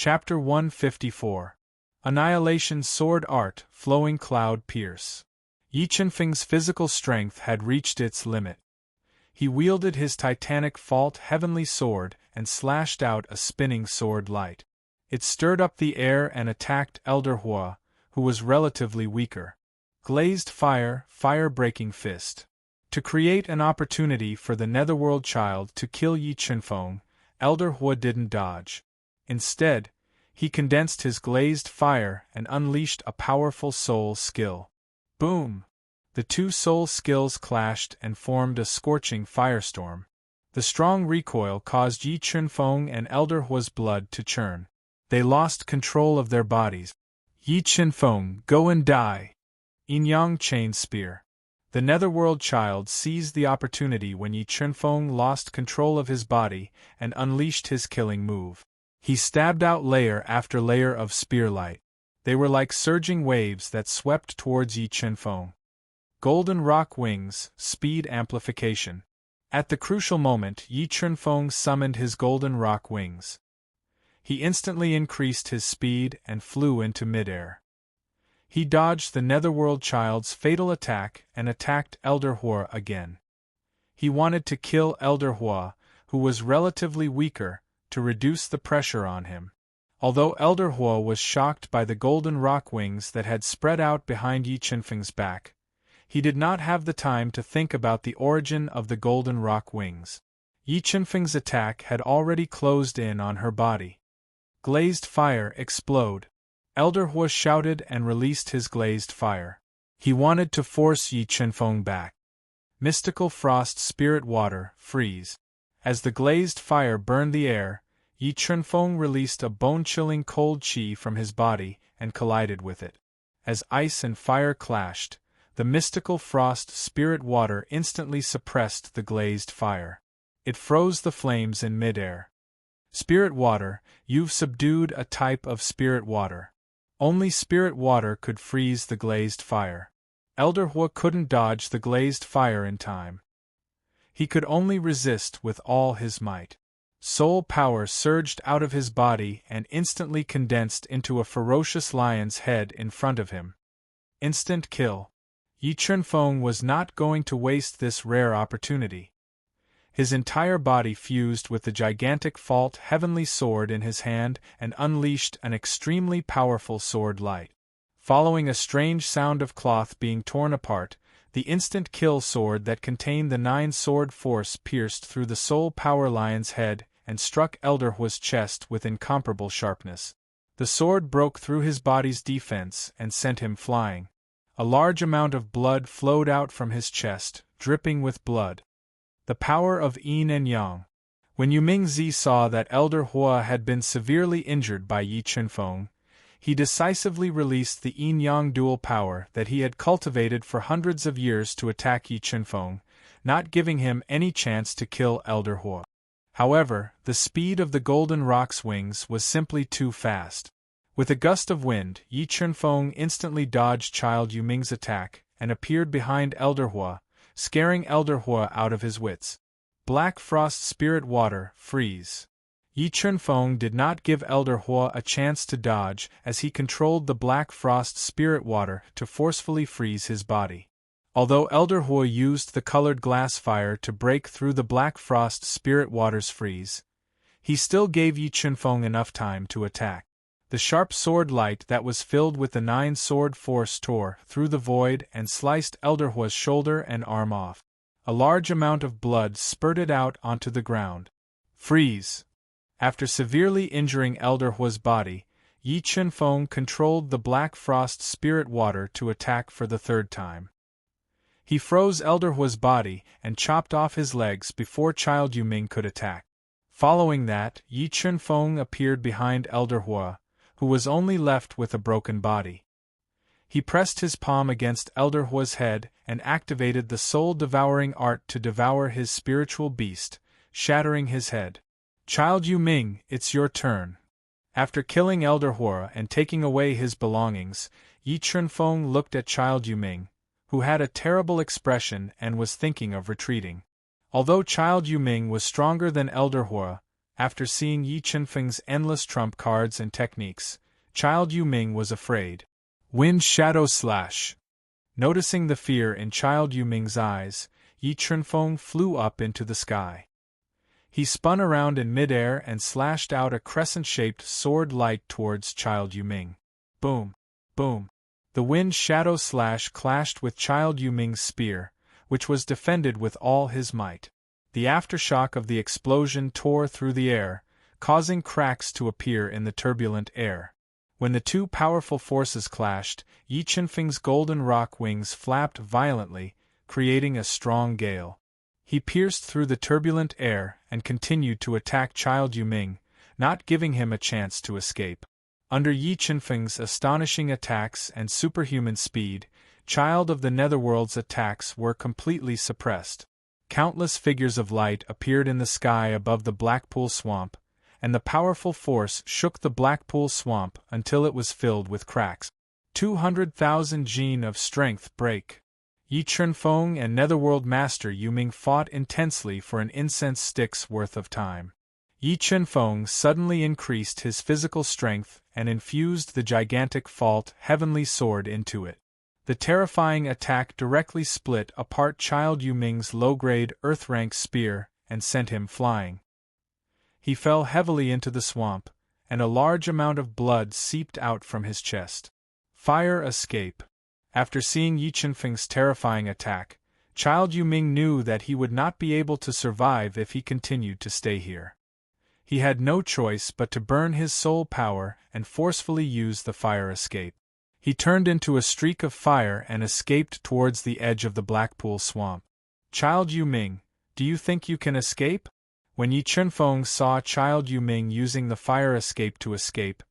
Chapter 154. Annihilation Sword Art, Flowing Cloud Pierce. Yi Qinfeng's physical strength had reached its limit. He wielded his titanic fault heavenly sword and slashed out a spinning sword light. It stirred up the air and attacked Elder Hua, who was relatively weaker. Glazed fire, fire-breaking fist. To create an opportunity for the Netherworld child to kill Yi Qinfeng, Elder Hua didn't dodge. Instead, he condensed his glazed fire and unleashed a powerful soul skill. Boom! The two soul skills clashed and formed a scorching firestorm. The strong recoil caused Yi Qinfeng and Elder Hua's blood to churn. They lost control of their bodies. Yi Qinfeng, go and die! Yin-Yang Chain Spear. The Netherworld child seized the opportunity when Yi Qinfeng lost control of his body and unleashed his killing move. He stabbed out layer after layer of spear light. They were like surging waves that swept towards Yi Qinfeng. Golden Rock Wings, Speed Amplification. At the crucial moment, Yi Qinfeng summoned his Golden Rock Wings. He instantly increased his speed and flew into midair. He dodged the Netherworld child's fatal attack and attacked Elder Hua again. He wanted to kill Elder Hua, who was relatively weaker, to reduce the pressure on him. Although Elder Hua was shocked by the golden rock wings that had spread out behind Yi Qinfeng's back, he did not have the time to think about the origin of the golden rock wings. Yi Qinfeng's attack had already closed in on her body. Glazed fire explode. Elder Hua shouted and released his glazed fire. He wanted to force Yi Qinfeng back. Mystical Frost Spirit Water, Freeze. As the glazed fire burned the air, Yi Qinfeng released a bone-chilling cold chi from his body and collided with it. As ice and fire clashed, the mystical frost spirit water instantly suppressed the glazed fire. It froze the flames in midair. Spirit water, you've subdued a type of spirit water. Only spirit water could freeze the glazed fire. Elder Hua couldn't dodge the glazed fire in time. He could only resist with all his might. Soul power surged out of his body and instantly condensed into a ferocious lion's head in front of him. Instant kill. Yi Qinfeng was not going to waste this rare opportunity. His entire body fused with the gigantic fault heavenly sword in his hand and unleashed an extremely powerful sword light. Following a strange sound of cloth being torn apart, the instant kill sword that contained the 9-sword force pierced through the soul power lion's head and struck Elder Hua's chest with incomparable sharpness. The sword broke through his body's defense and sent him flying. A large amount of blood flowed out from his chest, dripping with blood. The power of Yin and Yang. When Yu Mingzi saw that Elder Hua had been severely injured by Yi Qinfeng, he decisively released the yin-yang dual power that he had cultivated for hundreds of years to attack Yi Qinfeng, not giving him any chance to kill Elder Hua. However, the speed of the golden rock's wings was simply too fast. With a gust of wind, Yi Qinfeng instantly dodged Child Yu Ming's attack and appeared behind Elder Hua, scaring Elder Hua out of his wits. Black Frost Spirit Water, Freeze. Yi Qinfeng did not give Elder Hua a chance to dodge as he controlled the Black Frost Spirit Water to forcefully freeze his body. Although Elder Hua used the colored glass fire to break through the Black Frost Spirit Water's freeze, he still gave Yi Qinfeng enough time to attack. The sharp sword light that was filled with the 9-sword force tore through the void and sliced Elder Hua's shoulder and arm off. A large amount of blood spurted out onto the ground. Freeze! After severely injuring Elder Hua's body, Yi Qinfeng controlled the Black Frost Spirit Water to attack for the third time. He froze Elder Hua's body and chopped off his legs before Child Yu Ming could attack. Following that, Yi Qinfeng appeared behind Elder Hua, who was only left with a broken body. He pressed his palm against Elder Hua's head and activated the soul-devouring art to devour his spiritual beast, shattering his head. Child Yu Ming, it's your turn. After killing Elder Hua and taking away his belongings, Yi Qinfeng looked at Child Yu Ming, who had a terrible expression and was thinking of retreating. Although Child Yu Ming was stronger than Elder Hua, After seeing Yi Chenfeng's endless trump cards and techniques, Child Yuming was afraid. Wind Shadow Slash. Noticing the fear in Child Yuming's eyes, Yi Chenfeng flew up into the sky. He spun around in midair and slashed out a crescent-shaped sword light towards Child Yuming. Boom! Boom! The Wind Shadow Slash clashed with Child Yuming's spear, which was defended with all his might. The aftershock of the explosion tore through the air, causing cracks to appear in the turbulent air. When the two powerful forces clashed, Yi Chenfeng's golden rock wings flapped violently, creating a strong gale. He pierced through the turbulent air and continued to attack Child Yuming, not giving him a chance to escape. Under Yi Chenfeng's astonishing attacks and superhuman speed, Child of the Netherworld's attacks were completely suppressed. Countless figures of light appeared in the sky above the Blackpool Swamp, and the powerful force shook the Blackpool Swamp until it was filled with cracks. 200,000 Jin of strength break. Yi Chenfeng and Netherworld Master Yuming fought intensely for an incense stick's worth of time. Yi Chenfeng suddenly increased his physical strength and infused the gigantic fault heavenly sword into it. The terrifying attack directly split apart Child Yuming's low-grade earth-rank spear and sent him flying. He fell heavily into the swamp, and a large amount of blood seeped out from his chest. Fire escape. After seeing Yi Chenfeng's terrifying attack, Child Yuming knew that he would not be able to survive if he continued to stay here. He had no choice but to burn his soul power and forcefully use the fire escape. He turned into a streak of fire and escaped towards the edge of the Blackpool Swamp. Child Yuming, do you think you can escape? When Yi Chenfeng saw Child Yuming using the fire escape to escape,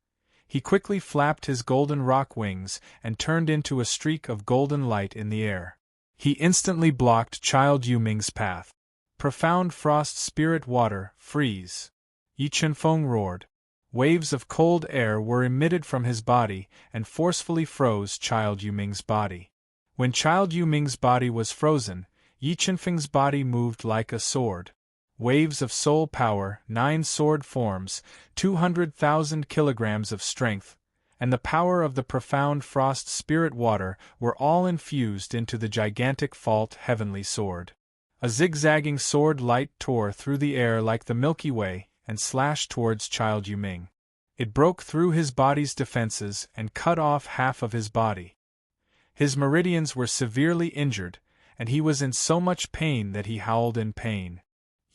he quickly flapped his golden rock wings and turned into a streak of golden light in the air. He instantly blocked Child Yuming's path. Profound frost spirit water, freeze. Yi Chenfeng roared. Waves of cold air were emitted from his body and forcefully froze Child Yuming's body. When Child Yuming's body was frozen, Yi Chenfeng's body moved like a sword. Waves of soul power, 9 sword forms, 200,000 kilograms of strength, and the power of the profound frost spirit water were all infused into the gigantic fault heavenly sword. A zigzagging sword light tore through the air like the Milky Way and slashed towards Child Yuming. It broke through his body's defenses and cut off half of his body. His meridians were severely injured, and he was in so much pain that he howled in pain.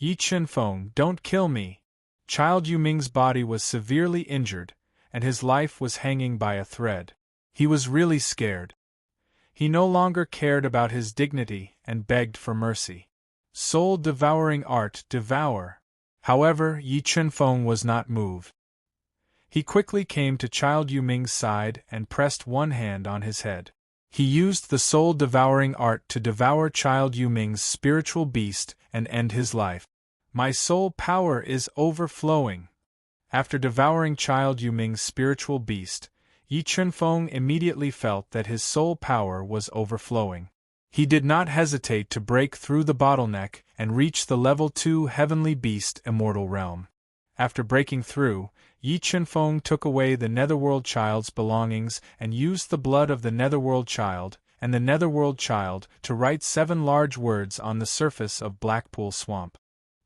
Yi Chenfeng, don't kill me! Child Yuming's body was severely injured, and his life was hanging by a thread. He was really scared. He no longer cared about his dignity and begged for mercy. Soul-devouring art, devour! However, Yi Chenfeng was not moved. He quickly came to Child Yuming's side and pressed one hand on his head. He used the soul-devouring art to devour Child Yuming's spiritual beast and end his life. My soul power is overflowing. After devouring Child Yuming's spiritual beast, Yi Chenfeng immediately felt that his soul power was overflowing. He did not hesitate to break through the bottleneck and reach the level 2 heavenly beast immortal realm. After breaking through, Yi Chenfeng took away the Netherworld Child's belongings and used the blood of the Netherworld Child and the Netherworld Child to write 7 large words on the surface of Blackpool Swamp.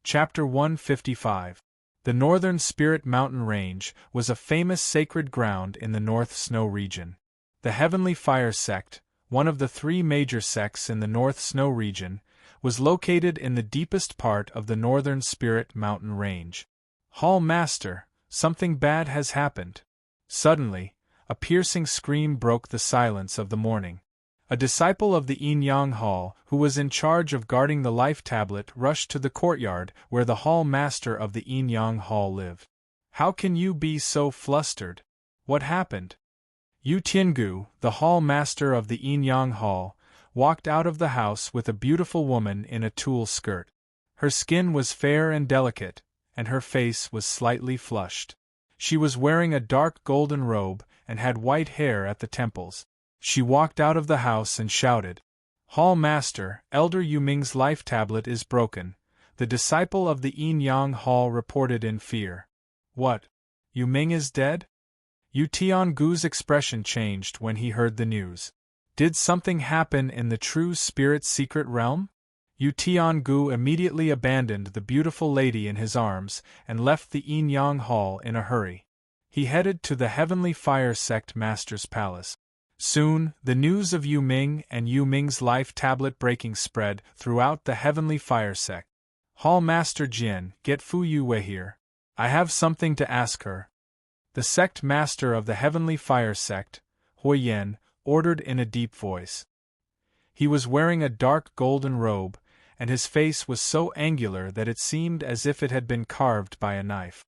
Chapter 155. The Northern Spirit Mountain Range was a famous sacred ground in the North Snow region. The Heavenly Fire Sect, one of the 3 major sects in the North Snow region, was located in the deepest part of the Northern Spirit Mountain Range. Hall Master, something bad has happened. Suddenly, a piercing scream broke the silence of the morning. A disciple of the Yin-Yang Hall, who was in charge of guarding the life tablet, rushed to the courtyard where the Hall Master of the Yin-Yang Hall lived. How can you be so flustered? What happened? Yu Tiangu, the Hall Master of the Yin-Yang Hall, walked out of the house with a beautiful woman in a tulle skirt. Her skin was fair and delicate, and her face was slightly flushed. She was wearing a dark golden robe and had white hair at the temples. She walked out of the house and shouted, "Hall Master, Elder Yuming's life tablet is broken. the disciple of the Yin-Yang Hall reported in fear. What? Yu Ming is dead? Yu Tiangu's expression changed when he heard the news. Did something happen in the true spirit's secret realm? Yu Tiangu immediately abandoned the beautiful lady in his arms and left the Yin-Yang Hall in a hurry. He headed to the Heavenly Fire Sect Master's palace. Soon, the news of Yu Ming and Yu Ming's life tablet breaking spread throughout the Heavenly Fire Sect. Hall Master Jian, get Fu Yue here. I have something to ask her. The sect master of the Heavenly Fire Sect, Huoyan, ordered in a deep voice. He was wearing a dark golden robe, and his face was so angular that it seemed as if it had been carved by a knife.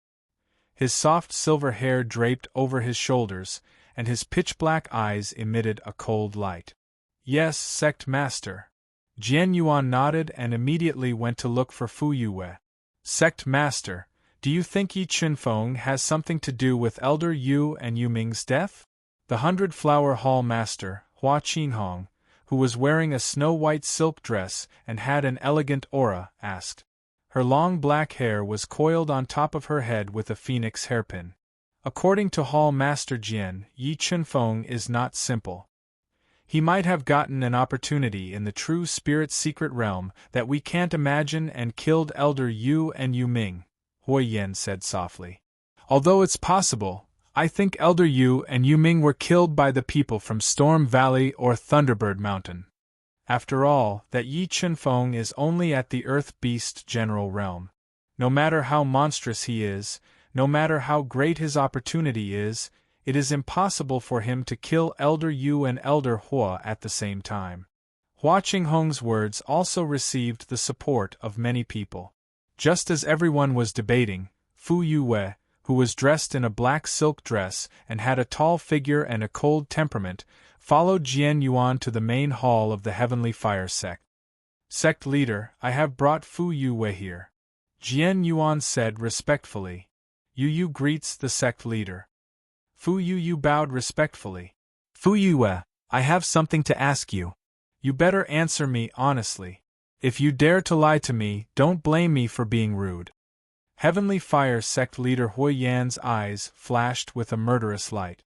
His soft silver hair draped over his shoulders, and his pitch-black eyes emitted a cold light. Yes, sect master. Jian Yuan nodded and immediately went to look for Fu Yue. Sect master, do you think Yi Chunfeng has something to do with Elder Yu and Yu Ming's death? The 100-flower hall master, Hua Qinhong, who was wearing a snow-white silk dress and had an elegant aura, asked. Her long black hair was coiled on top of her head with a phoenix hairpin. According to Hall Master Jian, Yi Chunfeng is not simple. He might have gotten an opportunity in the true spirit's secret realm that we can't imagine and killed Elder Yu and Yu Ming, Huoyan said softly. Although it's possible, I think Elder Yu and Yu Ming were killed by the people from Storm Valley or Thunderbird Mountain. After all, that Yi Chunfeng is only at the Earth Beast general realm. No matter how monstrous he is, no matter how great his opportunity is, it is impossible for him to kill Elder Yu and Elder Hua at the same time. Hua Qinghong's words also received the support of many people. Just as everyone was debating, Fu Yue, who was dressed in a black silk dress and had a tall figure and a cold temperament, followed Jian Yuan to the main hall of the Heavenly Fire Sect. Sect leader, I have brought Fu Yue here. Jian Yuan said respectfully. Yu greets the sect leader. Fu Yu bowed respectfully. Fu Yue, I have something to ask you. You better answer me honestly. If you dare to lie to me, don't blame me for being rude. Heavenly Fire Sect leader Huoyan's eyes flashed with a murderous light.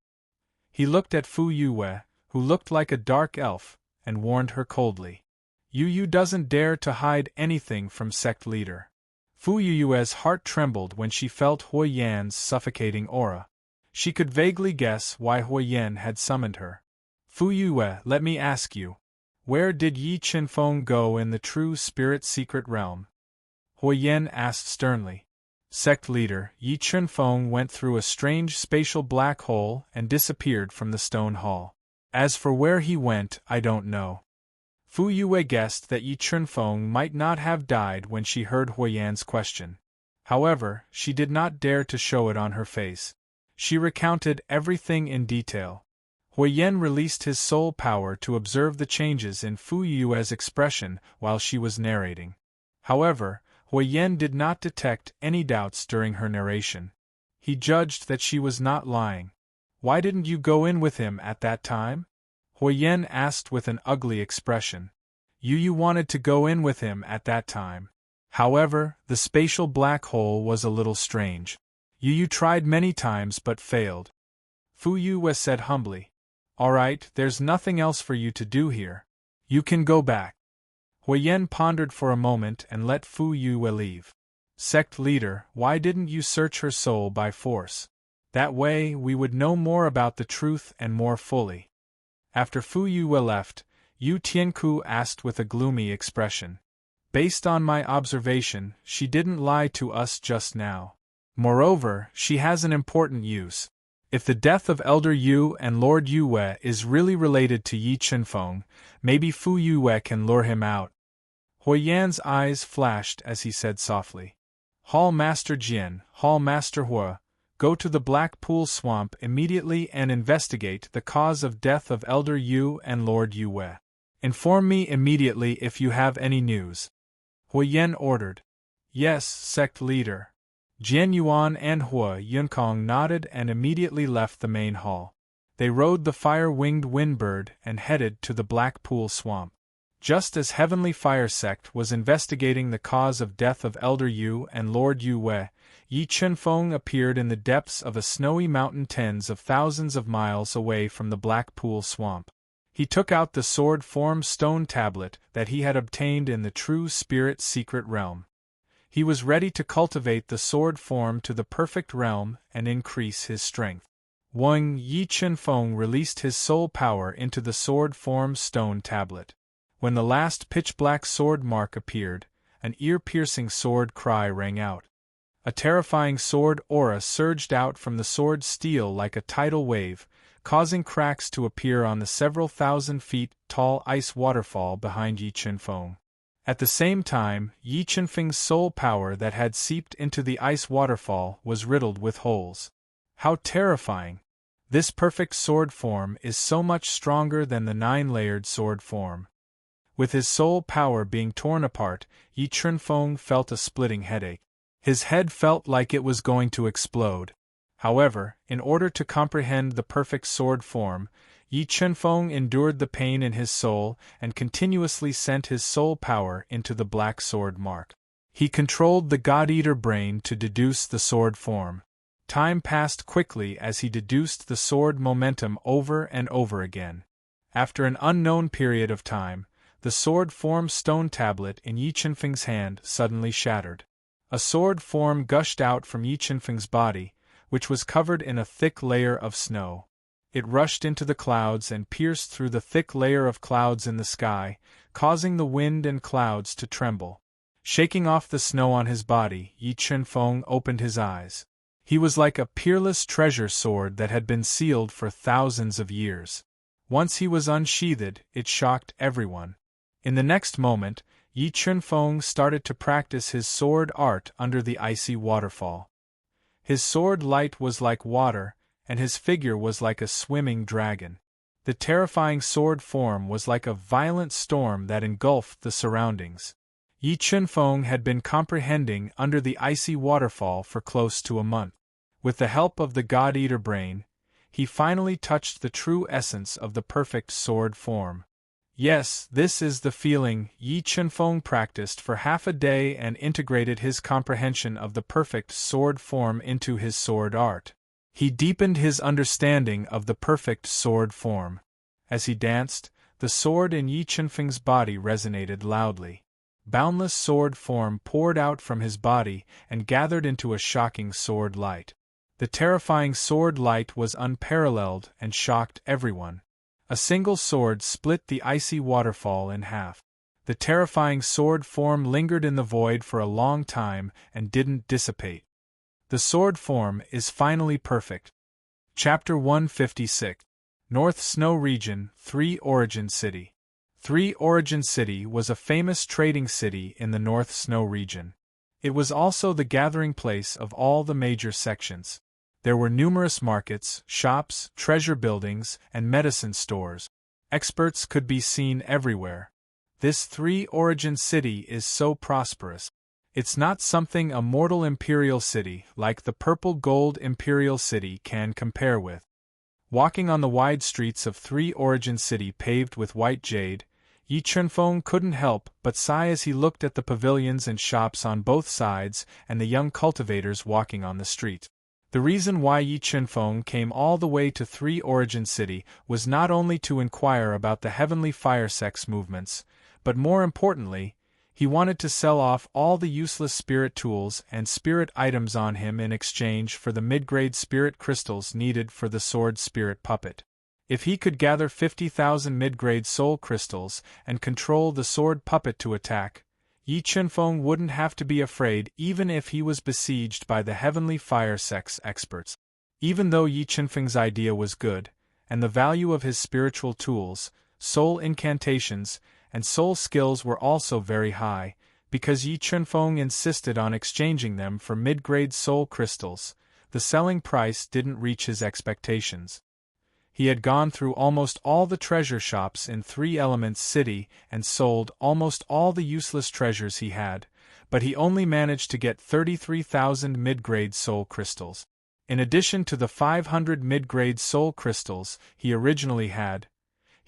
He looked at Fu Yue, who looked like a dark elf, and warned her coldly. Yu doesn't dare to hide anything from sect leader. Fu Yue's heart trembled when she felt Huoyan's suffocating aura. She could vaguely guess why Huoyan had summoned her. Fu Yue, let me ask you. Where did Yi Chunfeng go in the true spirit secret realm? Huoyan asked sternly. Sect leader, Yi Chunfeng went through a strange spatial black hole and disappeared from the stone hall. As for where he went, I don't know. Fu Yue guessed that Yi Chunfeng might not have died when she heard Huoyan's question. However, she did not dare to show it on her face. She recounted everything in detail. Huoyan released his soul power to observe the changes in Fu Yue's expression while she was narrating. However, Huoyan did not detect any doubts during her narration. He judged that she was not lying. Why didn't you go in with him at that time? Huoyan asked with an ugly expression. Yu wanted to go in with him at that time. However, the spatial black hole was a little strange. Yu tried many times but failed. Fu Yue said humbly. All right, there's nothing else for you to do here. You can go back. Huoyan pondered for a moment and let Fu Yue leave. Sect leader, why didn't you search her soul by force? That way we would know more about the truth and more fully. After Fu Yue left, Yu Tianku asked with a gloomy expression. Based on my observation, she didn't lie to us just now. Moreover, she has an important use. If the death of Elder Yu and Lord Yue is really related to Yi Chunfeng, maybe Fu Yue can lure him out. Huoyan's eyes flashed as he said softly. Hall Master Jian, Hall Master Hua, go to the Black Pool Swamp immediately and investigate the cause of death of Elder Yu and Lord Yue. Inform me immediately if you have any news. Huoyan ordered. Yes, sect leader. Jian Yuan and Hua Yunkong nodded and immediately left the main hall. They rode the fire-winged windbird and headed to the Black Pool Swamp. Just as Heavenly Fire Sect was investigating the cause of death of Elder Yu and Lord Yu Wei, Yi Chunfeng appeared in the depths of a snowy mountain tens of thousands of miles away from the Black Pool Swamp. He took out the sword form stone tablet that he had obtained in the True Spirit secret realm. He was ready to cultivate the sword form to the perfect realm and increase his strength. Yi Chunfeng released his soul power into the sword form stone tablet. When the last pitch-black sword mark appeared, an ear-piercing sword cry rang out. A terrifying sword aura surged out from the sword steel like a tidal wave, causing cracks to appear on the several thousand feet tall ice waterfall behind Yi Chunfeng. At the same time, Yi Chunfeng's soul power that had seeped into the ice waterfall was riddled with holes. How terrifying! This perfect sword form is so much stronger than the 9-layered sword form. With his soul power being torn apart, Yi Chunfeng felt a splitting headache. His head felt like it was going to explode. However, in order to comprehend the perfect sword form, Yi Chunfeng endured the pain in his soul and continuously sent his soul power into the black sword mark. He controlled the God-Eater brain to deduce the sword form. Time passed quickly as he deduced the sword momentum over and over again. After an unknown period of time, the sword form stone tablet in Yi Chunfeng's hand suddenly shattered. A sword form gushed out from Yi Chunfeng's body, which was covered in a thick layer of snow. It rushed into the clouds and pierced through the thick layer of clouds in the sky, causing the wind and clouds to tremble. Shaking off the snow on his body, Yi Chunfeng opened his eyes. He was like a peerless treasure sword that had been sealed for thousands of years. Once he was unsheathed, it shocked everyone. In the next moment, Yi Chunfeng started to practice his sword art under the icy waterfall. His sword light was like water, and his figure was like a swimming dragon. The terrifying sword form was like a violent storm that engulfed the surroundings. Yi Chunfeng had been comprehending under the icy waterfall for close to a month. With the help of the God-Eater brain, he finally touched the true essence of the perfect sword form. Yes, this is the feeling. Yi Chunfeng practiced for half a day and integrated his comprehension of the perfect sword form into his sword art. He deepened his understanding of the perfect sword form. As he danced, the sword in Yi Chunfeng's body resonated loudly. Boundless sword form poured out from his body and gathered into a shocking sword light. The terrifying sword light was unparalleled and shocked everyone. A single sword split the icy waterfall in half. The terrifying sword form lingered in the void for a long time and didn't dissipate. The sword form is finally perfect. Chapter 156. North Snow Region, 3 Origin City. 3 Origin City was a famous trading city in the North Snow Region. It was also the gathering place of all the major sections. There were numerous markets, shops, treasure buildings, and medicine stores. Experts could be seen everywhere. This 3 Origin City is so prosperous. It's not something a mortal imperial city like the purple gold imperial city can compare with. Walking on the wide streets of 3 Origin City paved with white jade, Yi Chunfeng couldn't help but sigh as he looked at the pavilions and shops on both sides and the young cultivators walking on the street. The reason why Yi Chunfeng came all the way to 3 Origin City was not only to inquire about the Heavenly Fire Sect's movements, but more importantly, he wanted to sell off all the useless spirit tools and spirit items on him in exchange for the mid-grade spirit crystals needed for the sword spirit puppet. If he could gather 50,000 mid-grade soul crystals and control the sword puppet to attack, Yi Chunfeng wouldn't have to be afraid even if he was besieged by the Heavenly Fire Sect's experts. Even though Yi Chunfeng's idea was good, and the value of his spiritual tools, soul incantations, and soul skills were also very high, because Yi Chunfeng insisted on exchanging them for mid-grade soul crystals, the selling price didn't reach his expectations. He had gone through almost all the treasure shops in 3 Elements City and sold almost all the useless treasures he had, but he only managed to get 33,000 mid-grade soul crystals. In addition to the 500 mid-grade soul crystals he originally had,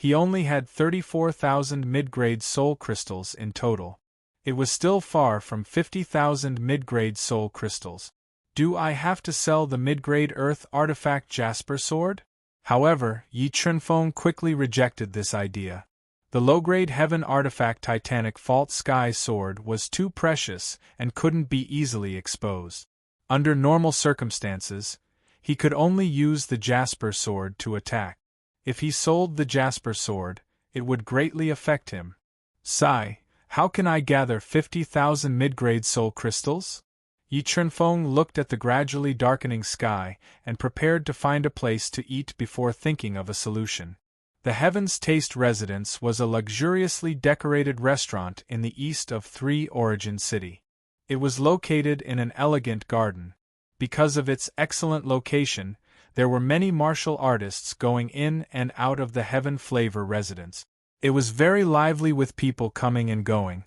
He only had 34,000 mid-grade soul crystals in total. It was still far from 50,000 mid-grade soul crystals. Do I have to sell the mid-grade earth artifact Jasper sword? However, Yi Chunfeng quickly rejected this idea. The low-grade heaven artifact Titanic Fault Sky sword was too precious and couldn't be easily exposed. Under normal circumstances, he could only use the Jasper sword to attack. If he sold the Jasper sword, it would greatly affect him. Sigh, how can I gather 50,000 mid-grade soul crystals? Yi Chunfeng looked at the gradually darkening sky and prepared to find a place to eat before thinking of a solution. The Heaven's Taste residence was a luxuriously decorated restaurant in the east of Three Origin City. It was located in an elegant garden. Because of its excellent location, there were many martial artists going in and out of the Heaven Flavor residence. It was very lively with people coming and going.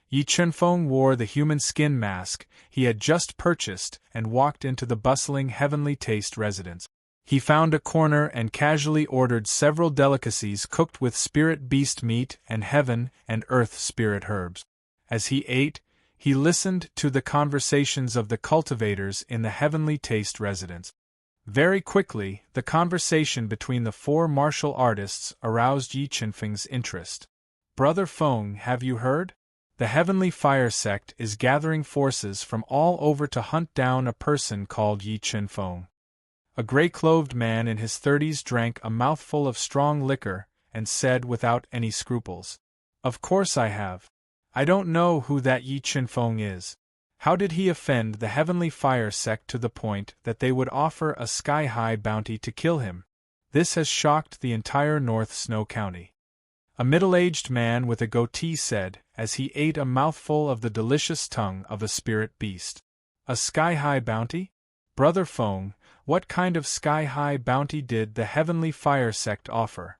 Yi Chunfeng wore the human skin mask he had just purchased and walked into the bustling Heavenly Taste residence. He found a corner and casually ordered several delicacies cooked with spirit beast meat and heaven and earth spirit herbs. As he ate, he listened to the conversations of the cultivators in the Heavenly Taste residence. Very quickly, the conversation between the four martial artists aroused Yi Chunfeng's interest. "Brother Feng, have you heard? The Heavenly Fire sect is gathering forces from all over to hunt down a person called Yi Chunfeng." A gray-clothed man in his 30s drank a mouthful of strong liquor and said without any scruples, "Of course I have. I don't know who that Yi Chunfeng is. How did he offend the Heavenly Fire sect to the point that they would offer a sky-high bounty to kill him? This has shocked the entire North Snow County." A middle-aged man with a goatee said, as he ate a mouthful of the delicious tongue of a spirit beast. "A sky-high bounty? Brother Feng, what kind of sky-high bounty did the Heavenly Fire sect offer?"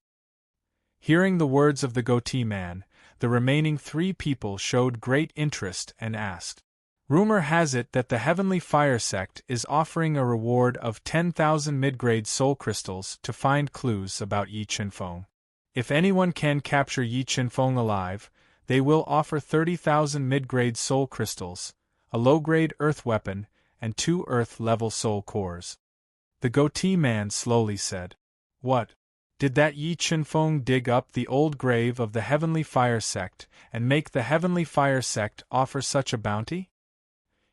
Hearing the words of the goatee man, the remaining three people showed great interest and asked. "Rumor has it that the Heavenly Fire sect is offering a reward of 10,000 mid-grade soul crystals to find clues about Yi Chunfeng. If anyone can capture Yi Chunfeng alive, they will offer 30,000 mid-grade soul crystals, a low-grade earth weapon, and 2 earth-level soul cores." The goatee man slowly said, "What? Did that Yi Chunfeng dig up the old grave of the Heavenly Fire sect and make the Heavenly Fire sect offer such a bounty?"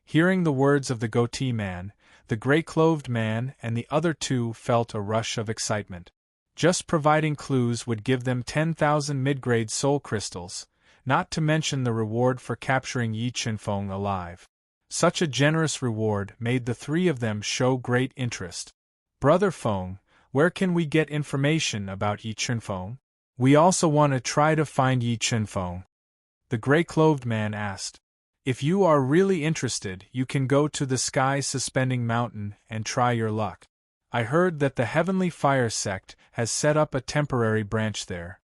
Hearing the words of the goatee man, the gray-clothed man and the other two felt a rush of excitement. Just providing clues would give them 10,000 mid-grade soul crystals, not to mention the reward for capturing Yi Chunfeng alive. Such a generous reward made the three of them show great interest. "Brother Feng, where can we get information about Yi Chunfeng? We also want to try to find Yi Chunfeng," the gray-clothed man asked. "If you are really interested, you can go to the sky-suspending mountain and try your luck. I heard that the Heavenly Fire sect has set up a temporary branch there,"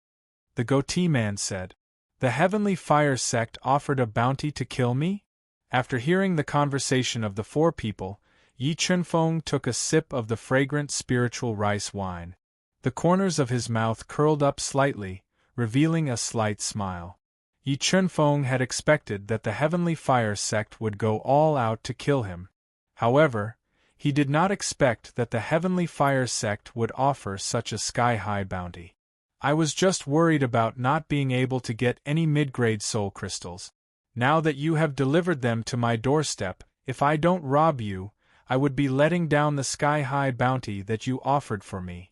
the goatee man said. "The Heavenly Fire sect offered a bounty to kill me?" After hearing the conversation of the four people, Yi Chunfeng took a sip of the fragrant spiritual rice wine. The corners of his mouth curled up slightly, revealing a slight smile. Yi Chunfeng had expected that the Heavenly Fire sect would go all out to kill him. However, he did not expect that the Heavenly Fire sect would offer such a sky-high bounty. "I was just worried about not being able to get any mid-grade soul crystals. Now that you have delivered them to my doorstep, if I don't rob you, I would be letting down the sky-high bounty that you offered for me."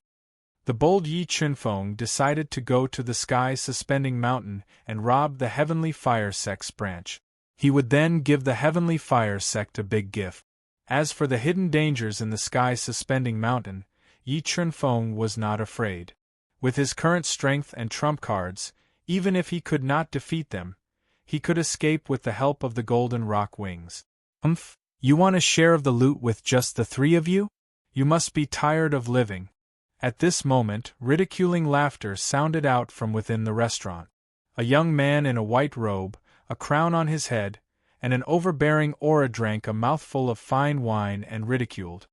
The bold Yi Chunfeng decided to go to the sky-suspending mountain and rob the Heavenly Fire sect's branch. He would then give the Heavenly Fire sect a big gift. As for the hidden dangers in the sky-suspending mountain, Yi Chunfeng was not afraid. With his current strength and trump cards, even if he could not defeat them, he could escape with the help of the golden rock wings. You want a share of the loot with just the three of you? You must be tired of living." At this moment, ridiculing laughter sounded out from within the restaurant. A young man in a white robe, a crown on his head, and an overbearing aura drank a mouthful of fine wine and ridiculed.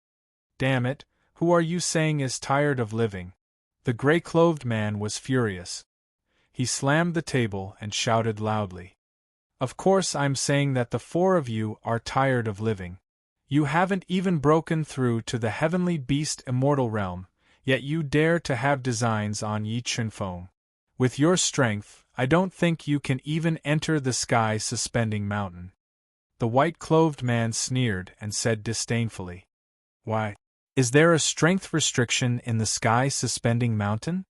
"Damn it, who are you saying is tired of living? The gray-clothed man was furious. He slammed the table and shouted loudly. Of course I'm saying that the four of you are tired of living. You haven't even broken through to the heavenly beast immortal realm, yet you dare to have designs on Yi Chunfeng. With your strength, I don't think you can even enter the sky-suspending mountain. The white-clothed man sneered and said disdainfully. Why? Is there a strength restriction in the sky-suspending mountain?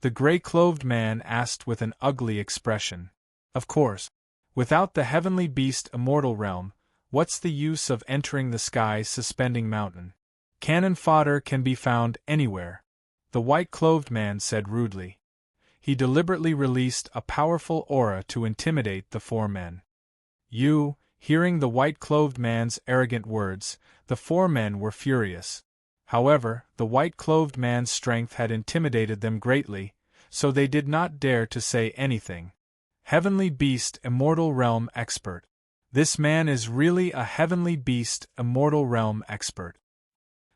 The gray-clothed man asked with an ugly expression. Of course. Without the heavenly beast immortal realm, what's the use of entering the sky-suspending mountain? Cannon fodder can be found anywhere, the white-clothed man said rudely. He deliberately released a powerful aura to intimidate the four men. Hearing the white-clothed man's arrogant words, the four men were furious. However, the white-clothed man's strength had intimidated them greatly, so they did not dare to say anything. Heavenly Beast Immortal Realm Expert. This man is really a Heavenly Beast Immortal Realm Expert.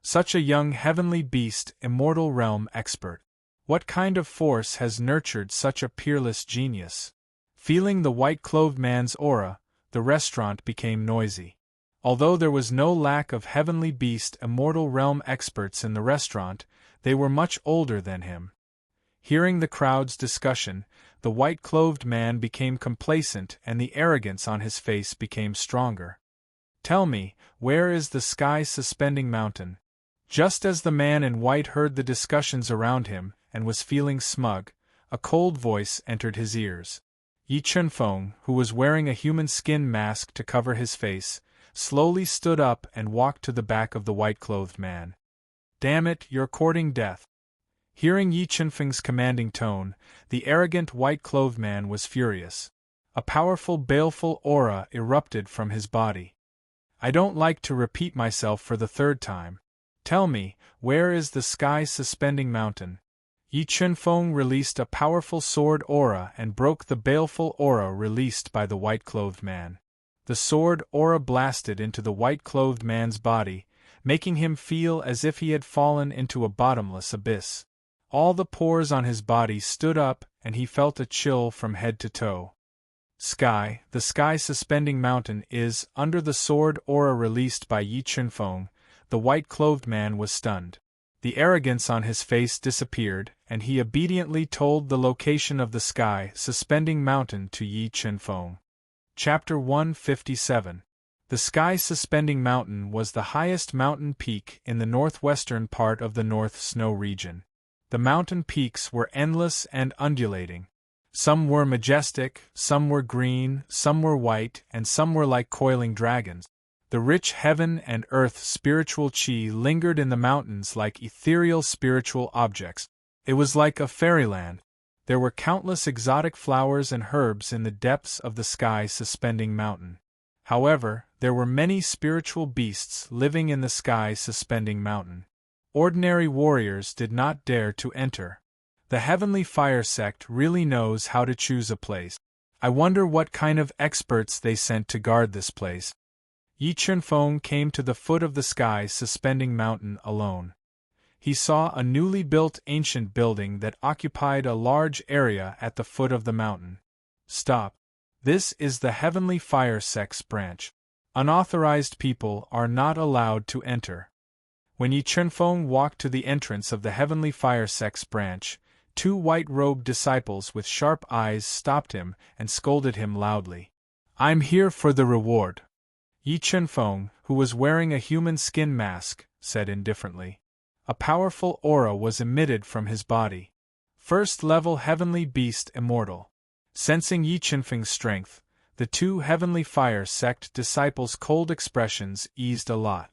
Such a young Heavenly Beast Immortal Realm Expert. What kind of force has nurtured such a peerless genius? Feeling the white-clothed man's aura, the restaurant became noisy. Although there was no lack of Heavenly Beast Immortal Realm experts in the restaurant, they were much older than him. Hearing the crowd's discussion, the white-clothed man became complacent and the arrogance on his face became stronger. Tell me, where is the sky-suspending mountain? Just as the man in white heard the discussions around him and was feeling smug, a cold voice entered his ears. Yi Chunfeng, who was wearing a human skin mask to cover his face, slowly stood up and walked to the back of the white-clothed man. Damn it, you're courting death. Hearing Yi Chunfeng's commanding tone, the arrogant white-clothed man was furious. A powerful baleful aura erupted from his body. I don't like to repeat myself for the third time. Tell me, where is the sky-suspending mountain? Yi Chunfeng released a powerful sword aura and broke the baleful aura released by the white-clothed man. The sword aura blasted into the white-clothed man's body, making him feel as if he had fallen into a bottomless abyss. All the pores on his body stood up and he felt a chill from head to toe. The sky-suspending mountain is under the sword aura released by Yi Chunfeng. The white-clothed man was stunned. The arrogance on his face disappeared, and he obediently told the location of the sky-suspending mountain to Yi Chunfeng. Chapter 157. The sky-suspending mountain was the highest mountain peak in the northwestern part of the North Snow region. The mountain peaks were endless and undulating. Some were majestic, some were green, some were white, and some were like coiling dragons. The rich heaven and earth spiritual chi lingered in the mountains like ethereal spiritual objects. It was like a fairyland. There were countless exotic flowers and herbs in the depths of the sky-suspending mountain. However, there were many spiritual beasts living in the sky-suspending mountain. Ordinary warriors did not dare to enter. The Heavenly Fire Sect really knows how to choose a place. I wonder what kind of experts they sent to guard this place. Yi Chunfeng came to the foot of the sky-suspending mountain alone. He saw a newly built ancient building that occupied a large area at the foot of the mountain. Stop. This is the Heavenly Fire Sect's branch. Unauthorized people are not allowed to enter. When Yi Chunfeng walked to the entrance of the Heavenly Fire Sect's branch, two white-robed disciples with sharp eyes stopped him and scolded him loudly. I'm here for the reward. Yi Chunfeng, who was wearing a human skin mask, said indifferently. A powerful aura was emitted from his body. First-level Heavenly Beast Immortal. Sensing Yi Chunfeng's strength, the two Heavenly Fire Sect disciples' cold expressions eased a lot.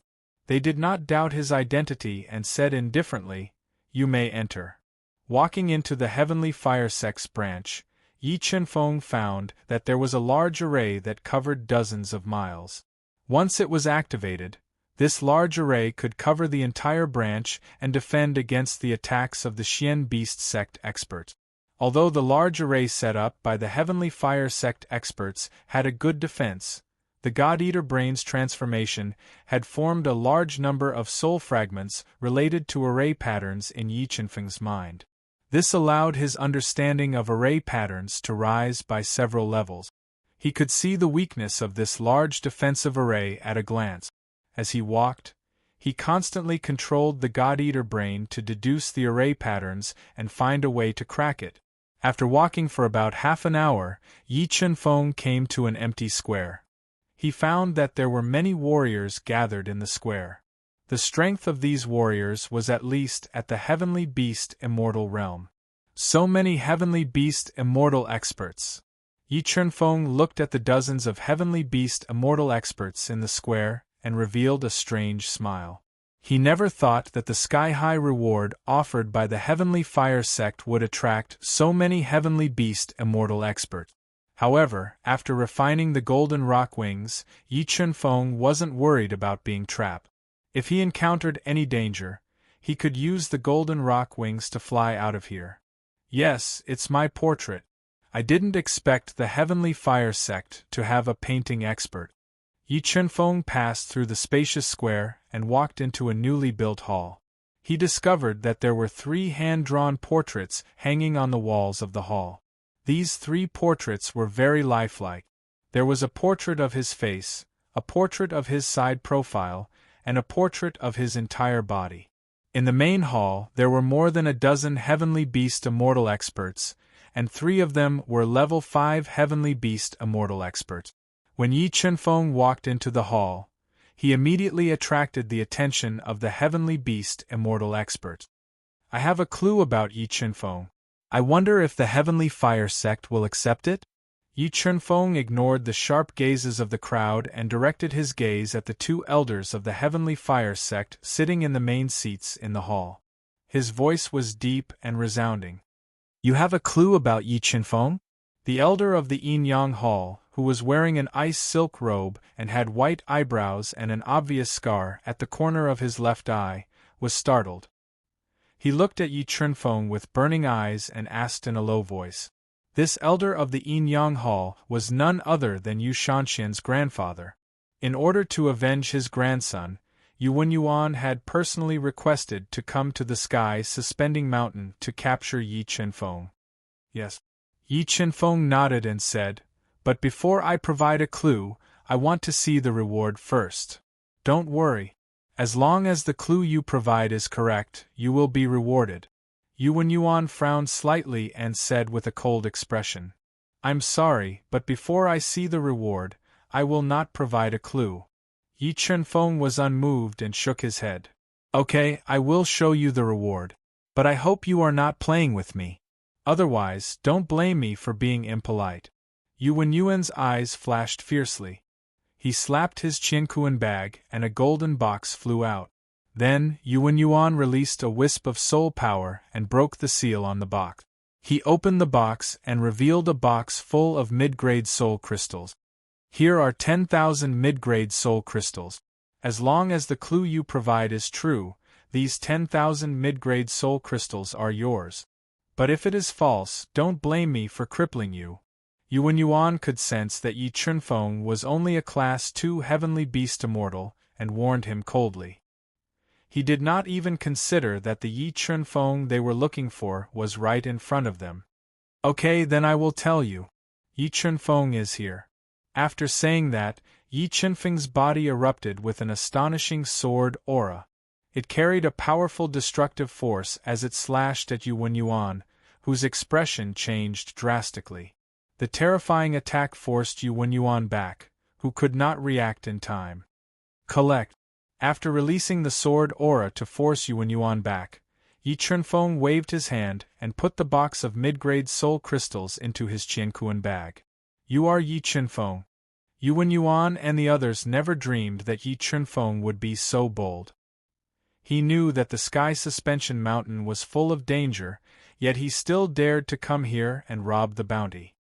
They did not doubt his identity and said indifferently, You may enter. Walking into the Heavenly Fire Sect's branch, Yi Chunfeng found that there was a large array that covered dozens of miles. Once it was activated, this large array could cover the entire branch and defend against the attacks of the Xian Beast Sect experts. Although the large array set up by the Heavenly Fire Sect experts had a good defense, the God-Eater Brain's transformation had formed a large number of soul fragments related to array patterns in Yi Chunfeng's mind. This allowed his understanding of array patterns to rise by several levels. He could see the weakness of this large defensive array at a glance. As he walked, he constantly controlled the God-Eater brain to deduce the array patterns and find a way to crack it. After walking for about half an hour, Yi Chunfeng came to an empty square. He found that there were many warriors gathered in the square. The strength of these warriors was at least at the Heavenly Beast Immortal realm. So many Heavenly Beast Immortal experts. Yi Chunfeng looked at the dozens of Heavenly Beast Immortal experts in the square and revealed a strange smile. He never thought that the sky-high reward offered by the Heavenly Fire sect would attract so many Heavenly Beast Immortal experts. However, after refining the golden rock wings, Yi Chunfeng wasn't worried about being trapped. If he encountered any danger, he could use the golden rock wings to fly out of here. Yes, it's my portrait. I didn't expect the Heavenly Fire sect to have a painting expert. Yi Chunfeng passed through the spacious square and walked into a newly built hall. He discovered that there were 3 hand-drawn portraits hanging on the walls of the hall. These 3 portraits were very lifelike. There was a portrait of his face, a portrait of his side profile, and a portrait of his entire body. In the main hall, there were more than a dozen Heavenly Beast Immortal experts, and 3 of them were level 5 Heavenly Beast Immortal experts. When Yi Chunfeng walked into the hall, he immediately attracted the attention of the Heavenly Beast Immortal experts. I have a clue about Yi Chunfeng. I wonder if the Heavenly Fire sect will accept it? Yi Chunfeng ignored the sharp gazes of the crowd and directed his gaze at the 2 elders of the Heavenly Fire sect sitting in the main seats in the hall. His voice was deep and resounding. You have a clue about Yi Chunfeng? The elder of the Yin-Yang Hall, who was wearing an ice silk robe and had white eyebrows and an obvious scar at the corner of his left eye, was startled. He looked at Yi Chunfeng with burning eyes and asked in a low voice. This elder of the Yin-Yang Hall was none other than Yu Shanxian's grandfather. In order to avenge his grandson, Yu Wenyuan had personally requested to come to the sky suspending mountain to capture Yi Chunfeng. Yes. Yi Chunfeng nodded and said, but before I provide a clue, I want to see the reward first. Don't worry. As long as the clue you provide is correct, you will be rewarded. Yu Wenyuan frowned slightly and said with a cold expression, I'm sorry, but before I see the reward, I will not provide a clue. Yi Chunfeng was unmoved and shook his head. Okay, I will show you the reward. But I hope you are not playing with me. Otherwise, don't blame me for being impolite. Yu Wenyuan's eyes flashed fiercely. He slapped his Qiankuan bag and a golden box flew out. Then, Yu Wenyuan released a wisp of soul power and broke the seal on the box. He opened the box and revealed a box full of mid-grade soul crystals. Here are 10,000 mid-grade soul crystals. As long as the clue you provide is true, these 10,000 mid-grade soul crystals are yours. But if it is false, don't blame me for crippling you. Yu Wenyuan could sense that Yi Chunfeng was only a Class 2 Heavenly Beast Immortal, and warned him coldly. He did not even consider that the Yi Chunfeng they were looking for was right in front of them. Okay, then I will tell you. Yi Chunfeng is here. After saying that, Yi Chunfeng's body erupted with an astonishing sword aura. It carried a powerful destructive force as it slashed at Yu Wenyuan, whose expression changed drastically. The terrifying attack forced Yu Wenyuan back, who could not react in time. Collect. After releasing the sword aura to force Yu Wenyuan back, Yi Chunfeng waved his hand and put the box of mid-grade soul crystals into his Qiankuan bag. You are Yi Chunfeng. Yu Wenyuan and the others never dreamed that Yi Chunfeng would be so bold. He knew that the Sky Suspension Mountain was full of danger, yet he still dared to come here and rob the bounty.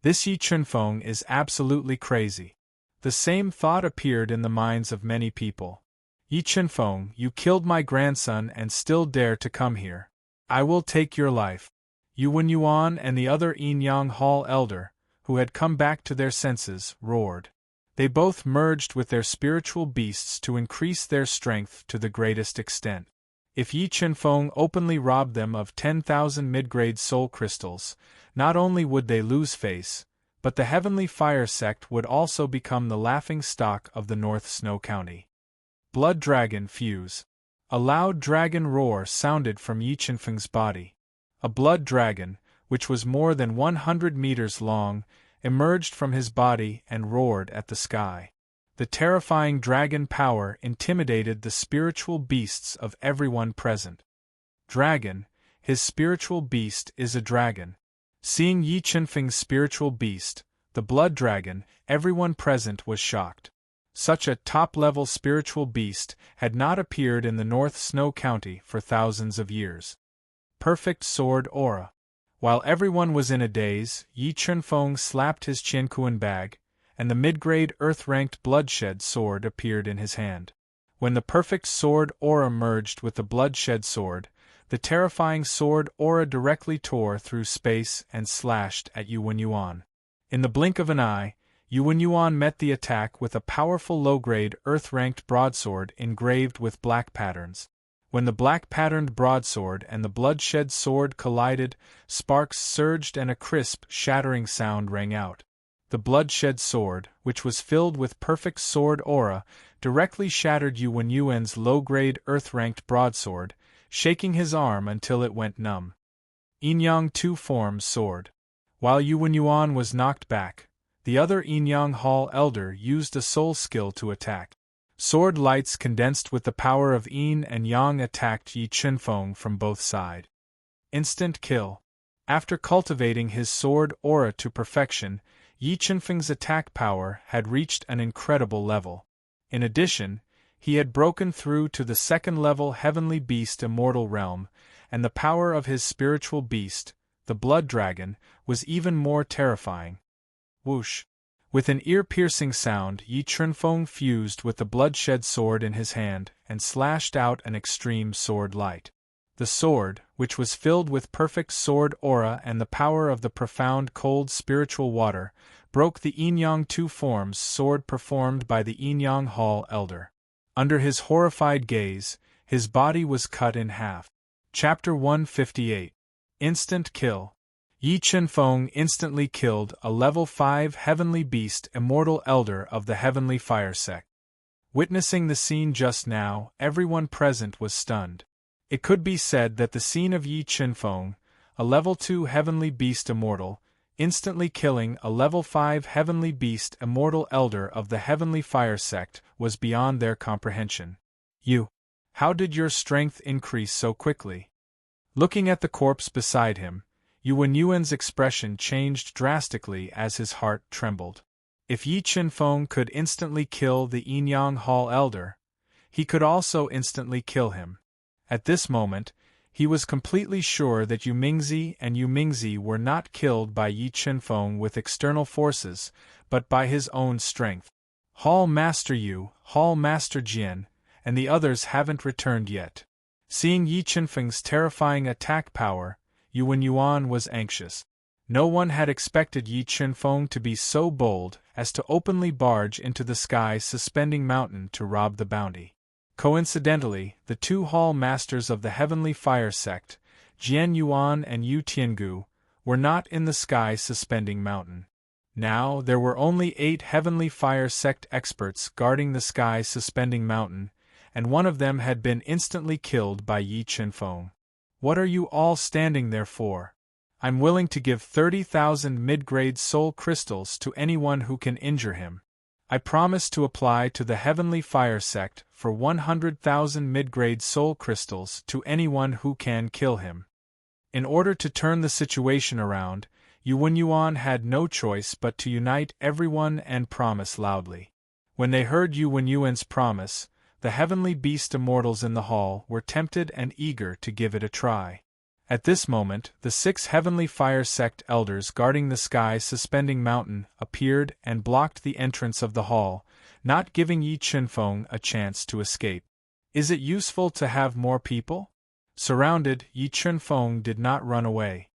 This Yi Chunfeng is absolutely crazy. The same thought appeared in the minds of many people. Yi Chunfeng, you killed my grandson and still dare to come here. I will take your life. Yu Wenyuan and the other Yin-Yang Hall elder, who had come back to their senses, roared. They both merged with their spiritual beasts to increase their strength to the greatest extent. If Yi Chen-feng openly robbed them of 10,000 mid-grade soul crystals, not only would they lose face, but the Heavenly Fire sect would also become the laughing stock of the North Snow County. Blood Dragon Fuse. A loud dragon roar sounded from Yi Chen-feng's body. A blood dragon, which was more than 100 meters long, emerged from his body and roared at the sky. The terrifying dragon power intimidated the spiritual beasts of everyone present. Dragon, his spiritual beast is a dragon. Seeing Yi Chen-feng's spiritual beast, the blood dragon, everyone present was shocked. Such a top-level spiritual beast had not appeared in the North Snow County for thousands of years. Perfect sword aura. While everyone was in a daze, Yi Chen-feng slapped his Qiankuan bag, and the mid-grade earth-ranked bloodshed sword appeared in his hand. When the perfect sword aura merged with the bloodshed sword, the terrifying sword aura directly tore through space and slashed at Yuan Yuan. In the blink of an eye, Yuan Yuan met the attack with a powerful low-grade earth-ranked broadsword engraved with black patterns. When the black-patterned broadsword and the bloodshed sword collided, sparks surged and a crisp, shattering sound rang out. The bloodshed sword, which was filled with perfect sword aura, directly shattered Yuan Yuan's low-grade earth-ranked broadsword, shaking his arm until it went numb. Yin-Yang Two-Form Sword. While Yuan Yuan was knocked back, the other Yin-Yang Hall Elder used a soul skill to attack. Sword lights condensed with the power of Yin and Yang attacked Yi Chen-feng from both sides. Instant kill. After cultivating his sword aura to perfection, Yi Chen-feng's attack power had reached an incredible level. In addition, he had broken through to the second-level Heavenly Beast Immortal Realm, and the power of his spiritual beast, the Blood Dragon, was even more terrifying. Whoosh! With an ear-piercing sound, Yi Chen-feng fused with the bloodshed sword in his hand and slashed out an extreme sword light. The sword, which was filled with perfect sword aura and the power of the profound cold spiritual water, broke the Yin-Yang Two-Forms sword performed by the Yin-Yang Hall Elder. Under his horrified gaze, his body was cut in half. Chapter 158. Instant Kill. Yi Chen-feng instantly killed a level 5 Heavenly Beast Immortal Elder of the Heavenly Fire sect. Witnessing the scene just now, everyone present was stunned. It could be said that the scene of Yi Chen-feng, a level 2 Heavenly Beast Immortal, instantly killing a level 5 Heavenly Beast Immortal Elder of the Heavenly Fire sect, was beyond their comprehension. How did your strength increase so quickly? Looking at the corpse beside him, Yuan Yuan's expression changed drastically as his heart trembled. If Yi Chen-feng could instantly kill the Yin-Yang Hall Elder, he could also instantly kill him. At this moment, he was completely sure that Yu Mingzi and Yu Mingzi were not killed by Yi Chen-feng with external forces, but by his own strength. Hall Master Yu, Hall Master Jian, and the others haven't returned yet. Seeing Yi Chen-feng's terrifying attack power, Yuan Yuan was anxious. No one had expected Yi Chen-feng to be so bold as to openly barge into the sky suspending mountain to rob the bounty. Coincidentally, the two hall masters of the Heavenly Fire sect, Jian Yuan and Yu Tiangu, were not in the sky suspending mountain. Now there were only 8 Heavenly Fire sect experts guarding the sky suspending mountain, and one of them had been instantly killed by Yi Chen-feng. What are you all standing there for? I'm willing to give 30,000 mid-grade soul crystals to anyone who can injure him. I promise to apply to the Heavenly Fire sect for 100,000 mid-grade soul crystals to anyone who can kill him. In order to turn the situation around, Yuan Yuan had no choice but to unite everyone and promise loudly. When they heard Yuan Yuan's promise, the Heavenly Beast Immortals in the hall were tempted and eager to give it a try. At this moment, the 6 Heavenly Fire sect elders guarding the sky suspending mountain appeared and blocked the entrance of the hall, not giving Yi Chen-feng a chance to escape. Is it useful to have more people? Surrounded, Yi Chen-feng did not run away.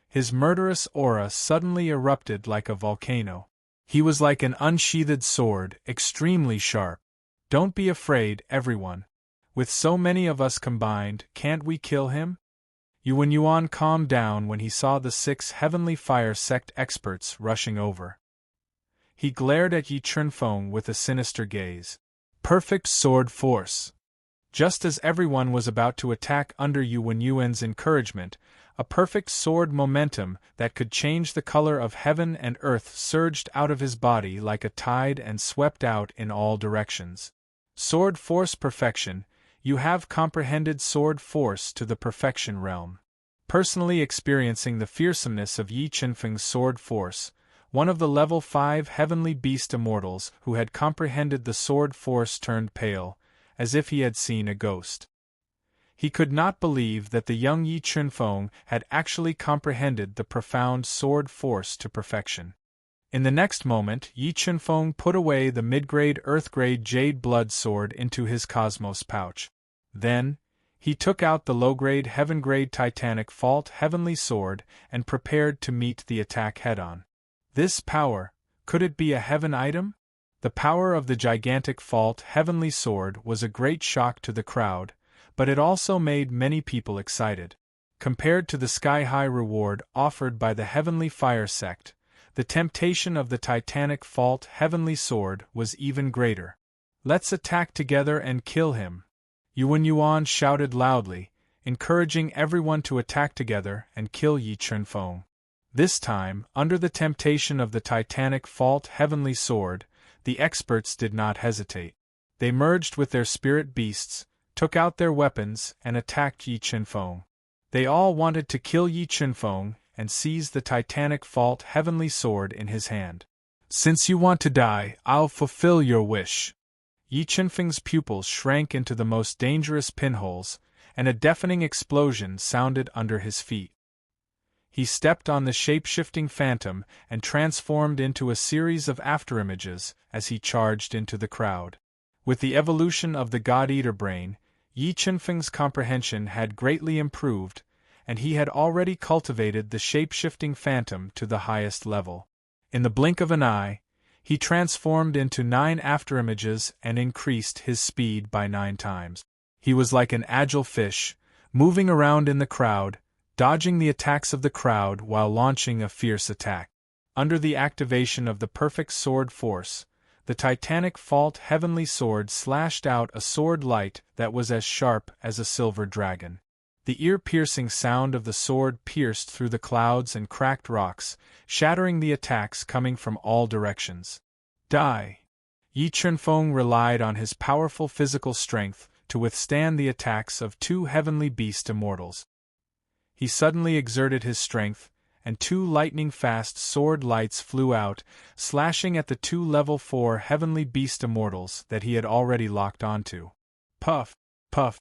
His murderous aura suddenly erupted like a volcano. He was like an unsheathed sword, extremely sharp. Don't be afraid, everyone. With so many of us combined, can't we kill him? Yuan calmed down when he saw the 6 heavenly fire sect experts rushing over. He glared at Yi Chunfeng with a sinister gaze. Perfect sword force. Just as everyone was about to attack under Yuan's encouragement, a perfect sword momentum that could change the color of heaven and earth surged out of his body like a tide and swept out in all directions. Sword force perfection. You have comprehended sword force to the perfection realm. Personally experiencing the fearsomeness of Yi Chunfeng's sword force, one of the level 5 heavenly beast immortals who had comprehended the sword force turned pale, as if he had seen a ghost. He could not believe that the young Yi Chunfeng had actually comprehended the profound sword force to perfection. In the next moment, Yi Chunfeng put away the mid-grade earth-grade jade blood sword into his cosmos pouch. Then, he took out the low-grade heaven-grade titanic fault heavenly sword and prepared to meet the attack head-on. This power, could it be a heaven item? The power of the gigantic fault heavenly sword was a great shock to the crowd, but it also made many people excited. Compared to the sky-high reward offered by the heavenly fire sect, the temptation of the titanic fault heavenly sword was even greater. Let's attack together and kill him. Yuan shouted loudly, encouraging everyone to attack together and kill Yi Chunfeng. This time, under the temptation of the titanic fault heavenly sword, the experts did not hesitate. They merged with their spirit beasts, took out their weapons, and attacked Yi Chunfeng. They all wanted to kill Yi Chunfeng and seize the titanic fault heavenly sword in his hand. Since you want to die, I'll fulfill your wish. Yi Chunfeng's pupils shrank into the most dangerous pinholes, and a deafening explosion sounded under his feet. He stepped on the shape-shifting phantom and transformed into a series of afterimages as he charged into the crowd. With the evolution of the God-Eater brain, Yi Chunfeng's comprehension had greatly improved, and he had already cultivated the shape-shifting phantom to the highest level. In the blink of an eye, he transformed into 9 afterimages and increased his speed by 9 times. He was like an agile fish, moving around in the crowd, dodging the attacks of the crowd while launching a fierce attack. Under the activation of the perfect sword force, the titanic fault heavenly sword slashed out a sword light that was as sharp as a silver dragon. The ear-piercing sound of the sword pierced through the clouds and cracked rocks, shattering the attacks coming from all directions. Die! Yi Chunfeng relied on his powerful physical strength to withstand the attacks of 2 heavenly beast immortals. He suddenly exerted his strength, and 2 lightning-fast sword lights flew out, slashing at the 2 level 4 heavenly beast immortals that he had already locked onto. Puff! Puff!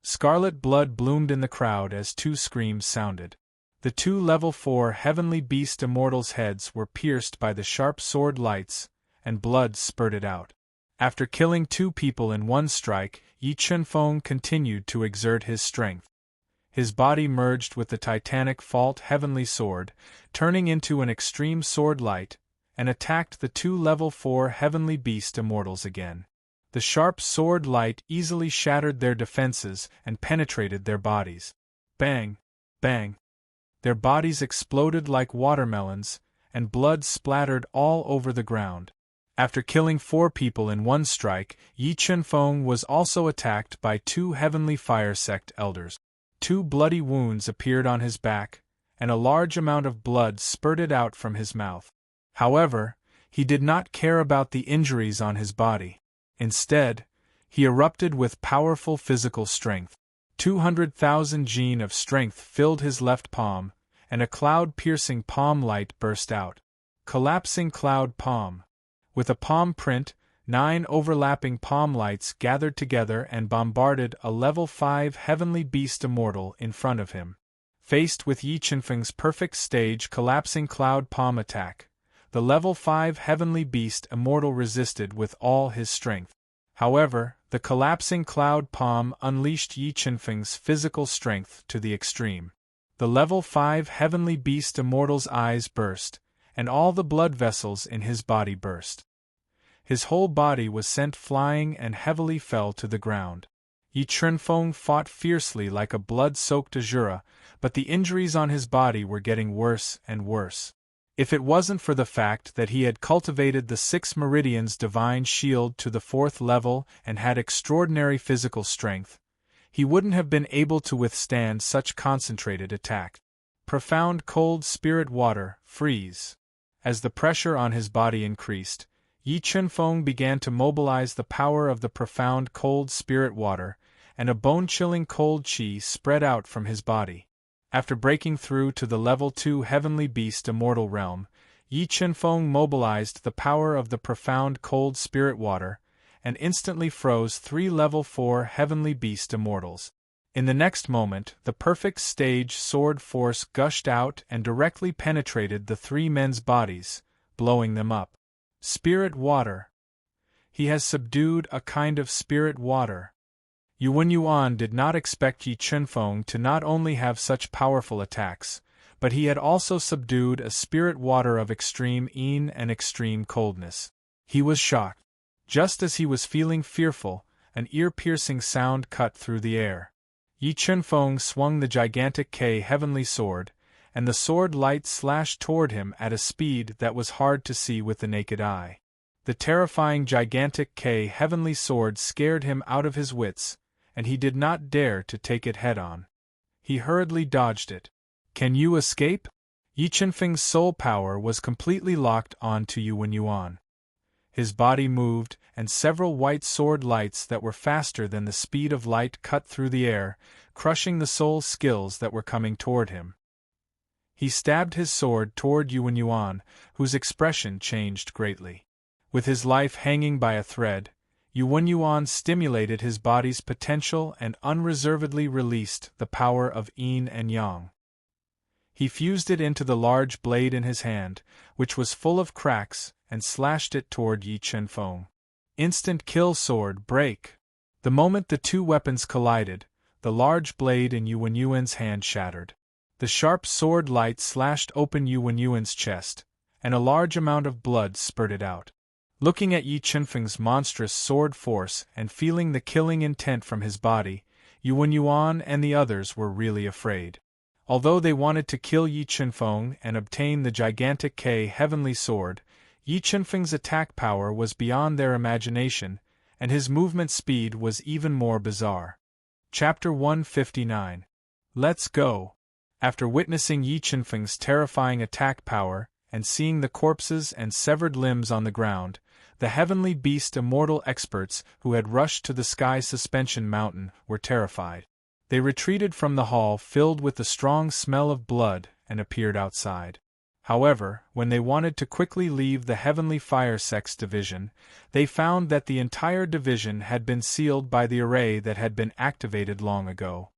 Scarlet blood bloomed in the crowd as 2 screams sounded. The 2 level 4 heavenly beast immortals' heads were pierced by the sharp sword lights, and blood spurted out. After killing 2 people in one strike, Yi Chunfeng continued to exert his strength. His body merged with the titanic fault heavenly sword, turning into an extreme sword light, and attacked the 2 level 4 heavenly beast immortals again. The sharp sword light easily shattered their defenses and penetrated their bodies. Bang! Bang! Their bodies exploded like watermelons, and blood splattered all over the ground. After killing 4 people in one strike, Yi Chunfeng was also attacked by 2 heavenly fire sect elders. 2 bloody wounds appeared on his back, and a large amount of blood spurted out from his mouth. However, he did not care about the injuries on his body. Instead, he erupted with powerful physical strength. 200,000 gene of strength filled his left palm, and a cloud-piercing palm light burst out. Collapsing cloud palm. With a palm print, 9 overlapping palm lights gathered together and bombarded a level 5 heavenly beast immortal in front of him. Faced with Yi Chunfeng's perfect stage collapsing cloud palm attack, the level 5 heavenly beast immortal resisted with all his strength. However, the collapsing cloud palm unleashed Yi Chunfeng's physical strength to the extreme. The level 5 heavenly beast immortal's eyes burst, and all the blood vessels in his body burst. His whole body was sent flying and heavily fell to the ground. Yi Chunfeng fought fiercely like a blood-soaked Azura, but the injuries on his body were getting worse and worse. If it wasn't for the fact that he had cultivated the 6 Meridians Divine Shield to the 4th level and had extraordinary physical strength, he wouldn't have been able to withstand such concentrated attack. Profound cold spirit water, freeze. As the pressure on his body increased, Yi Chunfeng began to mobilize the power of the profound cold spirit water, and a bone-chilling cold chi spread out from his body. After breaking through to the level 2 heavenly beast immortal realm, Yi Chunfeng mobilized the power of the profound cold spirit water, and instantly froze 3 level 4 heavenly beast immortals. In the next moment, the perfect stage sword force gushed out and directly penetrated the 3 men's bodies, blowing them up. Spirit water. He has subdued a kind of spirit water. Yuan Yuan did not expect Yi Chunfeng to not only have such powerful attacks, but he had also subdued a spirit water of extreme yin and extreme coldness. He was shocked. Just as he was feeling fearful, an ear-piercing sound cut through the air. Yi Chunfeng swung the gigantic K heavenly sword, and the sword light slashed toward him at a speed that was hard to see with the naked eye. The terrifying gigantic K heavenly sword scared him out of his wits, and he did not dare to take it head-on. He hurriedly dodged it. Can you escape? Yi Chunfeng's soul power was completely locked on to Yuan Yuan. His body moved, and several white sword lights that were faster than the speed of light cut through the air, crushing the soul skills that were coming toward him. He stabbed his sword toward Yuan Yuan, whose expression changed greatly. With his life hanging by a thread, Yuan Yuan stimulated his body's potential and unreservedly released the power of yin and yang. He fused it into the large blade in his hand, which was full of cracks, and slashed it toward Yi Chunfeng. Instant kill sword break. The moment the 2 weapons collided, the large blade in Yuan Yuan's hand shattered. The sharp sword light slashed open Yuan Yuan's chest, and a large amount of blood spurted out. Looking at Yi Chunfeng's monstrous sword force and feeling the killing intent from his body, Yuan Yuan and the others were really afraid. Although they wanted to kill Yi Chunfeng and obtain the gigantic K heavenly sword, Yi Chunfeng's attack power was beyond their imagination, and his movement speed was even more bizarre. Chapter 159. Let's go. After witnessing Yi Chunfeng's terrifying attack power, and seeing the corpses and severed limbs on the ground, the heavenly beast immortal experts who had rushed to the sky suspension mountain were terrified. They retreated from the hall filled with the strong smell of blood and appeared outside. However, when they wanted to quickly leave the heavenly fire sex division, they found that the entire division had been sealed by the array that had been activated long ago.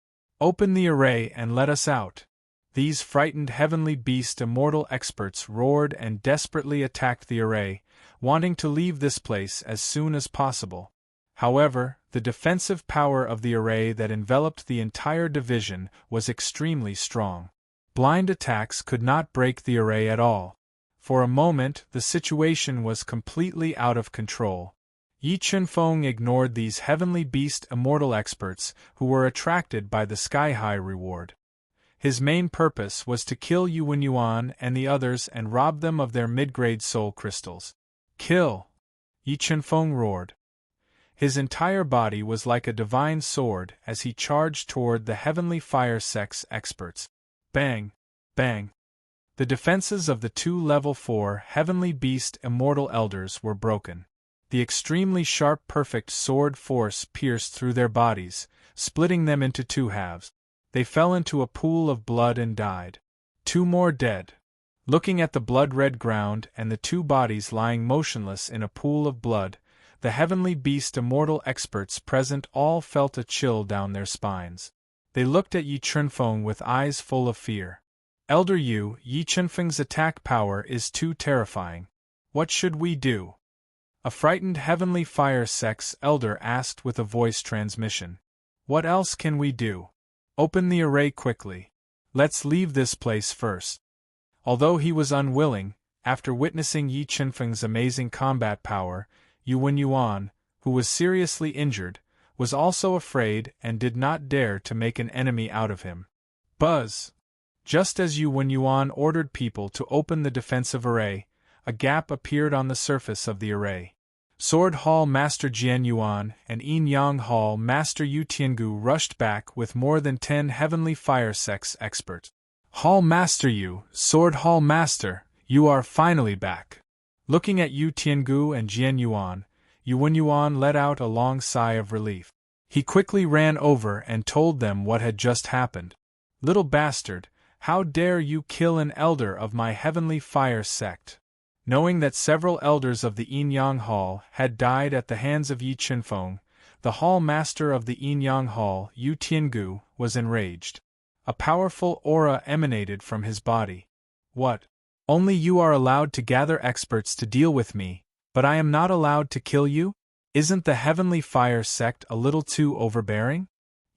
Open the array and let us out. These frightened heavenly beast immortal experts roared and desperately attacked the array, wanting to leave this place as soon as possible. However, the defensive power of the array that enveloped the entire division was extremely strong. Blind attacks could not break the array at all. For a moment, the situation was completely out of control. Yi Chunfeng ignored these heavenly beast immortal experts who were attracted by the sky-high reward. His main purpose was to kill Yuan Yuan and the others and rob them of their mid-grade soul crystals. Kill! Yi Chunfeng roared. His entire body was like a divine sword as he charged toward the heavenly fire sex experts. Bang! Bang! The defenses of the 2 level 4 heavenly beast immortal elders were broken. The extremely sharp perfect sword force pierced through their bodies, splitting them into 2 halves. They fell into a pool of blood and died. 2 more dead. Looking at the blood-red ground and the 2 bodies lying motionless in a pool of blood, the heavenly beast immortal experts present all felt a chill down their spines. They looked at Yi Chunfeng with eyes full of fear. Elder Yu, Yi Chunfeng's attack power is too terrifying. What should we do? A frightened heavenly fire sex elder asked with a voice transmission. What else can we do? Open the array quickly. Let's leave this place first. Although he was unwilling, after witnessing Yi Chunfeng's amazing combat power, Yuan Yuan, who was seriously injured, was also afraid and did not dare to make an enemy out of him. Buzz! Just as Wen Yuan ordered people to open the defensive array, a gap appeared on the surface of the array. Sword Hall Master Jian Yuan and Yin Yang Hall Master Yu Tiangu rushed back with more than 10 heavenly fire sects experts. Hall Master Yu, Sword Hall Master, you are finally back. Looking at Yu Tiangu and Jian Yuan, Wen Yuan let out a long sigh of relief. He quickly ran over and told them what had just happened. Little bastard, how dare you kill an elder of my heavenly fire sect? Knowing that several elders of the Yin Yang Hall had died at the hands of Yi Qinfeng, the hall master of the Yin Yang Hall, Yu Tiangu, was enraged. A powerful aura emanated from his body. What? Only you are allowed to gather experts to deal with me, but I am not allowed to kill you? Isn't the heavenly fire sect a little too overbearing?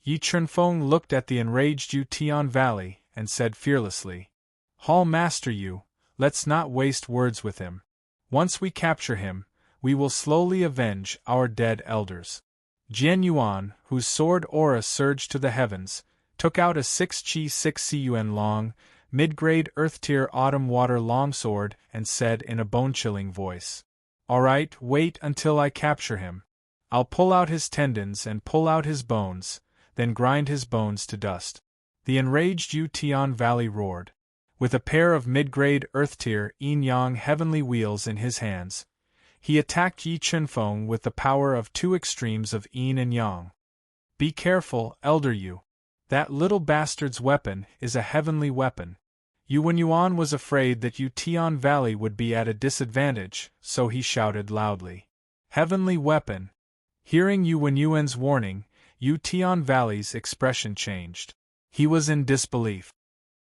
Yi Qinfeng looked at the enraged Yu Tian Valley and said fearlessly, Hall Master Yu, let's not waste words with him. Once we capture him, we will slowly avenge our dead elders. Jian Yuan, whose sword aura surged to the heavens, took out a 6-chi 6 Cun long, mid-grade earth-tier autumn water longsword and said in a bone-chilling voice, Alright, wait until I capture him. I'll pull out his tendons and pull out his bones, then grind his bones to dust. The enraged Yu Tian Valley roared. With a pair of mid-grade earth-tier yin-yang heavenly wheels in his hands, he attacked Yi Qinfeng with the power of 2 extremes of yin and yang. Be careful, Elder Yu. That little bastard's weapon is a heavenly weapon. Wen Yuan was afraid that Yu Tian Valley would be at a disadvantage, so he shouted loudly, Heavenly weapon! Hearing Wen Yuan's warning, Yu Tian Valley's expression changed. He was in disbelief.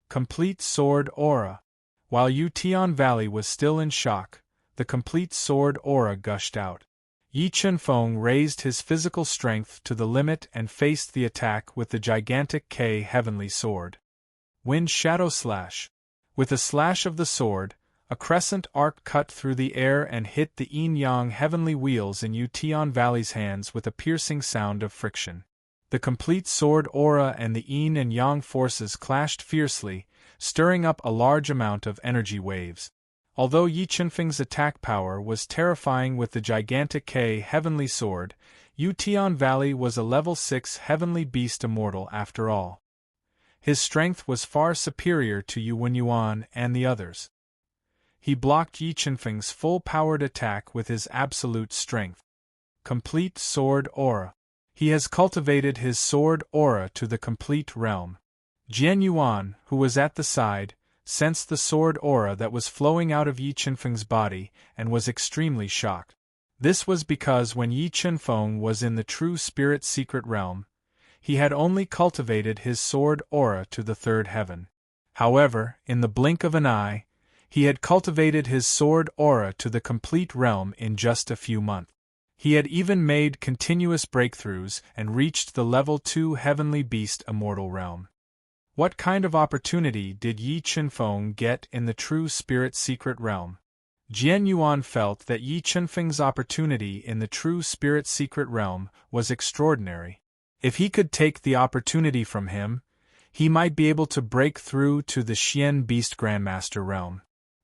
Complete sword aura. While Yu Tian Valley was still in shock, the complete sword aura gushed out. Yi Qinfeng raised his physical strength to the limit and faced the attack with the gigantic K heavenly sword. Wind Shadow Slash. With a slash of the sword, a crescent arc cut through the air and hit the yin-yang heavenly wheels in Yu Tian Valley's hands with a piercing sound of friction. The complete sword aura and the yin and yang forces clashed fiercely, stirring up a large amount of energy waves. Although Yi Qinfeng's attack power was terrifying with the gigantic K heavenly sword, Yu Tian Valley was a level 6 heavenly beast immortal after all. His strength was far superior to Wen Yuan and the others. He blocked Yi Qinfeng's full-powered attack with his absolute strength. Complete sword aura. He has cultivated his sword aura to the complete realm. Jian Yuan, who was at the side, sensed the sword aura that was flowing out of Yi Qinfeng's body and was extremely shocked. This was because when Yi Qinfeng was in the true spirit secret realm, he had only cultivated his sword aura to the 3rd heaven. However, in the blink of an eye, he had cultivated his sword aura to the complete realm in just a few months. He had even made continuous breakthroughs and reached the level 2 heavenly beast immortal realm. What kind of opportunity did Yi Qinfeng get in the true spirit secret realm? Jian Yuan felt that Yi Qinfeng's opportunity in the true spirit secret realm was extraordinary. If he could take the opportunity from him, he might be able to break through to the Xian Beast Grandmaster realm.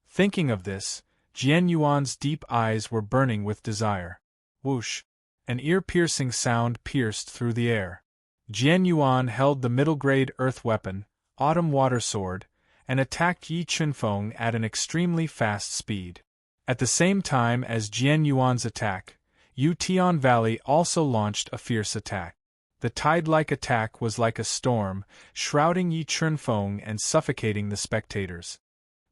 Thinking of this, Jian Yuan's deep eyes were burning with desire. Whoosh! An ear-piercing sound pierced through the air. Jian Yuan held the middle-grade earth weapon, Autumn Water Sword, and attacked Yi Qinfeng at an extremely fast speed. At the same time as Jian Yuan's attack, Yu Tian Valley also launched a fierce attack. The tide-like attack was like a storm, shrouding Yi Qinfeng and suffocating the spectators.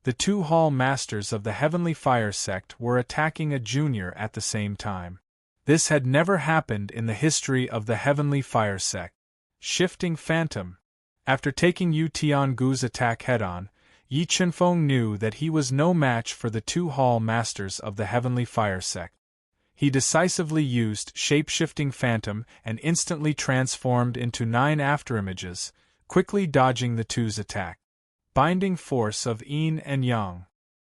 The 2 hall masters of the Heavenly Fire sect were attacking a junior at the same time. This had never happened in the history of the Heavenly Fire sect. Shifting Phantom. After taking Yu Tiangu's attack head-on, Yi Qinfeng knew that he was no match for the 2 hall masters of the Heavenly Fire sect. He decisively used Shape-Shifting Phantom and instantly transformed into 9 afterimages, quickly dodging the 2's attack. Binding Force of Yin and Yang.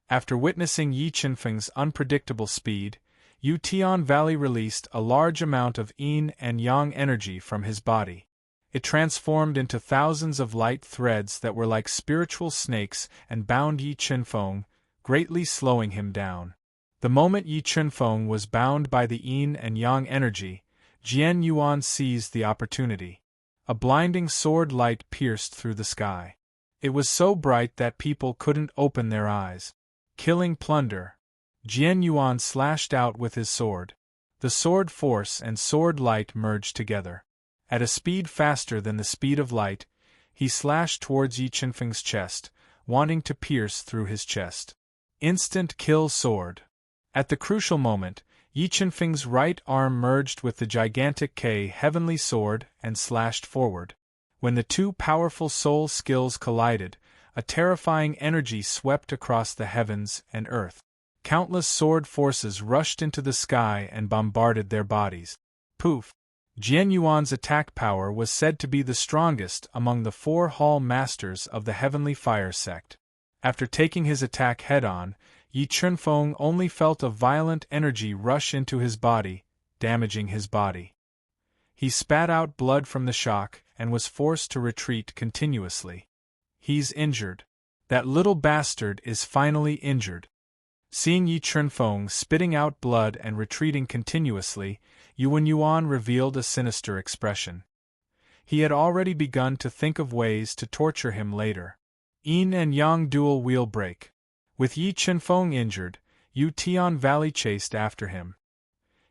After witnessing Yi Qinfeng's unpredictable speed, Yu Valley released a large amount of yin and yang energy from his body. It transformed into thousands of light threads that were like spiritual snakes and bound Yi Chunfeng, greatly slowing him down. The moment Yi Chunfeng was bound by the yin and yang energy, Jian Yuan seized the opportunity. A blinding sword light pierced through the sky. It was so bright that people couldn't open their eyes. Killing plunder. Jian Yuan slashed out with his sword. The sword force and sword light merged together. At a speed faster than the speed of light, he slashed towards Yi Chunfeng's chest, wanting to pierce through his chest. Instant kill sword. At the crucial moment, Yi Chunfeng's right arm merged with the gigantic K heavenly sword and slashed forward. When the two powerful soul skills collided, a terrifying energy swept across the heavens and earth. Countless sword forces rushed into the sky and bombarded their bodies. Poof! Jian Yuan's attack power was said to be the strongest among the 4 hall masters of the Heavenly Fire sect. After taking his attack head-on, Yi Chunfeng only felt a violent energy rush into his body, damaging his body. He spat out blood from the shock and was forced to retreat continuously. He's injured. That little bastard is finally injured. Seeing Yi Chunfeng spitting out blood and retreating continuously, Yuan revealed a sinister expression. He had already begun to think of ways to torture him later. Yin and Yang dual wheel break. With Yi Chunfeng injured, Yu Valley chased after him.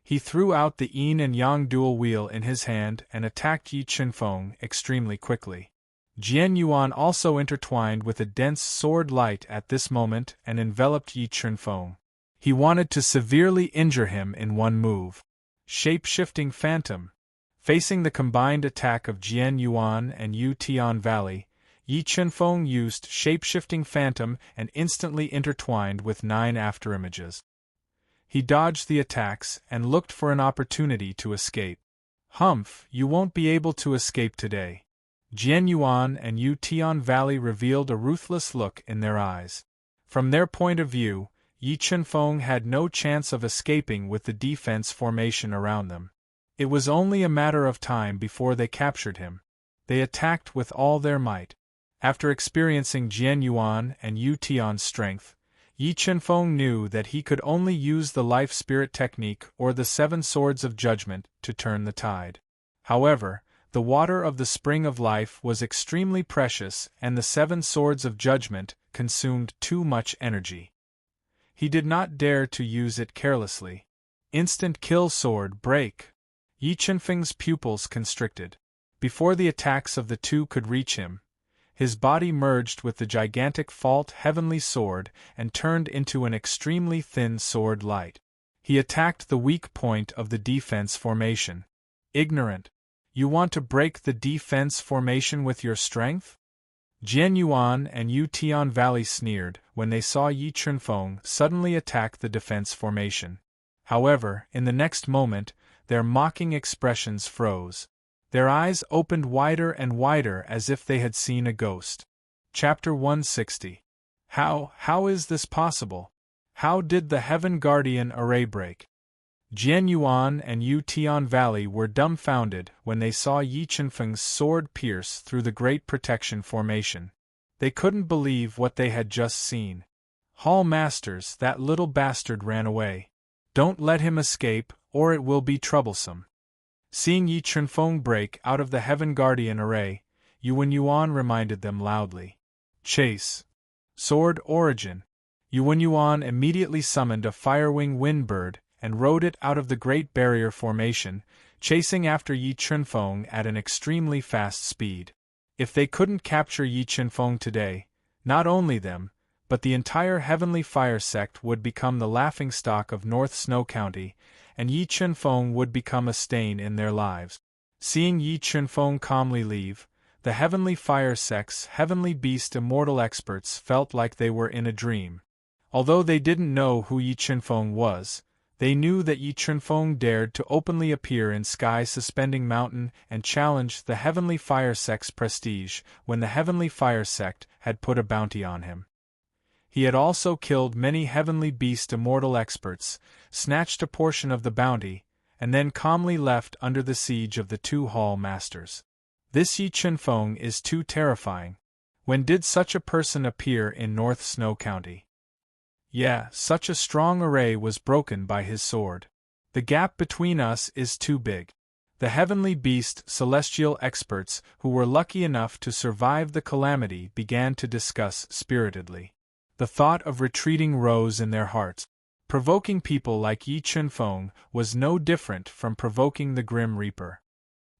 He threw out the Yin and Yang dual wheel in his hand and attacked Yi Chunfeng extremely quickly. Jian Yuan also intertwined with a dense sword light at this moment and enveloped Yi Chunfeng. He wanted to severely injure him in one move. Shape-shifting Phantom. Facing the combined attack of Jian Yuan and Yu Valley, Yi Chunfeng used Shape-shifting Phantom and instantly intertwined with 9 afterimages. He dodged the attacks and looked for an opportunity to escape. Humph, you won't be able to escape today. Jian Yuan and Yu Valley revealed a ruthless look in their eyes. From their point of view, Yi Chunfeng had no chance of escaping with the defense formation around them. It was only a matter of time before they captured him. They attacked with all their might. After experiencing Jian Yuan and Yu Tian's strength, Yi Chunfeng knew that he could only use the Life Spirit technique or the 7 Swords of Judgment to turn the tide. However, the water of the Spring of Life was extremely precious and the 7 Swords of Judgment consumed too much energy. He did not dare to use it carelessly. Instant kill sword break. Yi Chunfeng's pupils constricted. Before the attacks of the two could reach him, his body merged with the gigantic fault heavenly sword and turned into an extremely thin sword light. He attacked the weak point of the defense formation. Ignorant. You want to break the defense formation with your strength? Jian Yuan and Yu Valley sneered when they saw Yi Chunfeng suddenly attack the defense formation. However, in the next moment, their mocking expressions froze. Their eyes opened wider and wider as if they had seen a ghost. Chapter 160. How is this possible? How did the Heaven Guardian array break? Jian Yuan and Yu Valley were dumbfounded when they saw Yi Chunfeng's sword pierce through the Great Protection formation. They couldn't believe what they had just seen. Hall Masters, that little bastard ran away. Don't let him escape, or it will be troublesome. Seeing Yi Chunfeng break out of the Heaven Guardian array, Yuan reminded them loudly. Chase. Sword origin. Yuan immediately summoned a Firewing Windbird and rode it out of the Great Barrier formation, chasing after Yi Chunfeng at an extremely fast speed. If they couldn't capture Yi Chunfeng today, not only them, but the entire Heavenly Fire sect would become the laughingstock of North Snow County, and Yi Chunfeng would become a stain in their lives. Seeing Yi Chunfeng calmly leave, the Heavenly Fire sect's Heavenly Beast Immortal experts felt like they were in a dream. Although they didn't know who Yi Chunfeng was, they knew that Yi Chunfeng dared to openly appear in Sky Suspending Mountain and challenge the Heavenly Fire sect's prestige when the Heavenly Fire sect had put a bounty on him. He had also killed many heavenly beast immortal experts, snatched a portion of the bounty, and then calmly left under the siege of the two hall masters. This Yi Chunfeng is too terrifying. When did such a person appear in North Snow County? Yeah, such a strong array was broken by his sword. The gap between us is too big. The heavenly beast celestial experts who were lucky enough to survive the calamity began to discuss spiritedly. The thought of retreating rose in their hearts. Provoking people like Yi Chunfeng was no different from provoking the Grim Reaper.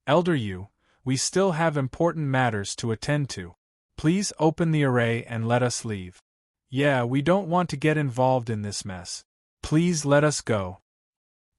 Elder Yu, we still have important matters to attend to. Please open the array and let us leave. Yeah, we don't want to get involved in this mess. Please let us go.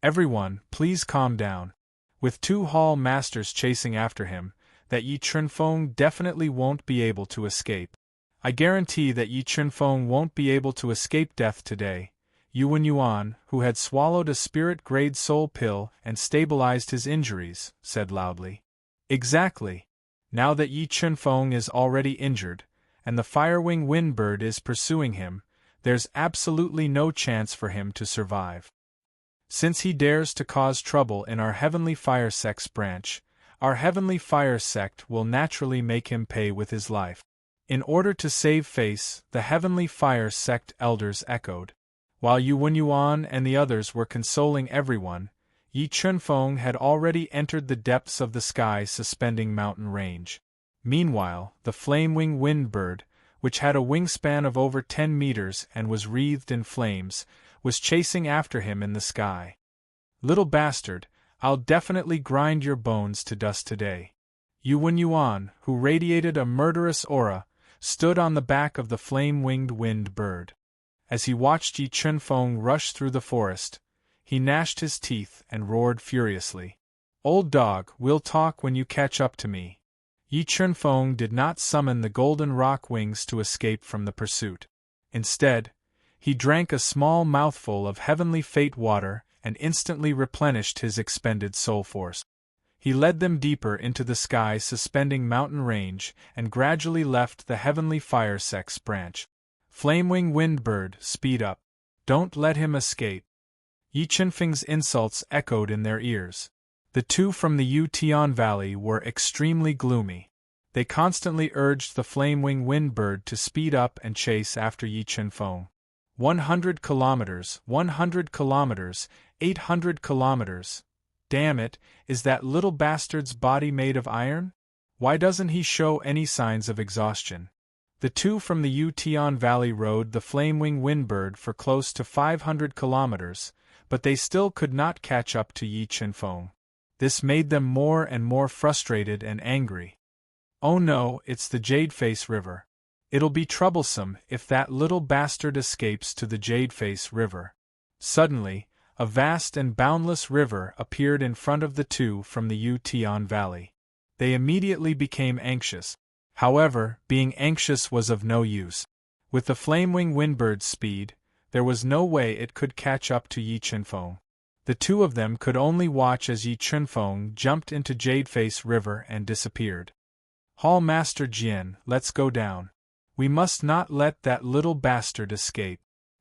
Everyone, please calm down. With two hall masters chasing after him, that Yi Chunfeng definitely won't be able to escape. I guarantee that Yi Chunfeng won't be able to escape death today. Yuan, who had swallowed a spirit-grade soul pill and stabilized his injuries, said loudly. Exactly. Now that Yi Chunfeng is already injured, and the Firewing Windbird is pursuing him, there's absolutely no chance for him to survive. Since he dares to cause trouble in our Heavenly Fire Sect's branch, our Heavenly Fire Sect will naturally make him pay with his life. In order to save face, the Heavenly Fire Sect elders echoed. While Yuan and the others were consoling everyone, Yi Chunfeng had already entered the depths of the sky-suspending mountain range. Meanwhile, the Flamewing Windbird, which had a wingspan of over 10 meters and was wreathed in flames, was chasing after him in the sky. Little bastard, I'll definitely grind your bones to dust today. Yuan, who radiated a murderous aura, stood on the back of the flame-winged wind bird. As he watched Yi Chunfeng rush through the forest, he gnashed his teeth and roared furiously. Old dog, we'll talk when you catch up to me. Yi Chunfeng did not summon the golden rock wings to escape from the pursuit. Instead, he drank a small mouthful of heavenly fate water and instantly replenished his expended soul force. He led them deeper into the sky-suspending mountain range and gradually left the Heavenly Fire Sect's branch. Flamewing Windbird, speed up. Don't let him escape. Yi Chunfeng's insults echoed in their ears. The two from the Yutian Valley were extremely gloomy. They constantly urged the Flamewing Windbird to speed up and chase after Yi Chunfeng. 100 kilometers, 100 kilometers, 800 kilometers. Damn it, is that little bastard's body made of iron? Why doesn't he show any signs of exhaustion? The two from the Yutian Valley rode the Flamewing Windbird for close to 500 kilometers, but they still could not catch up to Yi Chunfeng. This made them more and more frustrated and angry. Oh no, it's the Jadeface River. It'll be troublesome if that little bastard escapes to the Jadeface River. Suddenly, a vast and boundless river appeared in front of the two from the Yutian Valley. They immediately became anxious. However, being anxious was of no use. With the Flamewing Windbird's speed, there was no way it could catch up to Yi Chunfeng. The two of them could only watch as Yi Chunfeng jumped into Jadeface River and disappeared. Hall Master Jian, let's go down. We must not let that little bastard escape,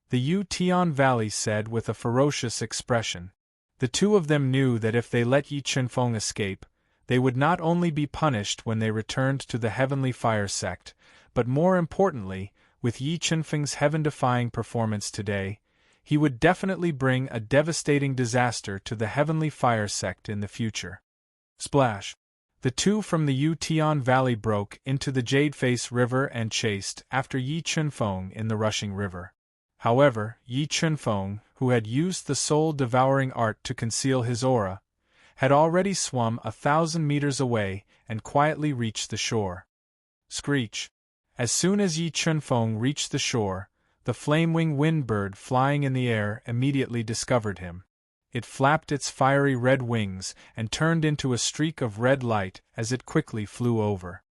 the Yutian Valley said with a ferocious expression. The two of them knew that if they let Yi Chunfeng escape, they would not only be punished when they returned to the Heavenly Fire Sect, but more importantly, with Yi Chunfeng's heaven-defying performance today, he would definitely bring a devastating disaster to the Heavenly Fire Sect in the future. Splash! The two from the Yutian Valley broke into the Jadeface River and chased after Yi Chunfeng in the rushing river. However, Yi Chunfeng, who had used the soul-devouring art to conceal his aura, had already swum 1,000 meters away and quietly reached the shore. Screech! As soon as Yi Chunfeng reached the shore, the Flamewing Windbird flying in the air immediately discovered him. It flapped its fiery red wings and turned into a streak of red light as it quickly flew over.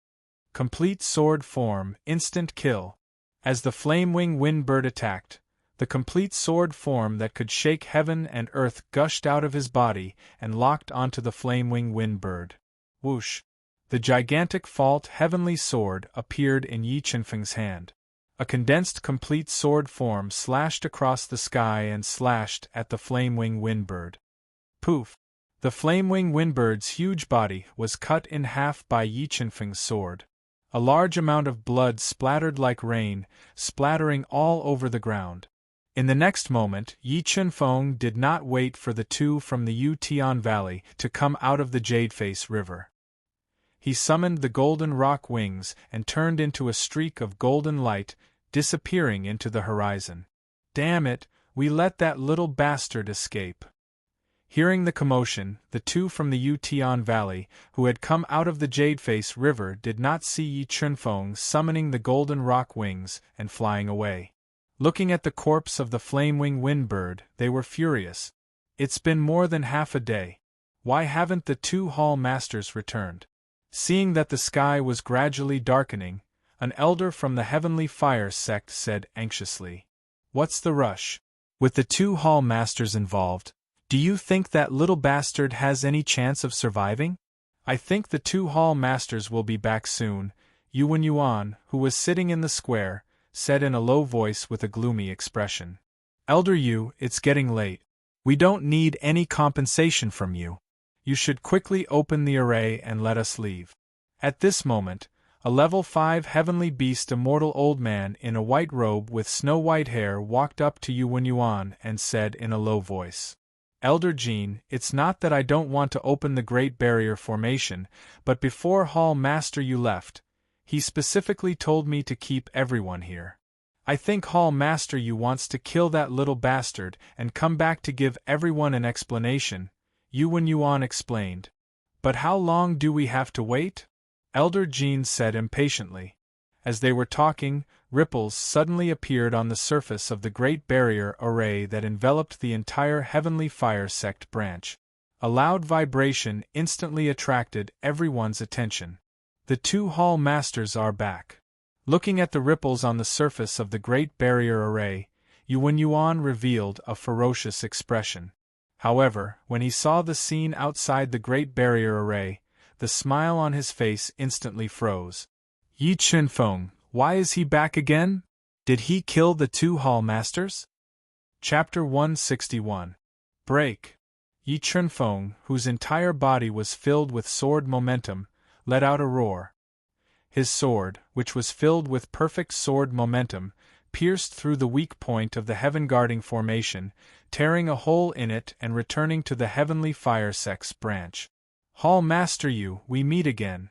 Complete sword form, instant kill. As the Flamewing Windbird attacked, the complete sword form that could shake heaven and earth gushed out of his body and locked onto the Flamewing Windbird. Whoosh! The gigantic fault heavenly sword appeared in Yi Chunfeng's hand. A condensed complete sword form slashed across the sky and slashed at the flamewing windbird. Poof! The flamewing windbird's huge body was cut in half by Yi Qinfeng's sword. A large amount of blood splattered like rain, splattering all over the ground. In the next moment, Yi Qinfeng did not wait for the two from the Yutian Valley to come out of the Jadeface River. He summoned the golden rock wings and turned into a streak of golden light, disappearing into the horizon. Damn it, we let that little bastard escape. Hearing the commotion, the two from the Yutian Valley, who had come out of the Jadeface River, did not see Yi Qinfeng summoning the golden rock wings and flying away. Looking at the corpse of the flamewing windbird, they were furious. It's been more than half a day. Why haven't the two hall masters returned? Seeing that the sky was gradually darkening, an elder from the Heavenly Fire sect said anxiously, "What's the rush? With the two hall masters involved, do you think that little bastard has any chance of surviving?" "I think the two hall masters will be back soon," Yuan, who was sitting in the square, said in a low voice with a gloomy expression. "Elder Yu, it's getting late. We don't need any compensation from you. You should quickly open the array and let us leave." At this moment, a level 5 heavenly beast, a mortal old man in a white robe with snow-white hair, walked up to Yuan and said in a low voice, "Elder Jean, it's not that I don't want to open the Great Barrier Formation, but before Hall Master Yu left, he specifically told me to keep everyone here. I think Hall Master Yu wants to kill that little bastard and come back to give everyone an explanation," Yuan explained. "But how long do we have to wait?" Elder Jean said impatiently. As they were talking, ripples suddenly appeared on the surface of the Great Barrier Array that enveloped the entire Heavenly Fire Sect branch. A loud vibration instantly attracted everyone's attention. The two hall masters are back. Looking at the ripples on the surface of the Great Barrier Array, Yuan revealed a ferocious expression. However, when he saw the scene outside the Great Barrier Array, the smile on his face instantly froze. "Yi Qinfeng, why is he back again? Did he kill the two hall masters?" Chapter 161. Break. Yi Qinfeng, whose entire body was filled with sword momentum, let out a roar. His sword, which was filled with perfect sword momentum, pierced through the weak point of the heaven-guarding formation, tearing a hole in it and returning to the Heavenly Fire Sect's branch. "Hall Master Yu, we meet again."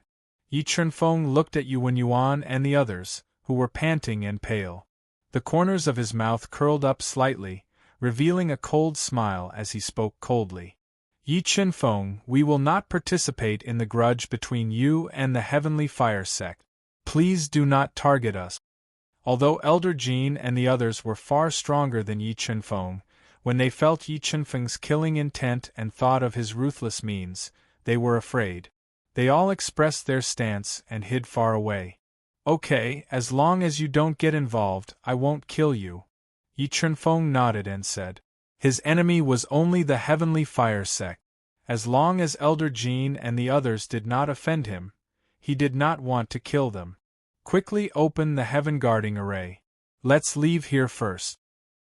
Yi Qinfeng looked at Yuan and the others, who were panting and pale. The corners of his mouth curled up slightly, revealing a cold smile as he spoke coldly. "Yi Qinfeng, we will not participate in the grudge between you and the Heavenly Fire Sect. Please do not target us." Although Elder Jean and the others were far stronger than Yi Qinfeng, when they felt Yi Qinfeng's killing intent and thought of his ruthless means, they were afraid. They all expressed their stance and hid far away. "Okay, as long as you don't get involved, I won't kill you." Yi Qinfeng nodded and said. His enemy was only the Heavenly Fire Sect. As long as Elder Jean and the others did not offend him, he did not want to kill them. "Quickly open the Heaven Guarding Array. Let's leave here first."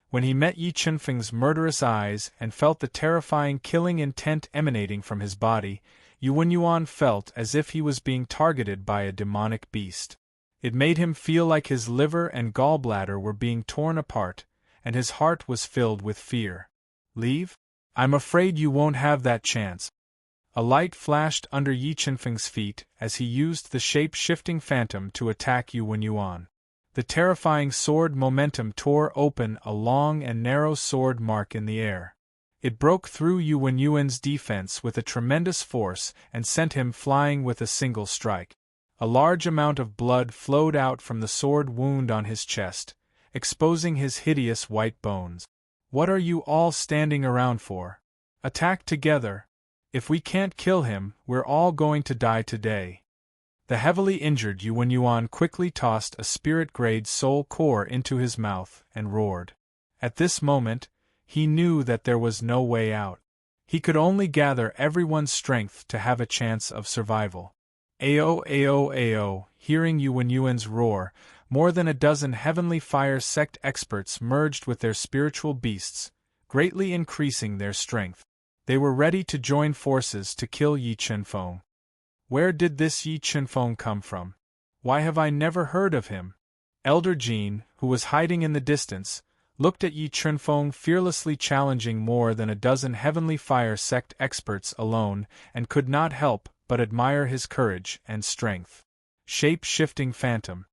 When he met Yi Qinfeng's murderous eyes and felt the terrifying killing intent emanating from his body, Yuan felt as if he was being targeted by a demonic beast. It made him feel like his liver and gallbladder were being torn apart, and his heart was filled with fear. "Leave? I'm afraid you won't have that chance." A light flashed under Yi Qinfeng's feet as he used the shape-shifting phantom to attack Yuan. The terrifying sword momentum tore open a long and narrow sword mark in the air. It broke through Yuan's defense with a tremendous force and sent him flying with a single strike. A large amount of blood flowed out from the sword wound on his chest, exposing his hideous white bones. "What are you all standing around for? Attack together. If we can't kill him, we're all going to die today." The heavily injured Yuan quickly tossed a spirit-grade soul core into his mouth and roared. At this moment, he knew that there was no way out. He could only gather everyone's strength to have a chance of survival. Ao, hearing Yuan's roar, More than a dozen heavenly fire sect experts merged with their spiritual beasts, greatly increasing their strength. They were ready to join forces to kill Yi Chunfeng. Where did this Yi Chunfeng come from? Why have I never heard of him? Elder Jean, who was hiding in the distance, looked at Yi Chunfeng fearlessly challenging more than a dozen heavenly fire sect experts alone, and could not help but admire his courage and strength. Shape-shifting phantom.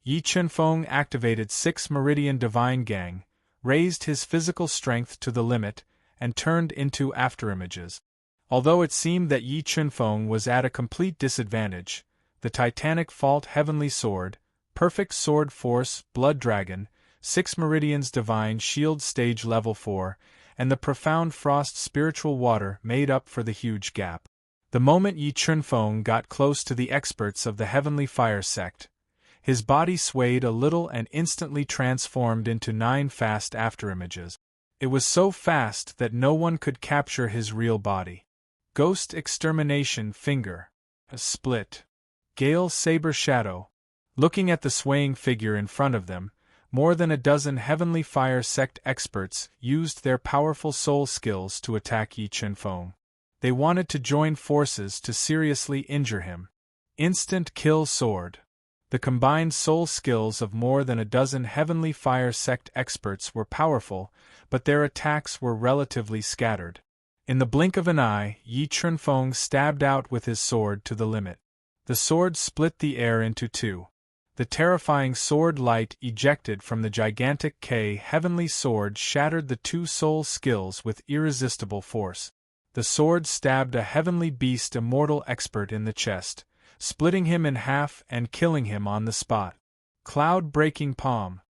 Yi Chunfeng activated 6 Meridian Divine Gang, raised his physical strength to the limit, and turned into afterimages. Although it seemed that Yi Chunfeng was at a complete disadvantage, the Titanic Fault Heavenly Sword, Perfect Sword Force Blood Dragon, 6 Meridians Divine Shield Stage Level 4, and the Profound Frost Spiritual Water made up for the huge gap. The moment Yi Chunfeng got close to the experts of the Heavenly Fire Sect, his body swayed a little and instantly transformed into 9 fast afterimages. It was so fast that no one could capture his real body. Ghost Extermination Finger. A split. Gale Saber Shadow. Looking at the swaying figure in front of them, more than a dozen Heavenly Fire Sect experts used their powerful soul skills to attack Yi Chunfeng. They wanted to join forces to seriously injure him. Instant Kill Sword. The combined soul skills of more than a dozen Heavenly Fire Sect experts were powerful, but their attacks were relatively scattered. In the blink of an eye, Yi Chunfeng stabbed out with his sword to the limit. The sword split the air into 2. The terrifying sword light ejected from the gigantic K heavenly sword shattered the 2 soul skills with irresistible force. The sword stabbed a heavenly beast immortal expert in the chest, splitting him in half and killing him on the spot. Cloud-breaking palm.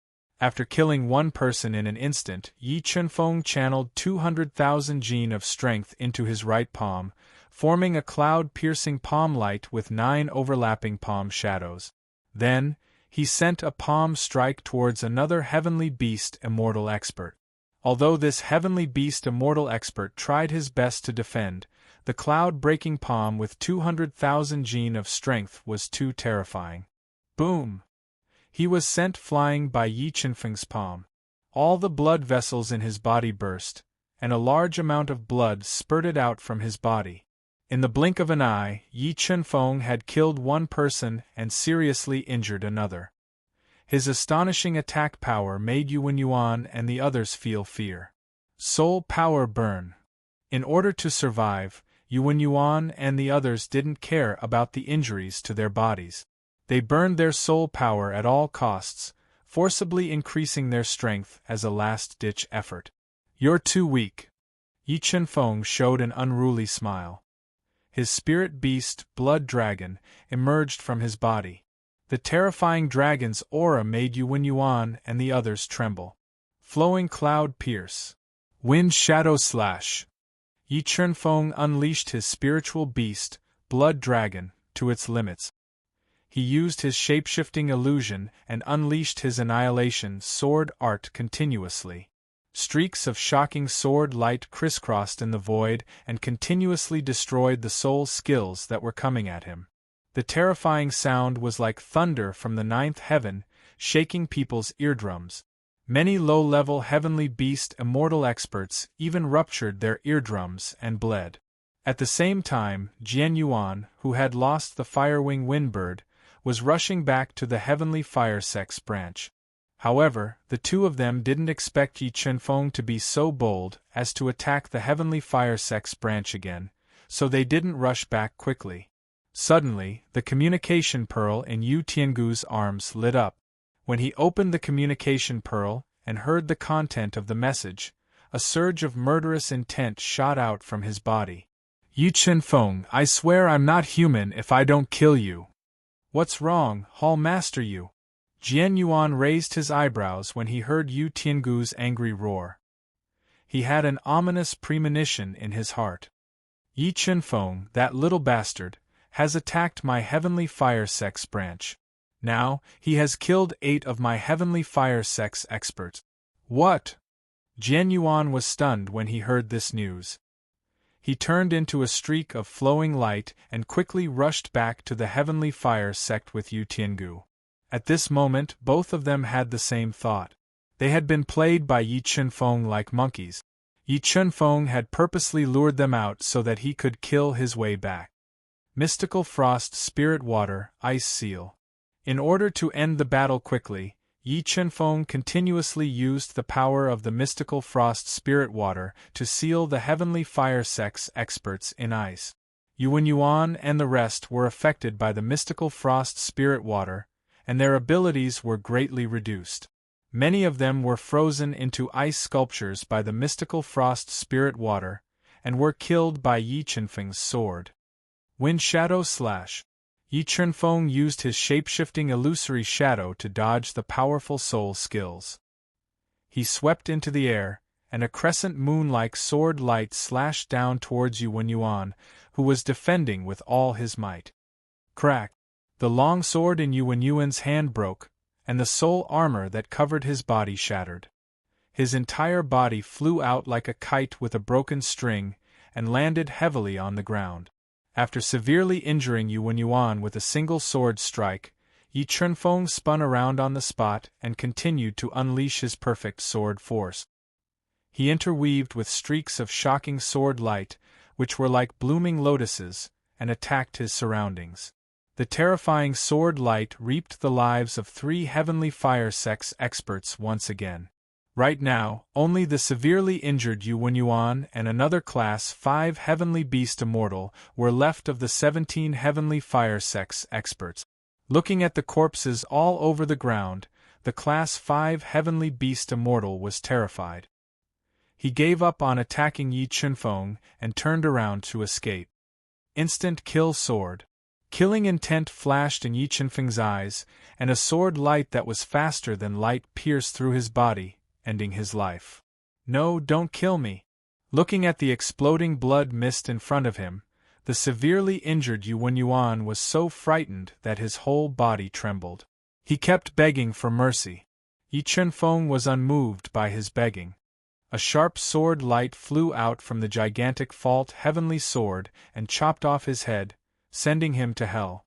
After killing one person in an instant, Yi Chunfeng channeled 200,000 Jin of strength into his right palm, forming a cloud-piercing palm light with 9 overlapping palm shadows. Then, he sent a palm strike towards another heavenly beast immortal expert. Although this heavenly beast immortal expert tried his best to defend, the cloud-breaking palm with 200,000 Jin of strength was too terrifying. Boom! He was sent flying by Yi Chunfeng's palm. All the blood vessels in his body burst, and a large amount of blood spurted out from his body. In the blink of an eye, Yi Chunfeng had killed one person and seriously injured another. His astonishing attack power made Yuan and the others feel fear. Soul Power Burn. In order to survive, Yuan and the others didn't care about the injuries to their bodies. They burned their soul power at all costs, forcibly increasing their strength as a last-ditch effort. You're too weak. Yi Chunfeng showed an unruly smile. His spirit beast, Blood Dragon, emerged from his body. The terrifying dragon's aura made Yuan and the others tremble. Flowing Cloud Pierce. Wind Shadow Slash. Yi Chunfeng unleashed his spiritual beast, Blood Dragon, to its limits. He used his shape-shifting illusion and unleashed his annihilation sword art continuously. Streaks of shocking sword light crisscrossed in the void and continuously destroyed the soul skills that were coming at him. The terrifying sound was like thunder from the 9th heaven, shaking people's eardrums. Many low-level heavenly beast immortal experts even ruptured their eardrums and bled. At the same time, Yuan, who had lost the Firewing Windbird, was rushing back to the Heavenly Fire Sect's branch. However, the two of them didn't expect Yi Chunfeng to be so bold as to attack the Heavenly Fire Sect's branch again, so they didn't rush back quickly. Suddenly, the communication pearl in Yu Tiangu's arms lit up. When he opened the communication pearl and heard the content of the message, a surge of murderous intent shot out from his body. Yi Chunfeng, I swear I'm not human if I don't kill you. What's wrong, Hall Master Yu? Yuan raised his eyebrows when he heard Yu Tiangu's angry roar. He had an ominous premonition in his heart. Yi Chunfeng, that little bastard, has attacked my Heavenly Fire Sect's branch. Now, he has killed 8 of my Heavenly Fire Sect's experts. What? Yuan was stunned when he heard this news. He turned into a streak of flowing light and quickly rushed back to the Heavenly Fire Sect with Yu Tiangu. At this moment, both of them had the same thought. They had been played by Yi Chunfeng like monkeys. Yi Chunfeng had purposely lured them out so that he could kill his way back. Mystical Frost Spirit Water, Ice Seal. In order to end the battle quickly, Yi Chunfeng continuously used the power of the mystical frost spirit water to seal the heavenly fire sex experts in ice. Yuan Yuan and the rest were affected by the mystical frost spirit water, and their abilities were greatly reduced. Many of them were frozen into ice sculptures by the mystical frost spirit water, and were killed by Yi Chunfeng's sword. Wind Shadow Slash. Yi Chunfeng used his shape-shifting illusory shadow to dodge the powerful soul skills. He swept into the air, and a crescent moon-like sword light slashed down towards Yuan Yuan, who was defending with all his might. Crack! The long sword in Yuan Yuan's hand broke, and the soul armor that covered his body shattered. His entire body flew out like a kite with a broken string, and landed heavily on the ground. After severely injuring Yuan Yuan with a single sword strike, Yi Chunfeng spun around on the spot and continued to unleash his perfect sword force. He interweaved with streaks of shocking sword light, which were like blooming lotuses, and attacked his surroundings. The terrifying sword light reaped the lives of 3 heavenly fire sex experts once again. Right now, only the severely injured Yuan Yuan and another Class 5 Heavenly Beast Immortal were left of the 17 Heavenly Fire Sex experts. Looking at the corpses all over the ground, the Class 5 Heavenly Beast Immortal was terrified. He gave up on attacking Yi Chunfeng and turned around to escape. Instant kill sword. Killing intent flashed in Yi Chunfeng's eyes, and a sword light that was faster than light pierced through his body, ending his life. No, don't kill me. Looking at the exploding blood mist in front of him, the severely injured Yuan Yuan was so frightened that his whole body trembled. He kept begging for mercy. Yi Chunfeng was unmoved by his begging. A sharp sword light flew out from the gigantic fault heavenly sword and chopped off his head, sending him to hell.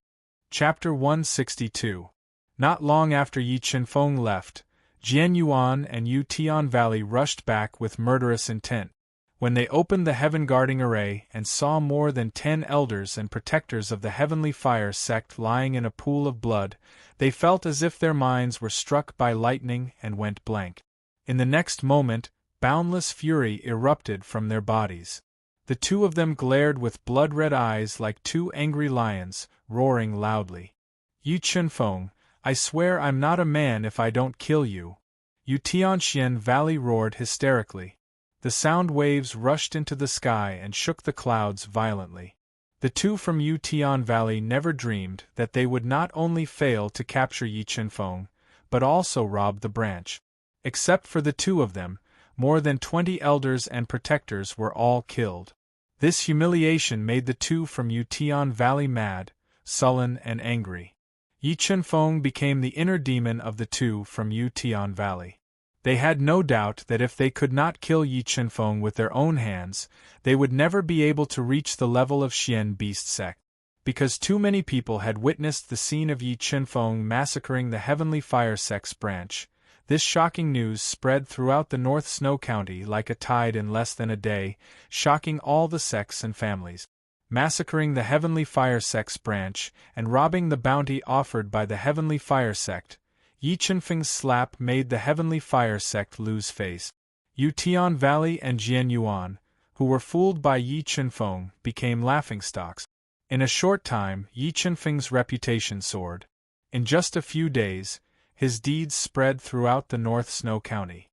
Chapter 162. Not long after Yi Chunfeng left, Jian Yuan and Yu Tian Valley rushed back with murderous intent. When they opened the heaven-guarding array and saw more than 10 elders and protectors of the heavenly fire sect lying in a pool of blood, they felt as if their minds were struck by lightning and went blank. In the next moment, boundless fury erupted from their bodies. The 2 of them glared with blood-red eyes like 2 angry lions, roaring loudly. Yi Chunfeng, I swear I'm not a man if I don't kill you. Yu Tianxian Valley roared hysterically. The sound waves rushed into the sky and shook the clouds violently. The 2 from Yu Tian Valley never dreamed that they would not only fail to capture Yi Chunfeng, but also rob the branch. Except for the 2 of them, more than 20 elders and protectors were all killed. This humiliation made the 2 from Yu Tian Valley mad, sullen and angry. Yi Chunfeng became the inner demon of the 2 from Yu Tian Valley. They had no doubt that if they could not kill Yi Chunfeng with their own hands, they would never be able to reach the level of Xian Beast Sect. Because too many people had witnessed the scene of Yi Chunfeng massacring the Heavenly Fire Sect's branch, this shocking news spread throughout the North Snow County like a tide in less than a day, shocking all the sects and families. Massacring the Heavenly Fire Sect's branch and robbing the bounty offered by the Heavenly Fire Sect, Yi Chunfeng's slap made the Heavenly Fire Sect lose face. Yu Tian Valley and Jian Yuan, who were fooled by Yi Chunfeng, became laughingstocks. In a short time, Yi Chunfeng's reputation soared. In just a few days, his deeds spread throughout the North Snow County.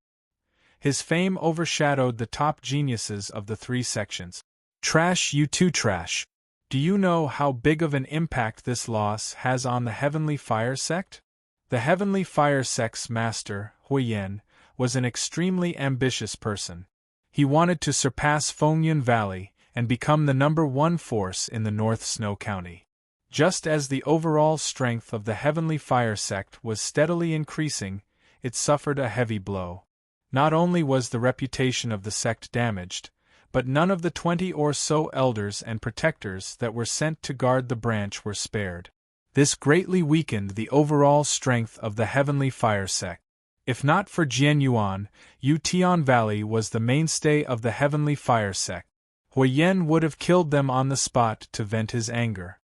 His fame overshadowed the top geniuses of the 3 sections. Trash, you too trash. Do you know how big of an impact this loss has on the Heavenly Fire Sect? The Heavenly Fire Sect's master, Huiyan, was an extremely ambitious person. He wanted to surpass Fengyun Valley and become the #1 force in the North Snow County. Just as the overall strength of the Heavenly Fire Sect was steadily increasing, it suffered a heavy blow. Not only was the reputation of the sect damaged, but none of the 20 or so elders and protectors that were sent to guard the branch were spared. This greatly weakened the overall strength of the Heavenly Fire sect. If not for Jian Yuan, Tian Valley was the mainstay of the Heavenly Fire sect. Huiyan would have killed them on the spot to vent his anger.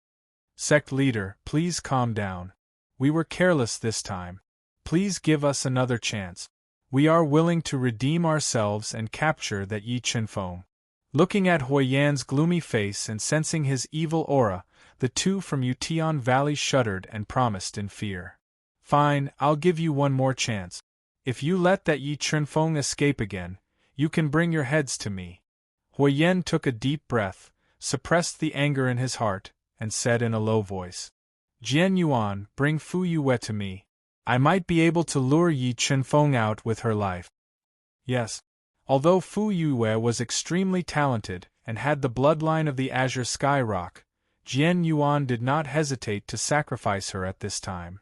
Sect leader, please calm down. We were careless this time. Please give us another chance. We are willing to redeem ourselves and capture that Yi Chenfeng. Looking at Huiyan's gloomy face and sensing his evil aura, the two from Yutian Valley shuddered and promised in fear. Fine, I'll give you one more chance. If you let that Yi Chenfeng escape again, you can bring your heads to me. Huiyan took a deep breath, suppressed the anger in his heart, and said in a low voice, Jian Yuan, bring Fu Yue to me. I might be able to lure Yi Chenfeng out with her life. Yes. Although Fu Yue was extremely talented and had the bloodline of the Azure Sky Rock, Jian Yuan did not hesitate to sacrifice her at this time.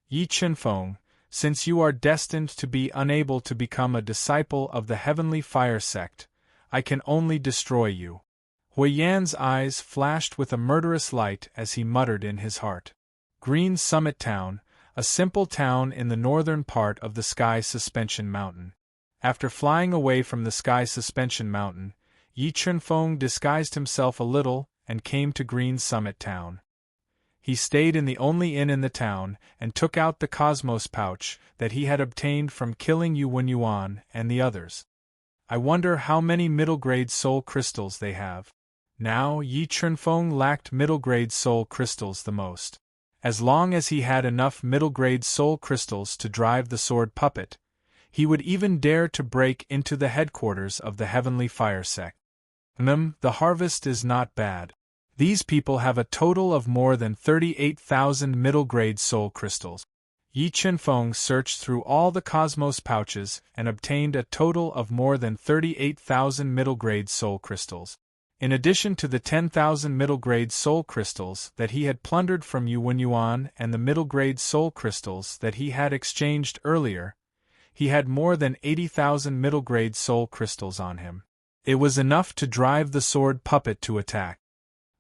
Yi Chenfeng, since you are destined to be unable to become a disciple of the Heavenly Fire sect, I can only destroy you. Huiyan's eyes flashed with a murderous light as he muttered in his heart. Green Summit Town, a simple town in the northern part of the Sky Suspension Mountain. After flying away from the Sky Suspension Mountain, Yi Chenfeng disguised himself a little and came to Green Summit Town. He stayed in the only inn in the town and took out the Cosmos pouch that he had obtained from killing Yuan Yuan and the others. I wonder how many middle-grade soul crystals they have. Now Yi Chenfeng lacked middle-grade soul crystals the most. As long as he had enough middle-grade soul crystals to drive the sword puppet, he would even dare to break into the headquarters of the Heavenly Fire sect. The harvest is not bad. These people have a total of more than 38,000 middle-grade soul crystals. Yi Chenfeng searched through all the Cosmos pouches and obtained a total of more than 38,000 middle-grade soul crystals. In addition to the 10,000 middle-grade soul crystals that he had plundered from Yuan Yuan and the middle-grade soul crystals that he had exchanged earlier, he had more than 80,000 middle-grade soul crystals on him. It was enough to drive the sword puppet to attack.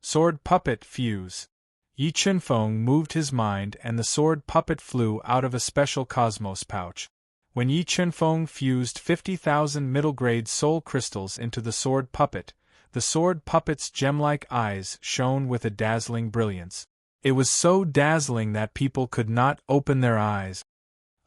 Sword puppet fuse. Yi Chenfeng moved his mind and the sword puppet flew out of a special Cosmos pouch. When Yi Chenfeng fused 50,000 middle-grade soul crystals into the sword puppet's gem-like eyes shone with a dazzling brilliance. It was so dazzling that people could not open their eyes.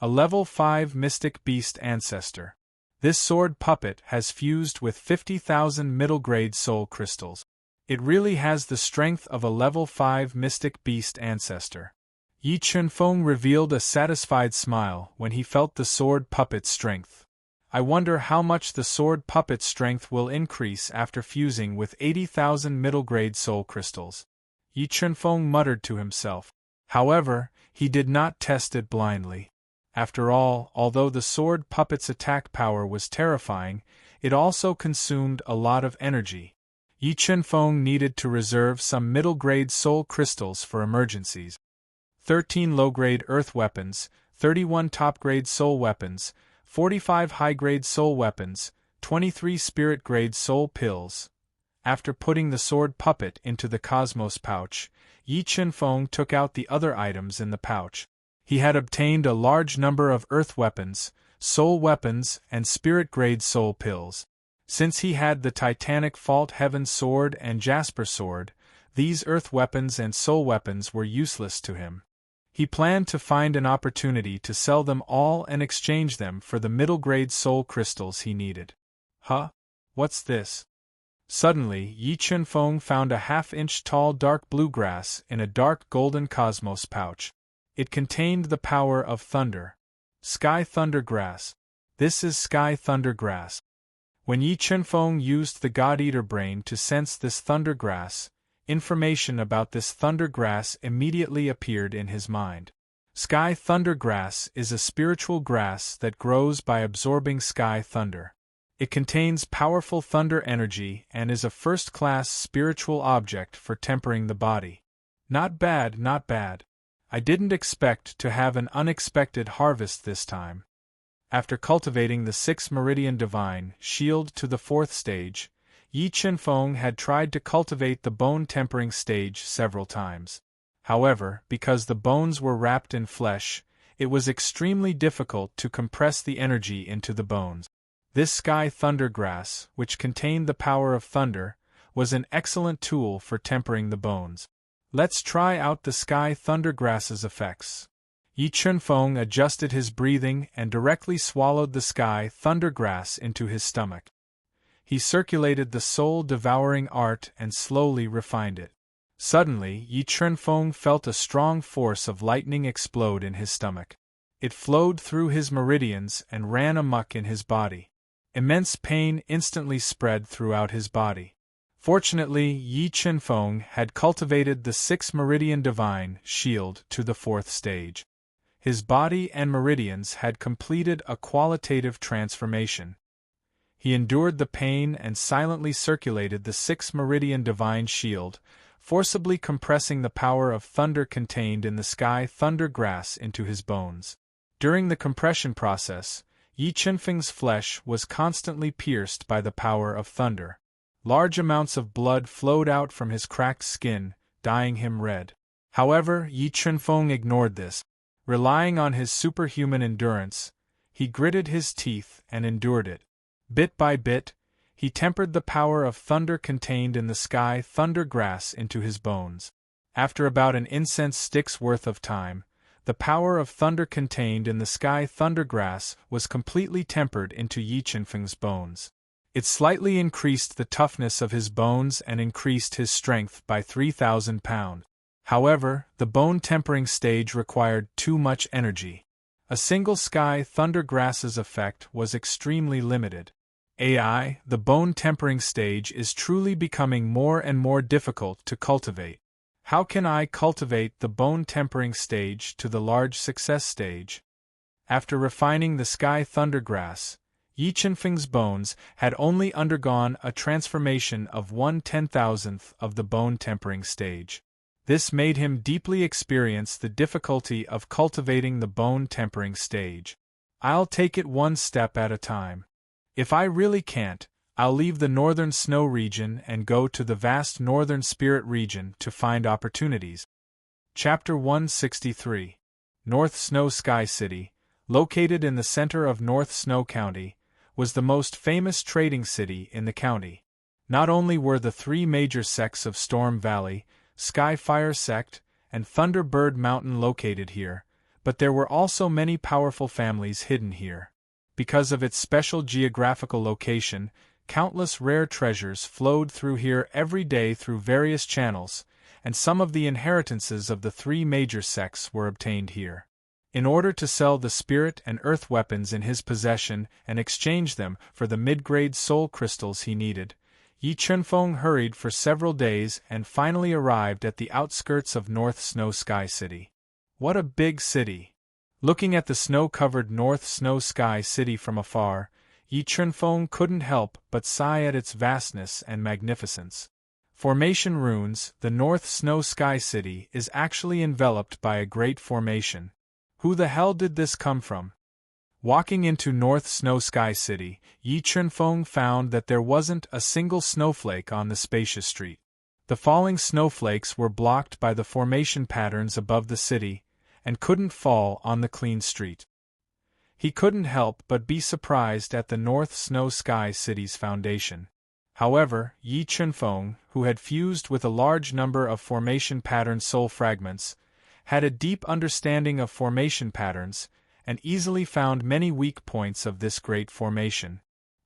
A level 5 mystic beast ancestor. This sword puppet has fused with 50,000 middle-grade soul crystals. It really has the strength of a level 5 mystic beast ancestor. Yi Chenfeng revealed a satisfied smile when he felt the sword puppet's strength. I wonder how much the sword puppet's strength will increase after fusing with 80,000 middle-grade soul crystals. Yi Chenfeng muttered to himself. However, he did not test it blindly. After all, although the sword puppet's attack power was terrifying, it also consumed a lot of energy. Yi Chenfeng needed to reserve some middle-grade soul crystals for emergencies. 13 low-grade earth weapons, 31 top-grade soul weapons, 45 high-grade soul weapons, 23 spirit-grade soul pills. After putting the sword puppet into the Cosmos pouch, Yi Chenfeng took out the other items in the pouch. He had obtained a large number of earth weapons, soul weapons, and spirit-grade soul pills. Since he had the Titanic Fault Heaven sword and Jasper sword, these earth weapons and soul weapons were useless to him. He planned to find an opportunity to sell them all and exchange them for the middle-grade soul crystals he needed. Huh? What's this? Suddenly, Yi Chenfeng found a half-inch tall dark blue grass in a dark golden Cosmos pouch. It contained the power of thunder. Sky Thunder Grass. This is Sky Thunder Grass. When Yi Chenfeng used the God-Eater brain to sense this thunder grass, information about this thunder grass immediately appeared in his mind. Sky Thunder Grass is a spiritual grass that grows by absorbing sky thunder. It contains powerful thunder energy and is a first-class spiritual object for tempering the body. Not bad, not bad. I didn't expect to have an unexpected harvest this time. After cultivating the 6 Meridian Divine Shield to the 4th stage, Yi Chenfeng had tried to cultivate the bone tempering stage several times. However, because the bones were wrapped in flesh, it was extremely difficult to compress the energy into the bones. This sky thunder grass, which contained the power of thunder, was an excellent tool for tempering the bones. Let's try out the sky thunder grass's effects. Yi Chunfeng adjusted his breathing and directly swallowed the sky thunder grass into his stomach. He circulated the soul-devouring art and slowly refined it. Suddenly, Yi Chunfeng felt a strong force of lightning explode in his stomach. It flowed through his meridians and ran amuck in his body. Immense pain instantly spread throughout his body. Fortunately, Yi Chunfeng had cultivated the 6th meridian divine shield to the 4th stage. His body and meridians had completed a qualitative transformation. He endured the pain and silently circulated the 6th meridian divine shield, forcibly compressing the power of thunder contained in the sky thunder grass into his bones. During the compression process, Yi Chunfeng's flesh was constantly pierced by the power of thunder. Large amounts of blood flowed out from his cracked skin, dyeing him red. However, Yi Chunfeng ignored this. Relying on his superhuman endurance, he gritted his teeth and endured it. Bit by bit, he tempered the power of thunder contained in the sky thunder grass into his bones. After about an incense stick's worth of time, the power of thunder contained in the sky thunder grass was completely tempered into Yi Chunfeng's bones. It slightly increased the toughness of his bones and increased his strength by 3,000 pounds. However, the bone tempering stage required too much energy. A single sky thunder grass's effect was extremely limited. The bone tempering stage is truly becoming more and more difficult to cultivate. How can I cultivate the bone tempering stage to the large success stage? After refining the sky thunder grass, Yi Chunfeng's bones had only undergone a transformation of 1/10,000th of the bone tempering stage. This made him deeply experience the difficulty of cultivating the bone tempering stage. I'll take it one step at a time. If I really can't, I'll leave the northern snow region and go to the vast northern spirit region to find opportunities. Chapter 163. North Snow Sky City, located in the center of North Snow County, was the most famous trading city in the county. Not only were the 3 major sects of Storm Valley, Skyfire Sect, and Thunderbird Mountain located here, but there were also many powerful families hidden here. Because of its special geographical location, countless rare treasures flowed through here every day through various channels, and some of the inheritances of the 3 major sects were obtained here. In order to sell the spirit and earth weapons in his possession and exchange them for the mid-grade soul crystals he needed, Yi Chunfeng hurried for several days and finally arrived at the outskirts of North Snow Sky City. What a big city! Looking at the snow-covered North Snow Sky City from afar, Yi Chunfeng couldn't help but sigh at its vastness and magnificence. Formation runes, the North Snow Sky City is actually enveloped by a great formation. Who the hell did this come from? Walking into North Snow Sky City, Yi Chunfeng found that there wasn't a single snowflake on the spacious street. The falling snowflakes were blocked by the formation patterns above the city, and couldn't fall on the clean street. He couldn't help but be surprised at the North Snow Sky City's foundation. However, Yi Chunfeng, who had fused with a large number of formation pattern soul fragments, had a deep understanding of formation patterns, and easily found many weak points of this great formation.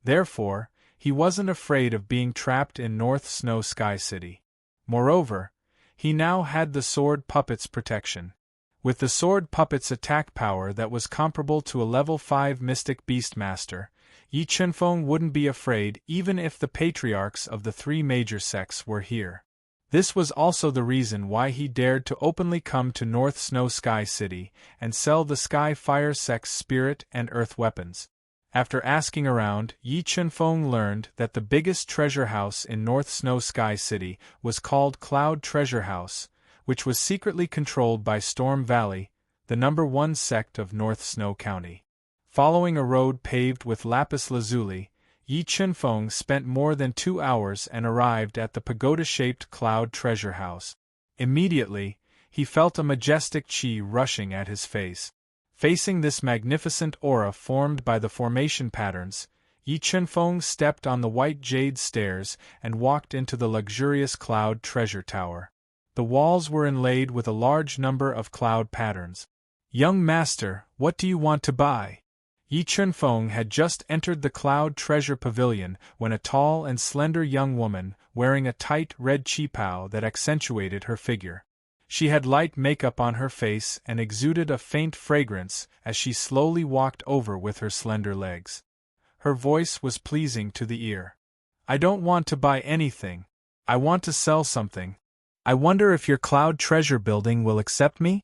Therefore, he wasn't afraid of being trapped in North Snow Sky City. Moreover, he now had the sword puppet's protection. With the sword puppet's attack power that was comparable to a level 5 Mystic Beastmaster, Yi Chunfeng wouldn't be afraid even if the patriarchs of the 3 major sects were here. This was also the reason why he dared to openly come to North Snow Sky City and sell the Sky Fire Sect's spirit and earth weapons. After asking around, Yi Chunfeng learned that the biggest treasure house in North Snow Sky City was called Cloud Treasure House, which was secretly controlled by Storm Valley, the #1 sect of North Snow County. Following a road paved with lapis lazuli, Yi Chunfeng spent more than 2 hours and arrived at the pagoda-shaped Cloud Treasure House. Immediately, he felt a majestic chi rushing at his face. Facing this magnificent aura formed by the formation patterns, Yi Chunfeng stepped on the white jade stairs and walked into the luxurious cloud treasure tower. The walls were inlaid with a large number of cloud patterns. "Young master, what do you want to buy?" Yi Chunfeng had just entered the cloud treasure pavilion when a tall and slender young woman, wearing a tight red qipao that accentuated her figure. She had light makeup on her face and exuded a faint fragrance as she slowly walked over with her slender legs. Her voice was pleasing to the ear. "I don't want to buy anything. I want to sell something. I wonder if your cloud treasure building will accept me?"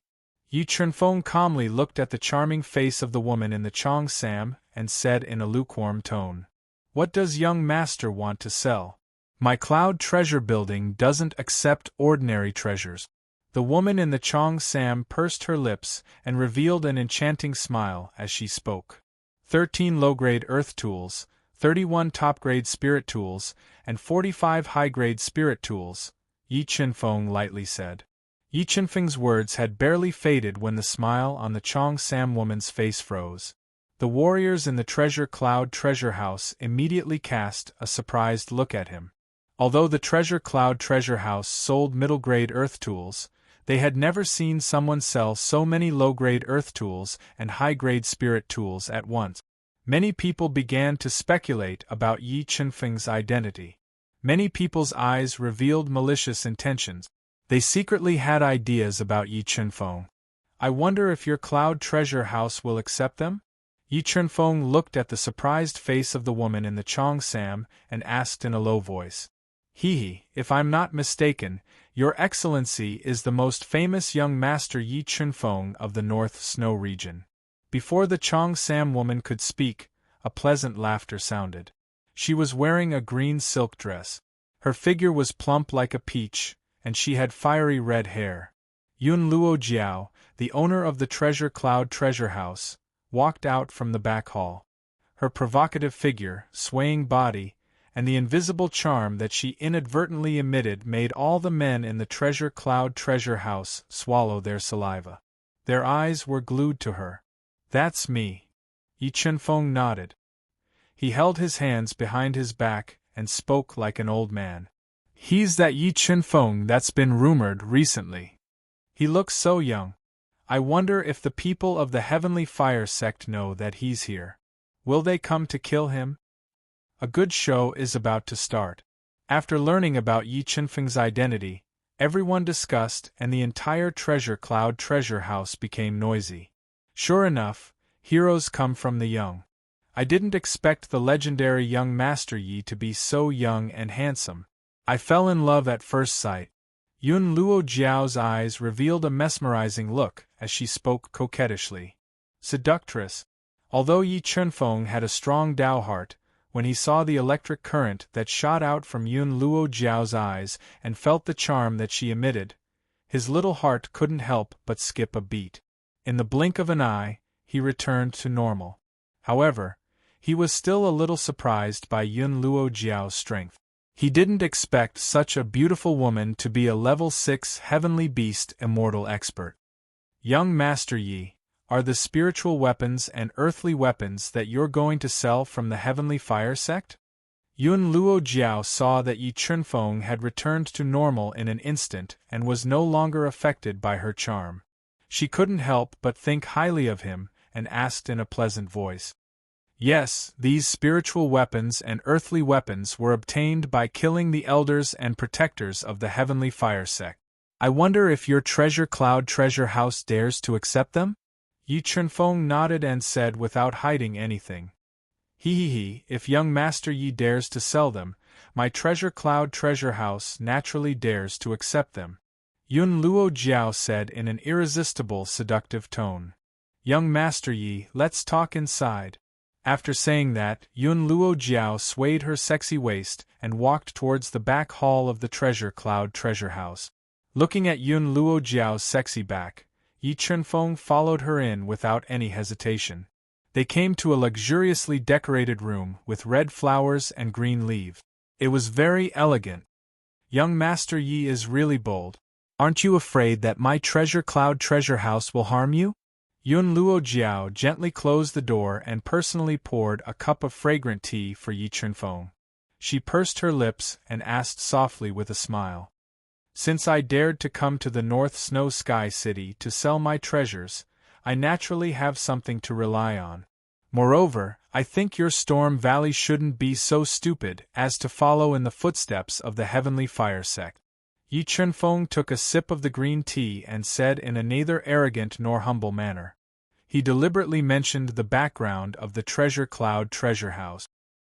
Yi Chunfeng calmly looked at the charming face of the woman in the Chong Sam and said in a lukewarm tone, "What does young master want to sell? My cloud treasure building doesn't accept ordinary treasures." The woman in the Chong Sam pursed her lips and revealed an enchanting smile as she spoke. 13 low-grade earth tools, 31 top-grade spirit tools, and 45 high-grade spirit tools, Yi Chunfeng lightly said. Yi Chunfeng's words had barely faded when the smile on the Chong Sam woman's face froze. The warriors in the Treasure Cloud treasure house immediately cast a surprised look at him. Although the Treasure Cloud treasure house sold middle-grade earth tools, they had never seen someone sell so many low-grade earth tools and high-grade spirit tools at once. Many people began to speculate about Yi Chunfeng's identity. Many people's eyes revealed malicious intentions. They secretly had ideas about Yi Chunfeng. "I wonder if your cloud treasure house will accept them?" Yi Chunfeng looked at the surprised face of the woman in the Chong Sam and asked in a low voice. "He, if I'm not mistaken, Your Excellency is the most famous young master Yi Chunfeng of the North Snow region." Before the Chong Sam woman could speak, a pleasant laughter sounded. She was wearing a green silk dress. Her figure was plump like a peach, and she had fiery red hair. Yun Luo Jiao, the owner of the Treasure Cloud treasure house, walked out from the back hall. Her provocative figure, swaying body, and the invisible charm that she inadvertently emitted made all the men in the Treasure Cloud treasure house swallow their saliva. Their eyes were glued to her. "That's me." Yi Chunfeng nodded. He held his hands behind his back and spoke like an old man. "He's that Yi Chunfeng that's been rumored recently. He looks so young. I wonder if the people of the Heavenly Fire sect know that he's here. Will they come to kill him?" A good show is about to start. After learning about Yi Chunfeng's identity, everyone discussed and the entire Treasure Cloud treasure house became noisy. Sure enough, heroes come from the young. I didn't expect the legendary young Master Yi to be so young and handsome. I fell in love at first sight. Yun Luo Jiao's eyes revealed a mesmerizing look as she spoke coquettishly. Seductress. Although Yi Chunfeng had a strong Tao heart, when he saw the electric current that shot out from Yun Luo Jiao's eyes and felt the charm that she emitted, his little heart couldn't help but skip a beat. In the blink of an eye, he returned to normal. However, he was still a little surprised by Yun Luo Jiao's strength. He didn't expect such a beautiful woman to be a level 6 heavenly beast immortal expert. "Young Master Yi, are the spiritual weapons and earthly weapons that you're going to sell from the Heavenly Fire sect?" Yun Luo Jiao saw that Yi Chunfeng had returned to normal in an instant and was no longer affected by her charm. She couldn't help but think highly of him and asked in a pleasant voice. "Yes, these spiritual weapons and earthly weapons were obtained by killing the elders and protectors of the Heavenly Fire sect. I wonder if your Treasure Cloud treasure house dares to accept them?" Yi Chunfeng nodded and said without hiding anything. If young Master Yi dares to sell them, my Treasure Cloud treasure house naturally dares to accept them." Yun Luo Jiao said in an irresistible seductive tone. "Young Master Yi, let's talk inside." After saying that, Yun Luo Jiao swayed her sexy waist and walked towards the back hall of the Treasure Cloud treasure house. Looking at Yun Luo Jiao's sexy back, Yi Chunfeng followed her in without any hesitation. They came to a luxuriously decorated room with red flowers and green leaves. It was very elegant. "Young Master Yi is really bold. Aren't you afraid that my treasure cloud treasure house will harm you? Yun Luo Jiao gently closed the door and personally poured a cup of fragrant tea for Yi Chunfeng. She pursed her lips and asked softly with a smile. Since I dared to come to the North Snow Sky City to sell my treasures, I naturally have something to rely on. Moreover, I think your Storm Valley shouldn't be so stupid as to follow in the footsteps of the Heavenly Fire sect. Yi Chunfeng took a sip of the green tea and said in a neither arrogant nor humble manner. He deliberately mentioned the background of the Treasure Cloud treasure house.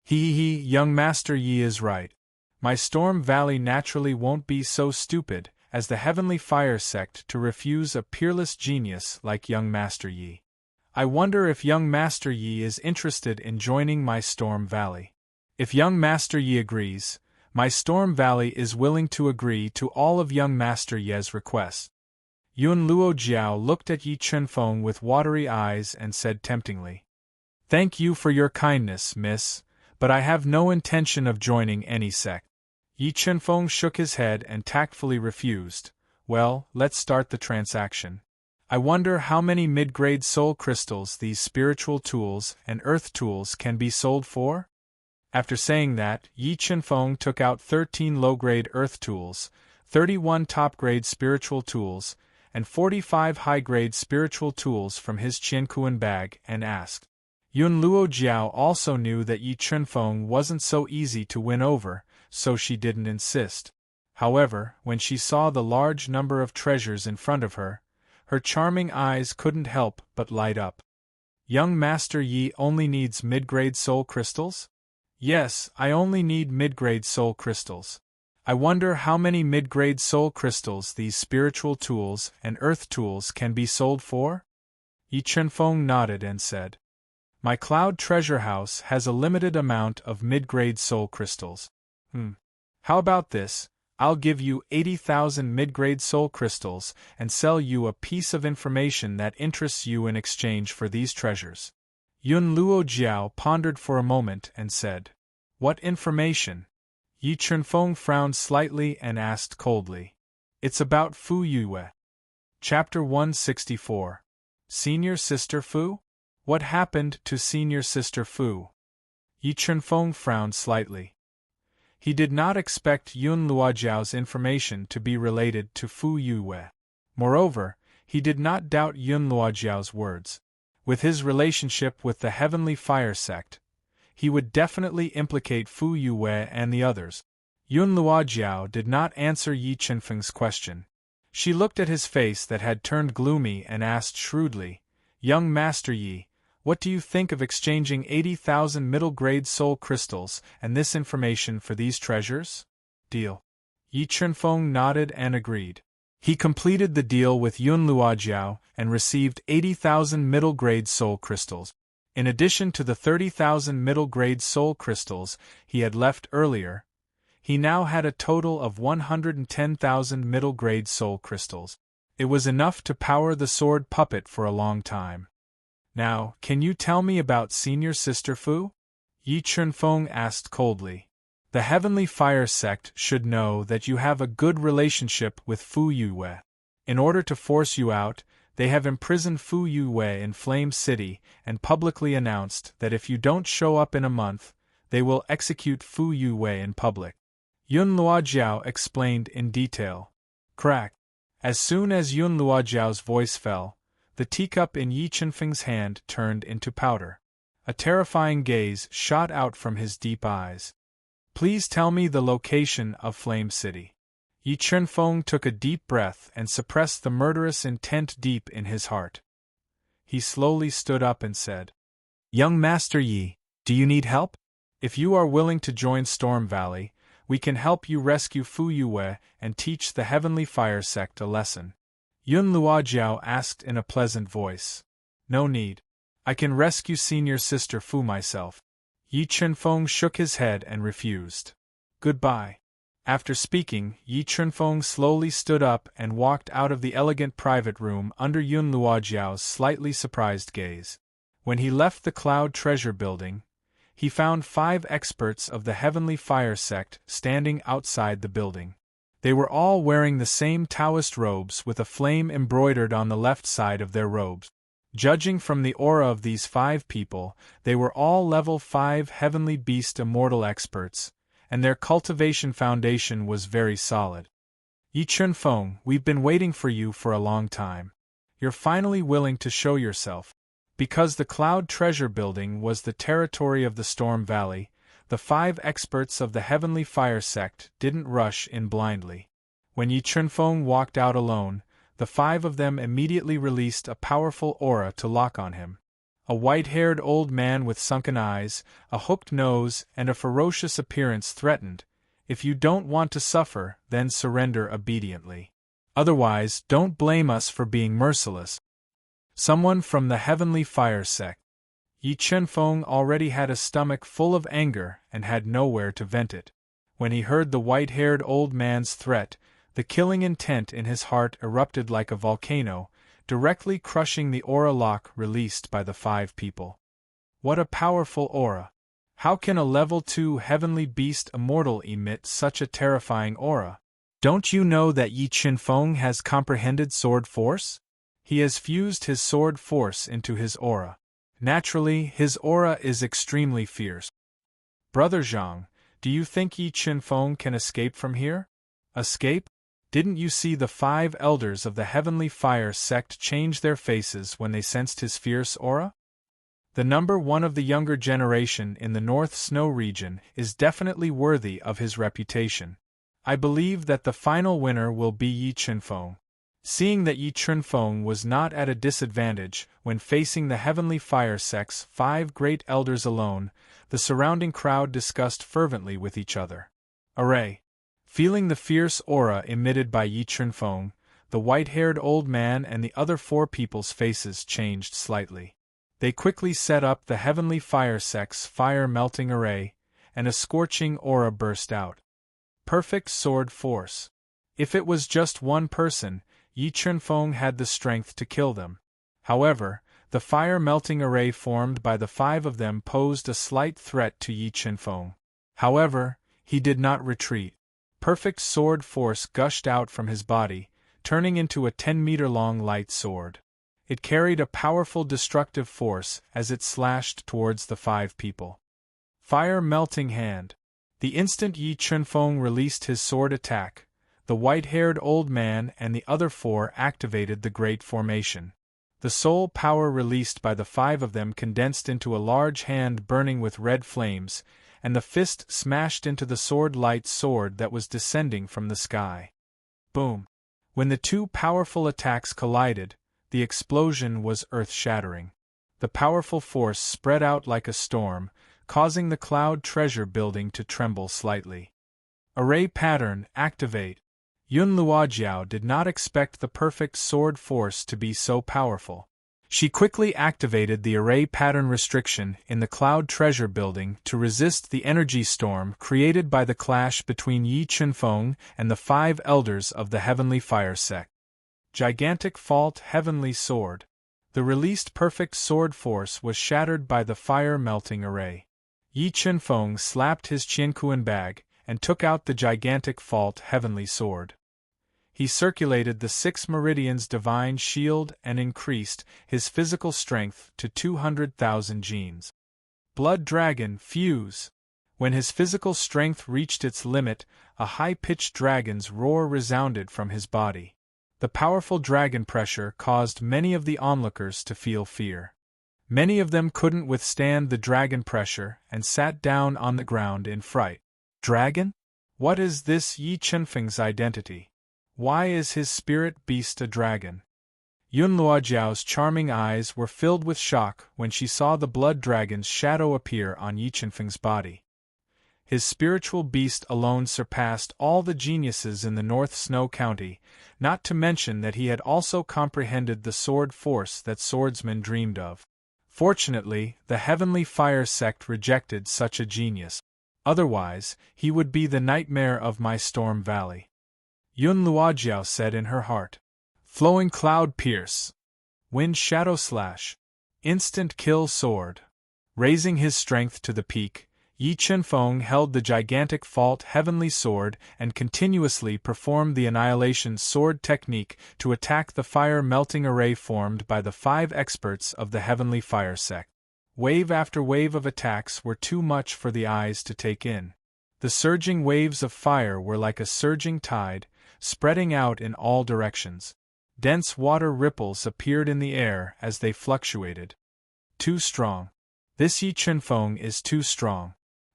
Young Master Yi is right. My Storm Valley naturally won't be so stupid as the Heavenly Fire sect to refuse a peerless genius like young Master Yi. I wonder if young Master Yi is interested in joining my Storm Valley. If young Master Yi agrees, my Storm Valley is willing to agree to all of young Master Yi's requests. Yun Luo Jiao looked at Yi Chunfeng with watery eyes and said temptingly, "Thank you for your kindness, miss, but I have no intention of joining any sect." Yi Chunfeng shook his head and tactfully refused. "Well, let's start the transaction. I wonder how many mid-grade soul crystals these spiritual tools and earth tools can be sold for?" After saying that, Yi Chunfeng took out 13 low-grade earth tools, 31 top-grade spiritual tools, and 45 high-grade spiritual tools from his Qiankuan bag and asked. Yun Luo Jiao also knew that Yi Chunfeng wasn't so easy to win over, so she didn't insist. However, when she saw the large number of treasures in front of her, her charming eyes couldn't help but light up. "Young Master Yi only needs mid-grade soul crystals?" "Yes, I only need mid-grade soul crystals. I wonder how many mid-grade soul crystals these spiritual tools and earth tools can be sold for?" Yi Chunfeng nodded and said, "My cloud treasure house has a limited amount of mid-grade soul crystals. How about this? I'll give you 80,000 mid-grade soul crystals and sell you a piece of information that interests you in exchange for these treasures." Yun Luo Jiao pondered for a moment and said, "What information?" Yi Chunfeng frowned slightly and asked coldly, "It's about Fu Yue." Chapter 164. Senior Sister Fu? What happened to Senior Sister Fu? Yi Chunfeng frowned slightly. He did not expect Yun Luojiao's information to be related to Fu Yue. Moreover, he did not doubt Yun Luojiao's words. With his relationship with the Heavenly Fire sect, he would definitely implicate Fu Yue and the others. Yun Luojiao did not answer Yi Chunfeng's question. She looked at his face that had turned gloomy and asked shrewdly, "Young Master Yi, what do you think of exchanging 80,000 middle-grade soul crystals and this information for these treasures?" "Deal." Yi Chunfeng nodded and agreed. He completed the deal with Yun Luojiao and received 80,000 middle-grade soul crystals. In addition to the 30,000 middle-grade soul crystals he had left earlier, he now had a total of 110,000 middle-grade soul crystals. It was enough to power the sword puppet for a long time. "Now, can you tell me about Senior Sister Fu?" Yi Chunfeng asked coldly. "The Heavenly Fire sect should know that you have a good relationship with Fu Yue. In order to force you out, they have imprisoned Fu Yue in Flame City and publicly announced that if you don't show up in a month, they will execute Fu Yue in public." Yun Luojiao explained in detail. Crack. As soon as Yun Luojiao's voice fell, the teacup in Yi Chunfeng's hand turned into powder. A terrifying gaze shot out from his deep eyes. "Please tell me the location of Flame City." Yi Chunfeng took a deep breath and suppressed the murderous intent deep in his heart. He slowly stood up and said, "Young Master Yi, do you need help? If you are willing to join Storm Valley, we can help you rescue Fu Yue and teach the Heavenly Fire sect a lesson." Yun Luojiao asked in a pleasant voice. "No need. I can rescue Senior Sister Fu myself." Yi Chunfeng shook his head and refused. "Goodbye." After speaking, Yi Chunfeng slowly stood up and walked out of the elegant private room under Yun Luojiao's slightly surprised gaze. When he left the Cloud Treasure Building, he found 5 experts of the Heavenly Fire sect standing outside the building. They were all wearing the same Taoist robes with a flame embroidered on the left side of their robes. Judging from the aura of these 5 people, they were all level 5 heavenly beast immortal experts, and their cultivation foundation was very solid. Yi Chunfeng, we've been waiting for you for a long time. You're finally willing to show yourself. Because the Cloud Treasure Building was the territory of the Storm Valley, the 5 experts of the Heavenly Fire Sect didn't rush in blindly. When Yi Chunfeng walked out alone, the 5 of them immediately released a powerful aura to lock on him. A white-haired old man with sunken eyes, a hooked nose, and a ferocious appearance threatened, "If you don't want to suffer, then surrender obediently. Otherwise, don't blame us for being merciless." Someone from the Heavenly Fire Sect. Yi Chunfeng already had a stomach full of anger and had nowhere to vent it. When he heard the white-haired old man's threat, the killing intent in his heart erupted like a volcano, directly crushing the aura lock released by the 5 people. What a powerful aura! How can a level 2 heavenly beast immortal emit such a terrifying aura? Don't you know that Yi Chunfeng has comprehended sword force? He has fused his sword force into his aura. Naturally, his aura is extremely fierce. Brother Zhang, do you think Yi Chunfeng can escape from here? Escape? Didn't you see the 5 elders of the Heavenly Fire Sect change their faces when they sensed his fierce aura? The number 1 of the younger generation in the North Snow region is definitely worthy of his reputation. I believe that the final winner will be Yi Chunfeng. Seeing that Yi Chunfeng was not at a disadvantage when facing the Heavenly Fire Sect's 5 great elders alone, the surrounding crowd discussed fervently with each other. Array! Feeling the fierce aura emitted by Yi Chunfeng, the white-haired old man and the other 4 people's faces changed slightly. They quickly set up the Heavenly Fire Sect's fire-melting array, and a scorching aura burst out. Perfect sword force. If it was just one person, Yi Chunfeng had the strength to kill them. However, the fire-melting array formed by the 5 of them posed a slight threat to Yi Chunfeng. However, he did not retreat. Perfect sword force gushed out from his body, turning into a 10-meter-long light sword. It carried a powerful destructive force as it slashed towards the 5 people. Fire-melting hand. The instant Yi Chunfeng released his sword attack, the white-haired old man and the other 4 activated the Great Formation. The soul power released by the 5 of them condensed into a large hand burning with red flames, and the fist smashed into the sword-light sword that was descending from the sky. Boom! When the 2 powerful attacks collided, the explosion was earth-shattering. The powerful force spread out like a storm, causing the Cloud Treasure Building to tremble slightly. Array pattern, activate. Yun Luojiao did not expect the perfect sword force to be so powerful. She quickly activated the array pattern restriction in the Cloud Treasure Building to resist the energy storm created by the clash between Yi Chunfeng and the 5 elders of the Heavenly Fire Sect. Gigantic Fault Heavenly Sword. The released perfect sword force was shattered by the fire-melting array. Yi Chunfeng slapped his Qiankuan bag and took out the gigantic Fault Heavenly Sword. He circulated the 6 meridians divine shield and increased his physical strength to 200,000 genes. Blood Dragon Fuse. When his physical strength reached its limit, a high-pitched dragon's roar resounded from his body. The powerful dragon pressure caused many of the onlookers to feel fear. Many of them couldn't withstand the dragon pressure and sat down on the ground in fright. Dragon? What is this Yi Chunfeng's identity? Why is his spirit beast a dragon? Yun Luojiao's charming eyes were filled with shock when she saw the blood dragon's shadow appear on Yi Chunfeng's body. His spiritual beast alone surpassed all the geniuses in the North Snow County, not to mention that he had also comprehended the sword force that swordsmen dreamed of. Fortunately, the Heavenly Fire Sect rejected such a genius. Otherwise, he would be the nightmare of my Storm Valley. Yun Luojiao said in her heart. Flowing Cloud Pierce. Wind Shadow Slash. Instant Kill Sword. Raising his strength to the peak, Yi Chen-feng held the gigantic fault heavenly sword and continuously performed the annihilation sword technique to attack the fire-melting array formed by the 5 experts of the heavenly fire sect. Wave after wave of attacks were too much for the eyes to take in. The surging waves of fire were like a surging tide, spreading out in all directions. Dense water ripples appeared in the air as they fluctuated. Too strong. This Yi Chen-feng is too strong.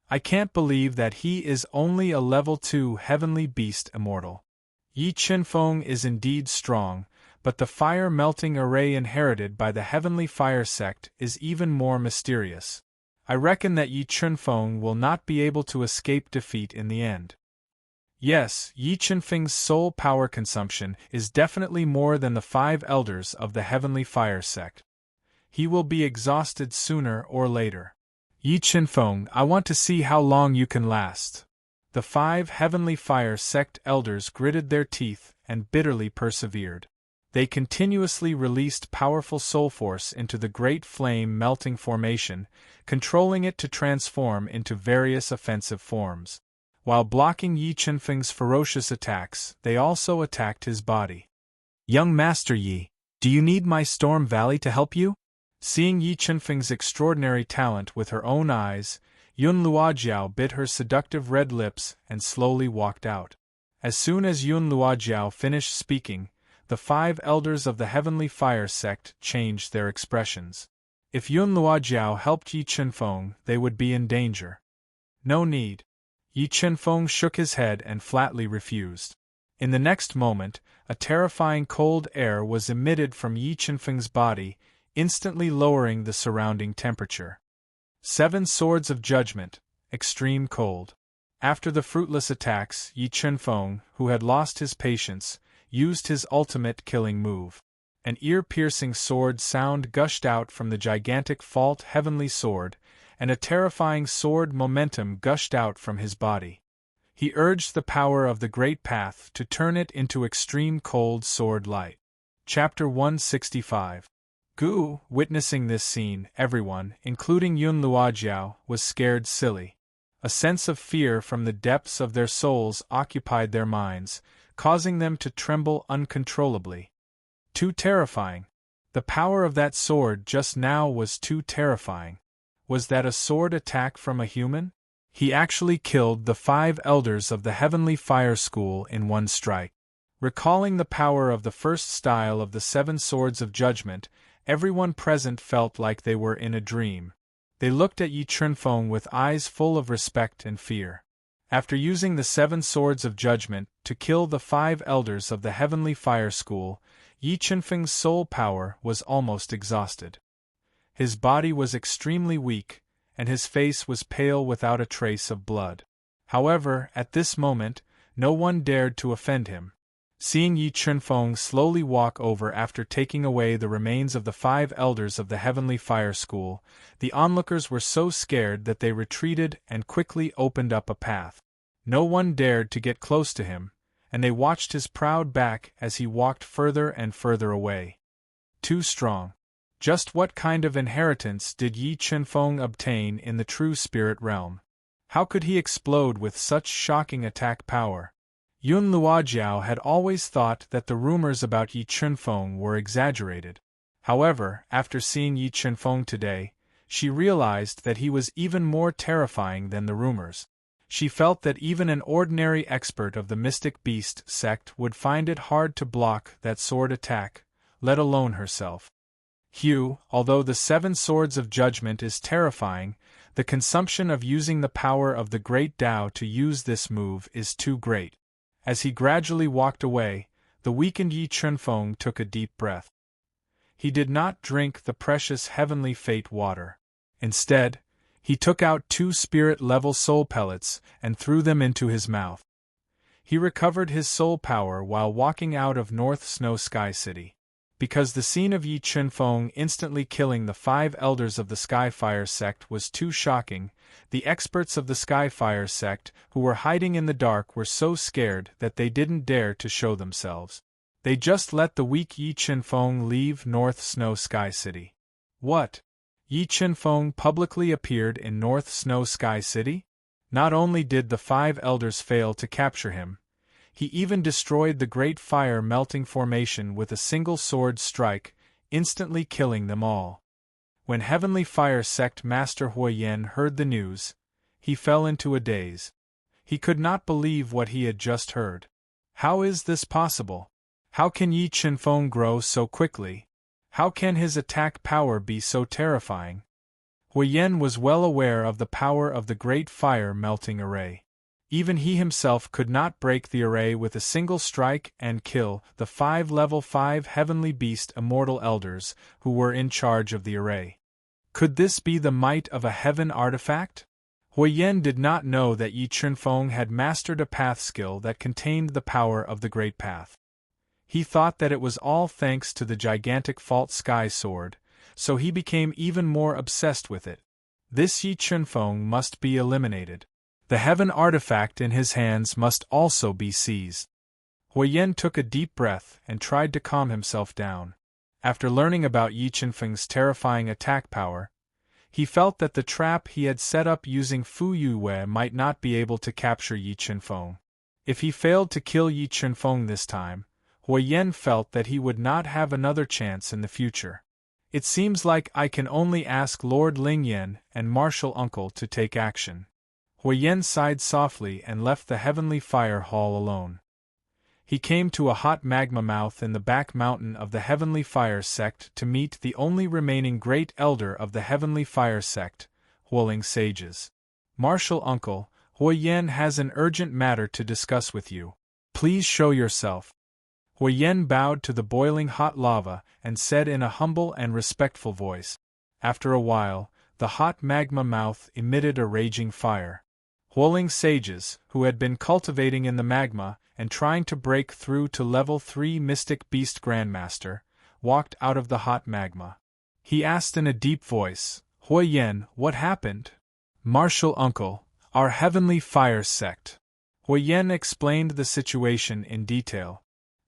I can't believe that he is only a level 2 heavenly beast immortal. Yi Chen-feng is indeed strong, but the fire-melting array inherited by the heavenly fire sect is even more mysterious. I reckon that Yi Chen-feng will not be able to escape defeat in the end. Yes, Yi Chen-feng's soul power consumption is definitely more than the 5 elders of the heavenly fire sect. He will be exhausted sooner or later. Yi Chen-feng, I want to see how long you can last. The 5 heavenly fire sect elders gritted their teeth and bitterly persevered. They continuously released powerful soul force into the great flame-melting formation, controlling it to transform into various offensive forms. While blocking Yi Chen-feng's ferocious attacks, they also attacked his body. Young Master Yi, do you need my Storm Valley to help you? Seeing Yi Chen-feng's extraordinary talent with her own eyes, Yun Luojiao bit her seductive red lips and slowly walked out. As soon as Yun Luojiao finished speaking, the 5 elders of the heavenly fire sect changed their expressions. If Yun Luojiao helped Yi Chen-feng, they would be in danger. No need. Yi Chen-feng shook his head and flatly refused. In the next moment, a terrifying cold air was emitted from Yi Chen-feng's body, instantly lowering the surrounding temperature. 7 swords of judgment, extreme cold. After the fruitless attacks, Yi Chen-feng, who had lost his patience, used his ultimate killing move. An ear-piercing sword sound gushed out from the gigantic fault heavenly sword, and a terrifying sword momentum gushed out from his body. He urged the power of the Great Path to turn it into extreme cold sword light. Chapter 165. Gu, witnessing this scene, everyone, including Yun Luojiao, was scared silly. A sense of fear from the depths of their souls occupied their minds, causing them to tremble uncontrollably. Too terrifying. The power of that sword just now was too terrifying. Was that a sword attack from a human? He actually killed the 5 elders of the Heavenly Fire School in one strike. Recalling the power of the first style of the 7 Swords of Judgment, everyone present felt like they were in a dream. They looked at Yi Chen-feng with eyes full of respect and fear. After using the 7 Swords of Judgment to kill the 5 elders of the Heavenly Fire School, Yi Chen-feng's soul power was almost exhausted. His body was extremely weak, and his face was pale without a trace of blood. However, at this moment, no one dared to offend him. Seeing Yi Chen-feng slowly walk over after taking away the remains of the 5 elders of the Heavenly Fire School, the onlookers were so scared that they retreated and quickly opened up a path. No one dared to get close to him, and they watched his proud back as he walked further and further away. Too strong. Just what kind of inheritance did Yi Chen-feng obtain in the true spirit realm? How could he explode with such shocking attack power? Yun Luojiao had always thought that the rumors about Yi Chen-feng were exaggerated. However, after seeing Yi Chen-feng today, she realized that he was even more terrifying than the rumors. She felt that even an ordinary expert of the Mystic Beast sect would find it hard to block that sword attack, let alone herself. Although the 7 Swords of Judgment is terrifying, the consumption of using the power of the Great Tao to use this move is too great. As he gradually walked away, the weakened Yi Chen-feng took a deep breath. He did not drink the precious heavenly fate water. Instead, he took out 2 spirit-level soul pellets and threw them into his mouth. He recovered his soul power while walking out of North Snow Sky City. Because the scene of Yi Chen-feng instantly killing the 5 elders of the Skyfire sect was too shocking, the experts of the Skyfire sect who were hiding in the dark were so scared that they didn't dare to show themselves. They just let the weak Yi Chen-feng leave North Snow Sky City. What? Yi Chen-feng publicly appeared in North Snow Sky City? Not only did the 5 elders fail to capture him, he even destroyed the Great Fire Melting Formation with a single sword strike, instantly killing them all. When Heavenly Fire Sect Master Huoyan heard the news, he fell into a daze. He could not believe what he had just heard. How is this possible? How can Yi Chen-feng grow so quickly? How can his attack power be so terrifying? Huoyan was well aware of the power of the Great Fire Melting Array. Even he himself could not break the array with a single strike and kill the 5 level 5 Heavenly Beast Immortal Elders who were in charge of the array. Could this be the might of a heaven artifact? Huoyan did not know that Yi Chen-feng had mastered a path skill that contained the power of the Great Path. He thought that it was all thanks to the gigantic Fault Sky Sword, so he became even more obsessed with it. This Yi Chen-feng must be eliminated. The heaven artifact in his hands must also be seized. Huoyan took a deep breath and tried to calm himself down. After learning about Yi Chen-feng's terrifying attack power, he felt that the trap he had set up using Fu Yue might not be able to capture Yi Chen-feng. If he failed to kill Yi Chen-feng this time, Huoyan felt that he would not have another chance in the future. It seems like I can only ask Lord Lingyan and Martial Uncle to take action. Huoyan sighed softly and left the Heavenly Fire Hall alone. He came to a hot magma mouth in the back mountain of the Heavenly Fire Sect to meet the only remaining Great Elder of the Heavenly Fire Sect, Huoling Sages. Martial Uncle, Huoyan has an urgent matter to discuss with you. Please show yourself. Huoyan bowed to the boiling hot lava and said in a humble and respectful voice. After a while, the hot magma mouth emitted a raging fire. Huoling Sages, who had been cultivating in the magma and trying to break through to level 3 Mystic Beast Grandmaster, walked out of the hot magma. He asked in a deep voice, Huoyan, what happened? Martial Uncle, our Heavenly Fire Sect. Huoyan explained the situation in detail.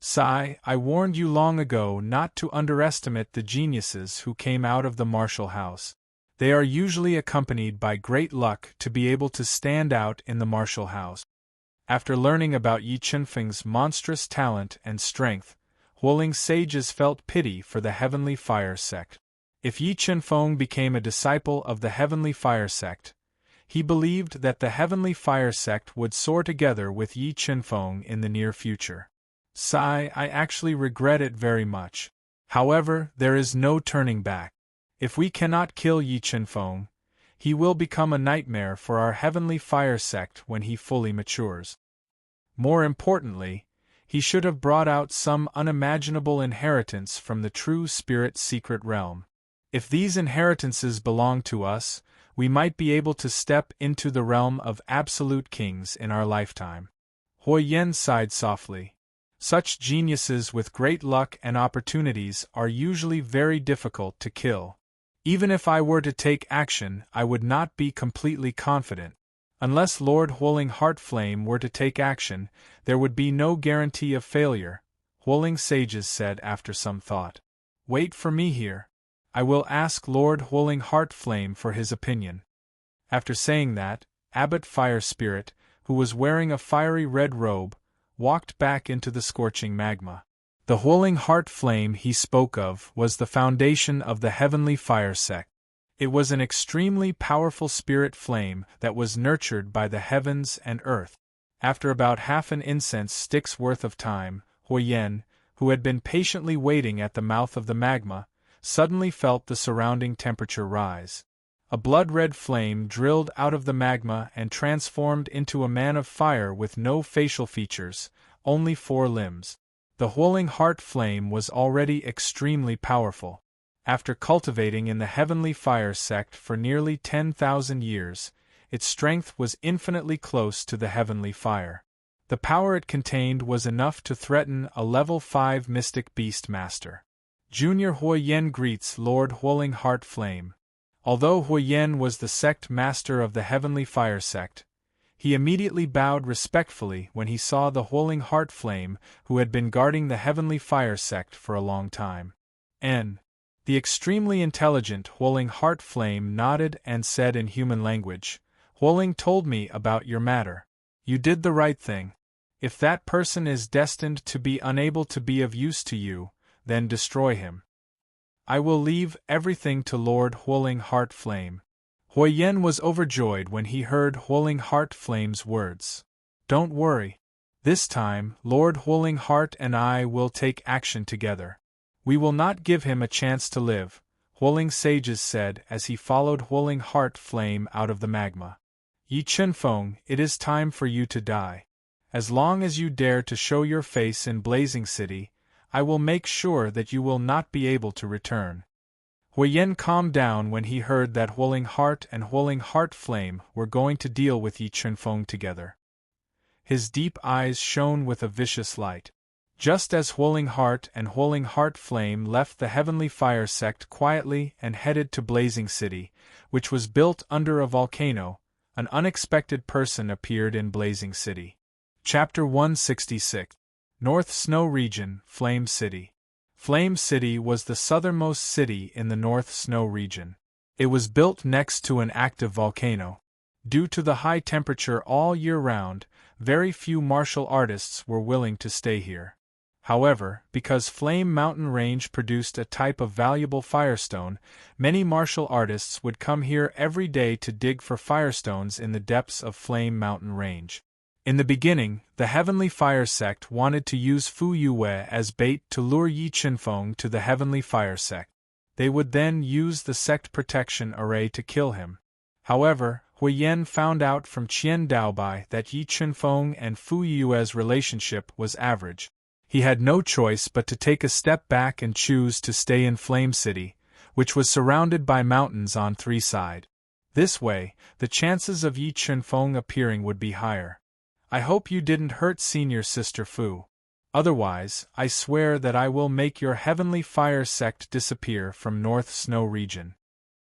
Sai, I warned you long ago not to underestimate the geniuses who came out of the martial house. They are usually accompanied by great luck to be able to stand out in the martial house. After learning about Yi Chen-feng's monstrous talent and strength, Huoling Sages felt pity for the Heavenly Fire Sect. If Yi Chen-feng became a disciple of the Heavenly Fire Sect, he believed that the Heavenly Fire Sect would soar together with Yi Chen-feng in the near future. Sai, I actually regret it very much. However, there is no turning back. If we cannot kill Yi Chen-feng, he will become a nightmare for our Heavenly Fire Sect when he fully matures. More importantly, he should have brought out some unimaginable inheritance from the true spirit secret realm. If these inheritances belong to us, we might be able to step into the realm of absolute kings in our lifetime. Huoyan sighed softly. Such geniuses with great luck and opportunities are usually very difficult to kill. Even if I were to take action, I would not be completely confident. Unless Lord Huoling Heartflame were to take action, there would be no guarantee of failure, Huoling Sages said after some thought. Wait for me here. I will ask Lord Huoling Heartflame for his opinion. After saying that, Abbot Fire Spirit, who was wearing a fiery red robe, walked back into the scorching magma. The Huoling Heart Flame he spoke of was the foundation of the Heavenly Fire Sect. It was an extremely powerful spirit flame that was nurtured by the heavens and earth. After about half an incense stick's worth of time, Huoyan, who had been patiently waiting at the mouth of the magma, suddenly felt the surrounding temperature rise. A blood-red flame drilled out of the magma and transformed into a man of fire with no facial features, only 4 limbs. The Huoling Heart Flame was already extremely powerful. After cultivating in the Heavenly Fire Sect for nearly 10,000 years, its strength was infinitely close to the Heavenly Fire. The power it contained was enough to threaten a level 5 Mystic Beast Master. Junior Huoyan greets Lord Huoling Heart Flame. Although Huoyan was the sect master of the Heavenly Fire Sect, he immediately bowed respectfully when he saw the Huoling Heart Flame who had been guarding the Heavenly Fire Sect for a long time. The extremely intelligent Huoling Heart Flame nodded and said in human language, Huoling told me about your matter. You did the right thing. If that person is destined to be unable to be of use to you, then destroy him. I will leave everything to Lord Huoling Heart Flame. Huoyen was overjoyed when he heard Huoling Heart Flame's words. Don't worry. This time, Lord Huoling Heart and I will take action together. We will not give him a chance to live, Huoling Sages said as he followed Huoling Heart Flame out of the magma. Yi Chunfeng, it is time for you to die. As long as you dare to show your face in Blazing City, I will make sure that you will not be able to return. Huoyen calmed down when he heard that Huoling Heart and Huoling Heart Flame were going to deal with Yi Chunfeng together. His deep eyes shone with a vicious light. Just as Huoling Heart and Huoling Heart Flame left the Heavenly Fire Sect quietly and headed to Blazing City, which was built under a volcano, an unexpected person appeared in Blazing City. Chapter 166. North Snow Region, Flame City. Flame City was the southernmost city in the North Snow Region. It was built next to an active volcano. Due to the high temperature all year round, very few martial artists were willing to stay here. However, because Flame Mountain Range produced a type of valuable firestone, many martial artists would come here every day to dig for firestones in the depths of Flame Mountain Range. In the beginning, the Heavenly Fire Sect wanted to use Fu Yue as bait to lure Yi Chunfeng to the Heavenly Fire Sect. They would then use the sect protection array to kill him. However, Huoyen found out from Qian Daobai that Yi Chunfeng and Fu Yue's relationship was average. He had no choice but to take a step back and choose to stay in Flame City, which was surrounded by mountains on three sides. This way, the chances of Yi Chunfeng appearing would be higher. I hope you didn't hurt Senior Sister Fu. Otherwise, I swear that I will make your Heavenly Fire Sect disappear from North Snow Region.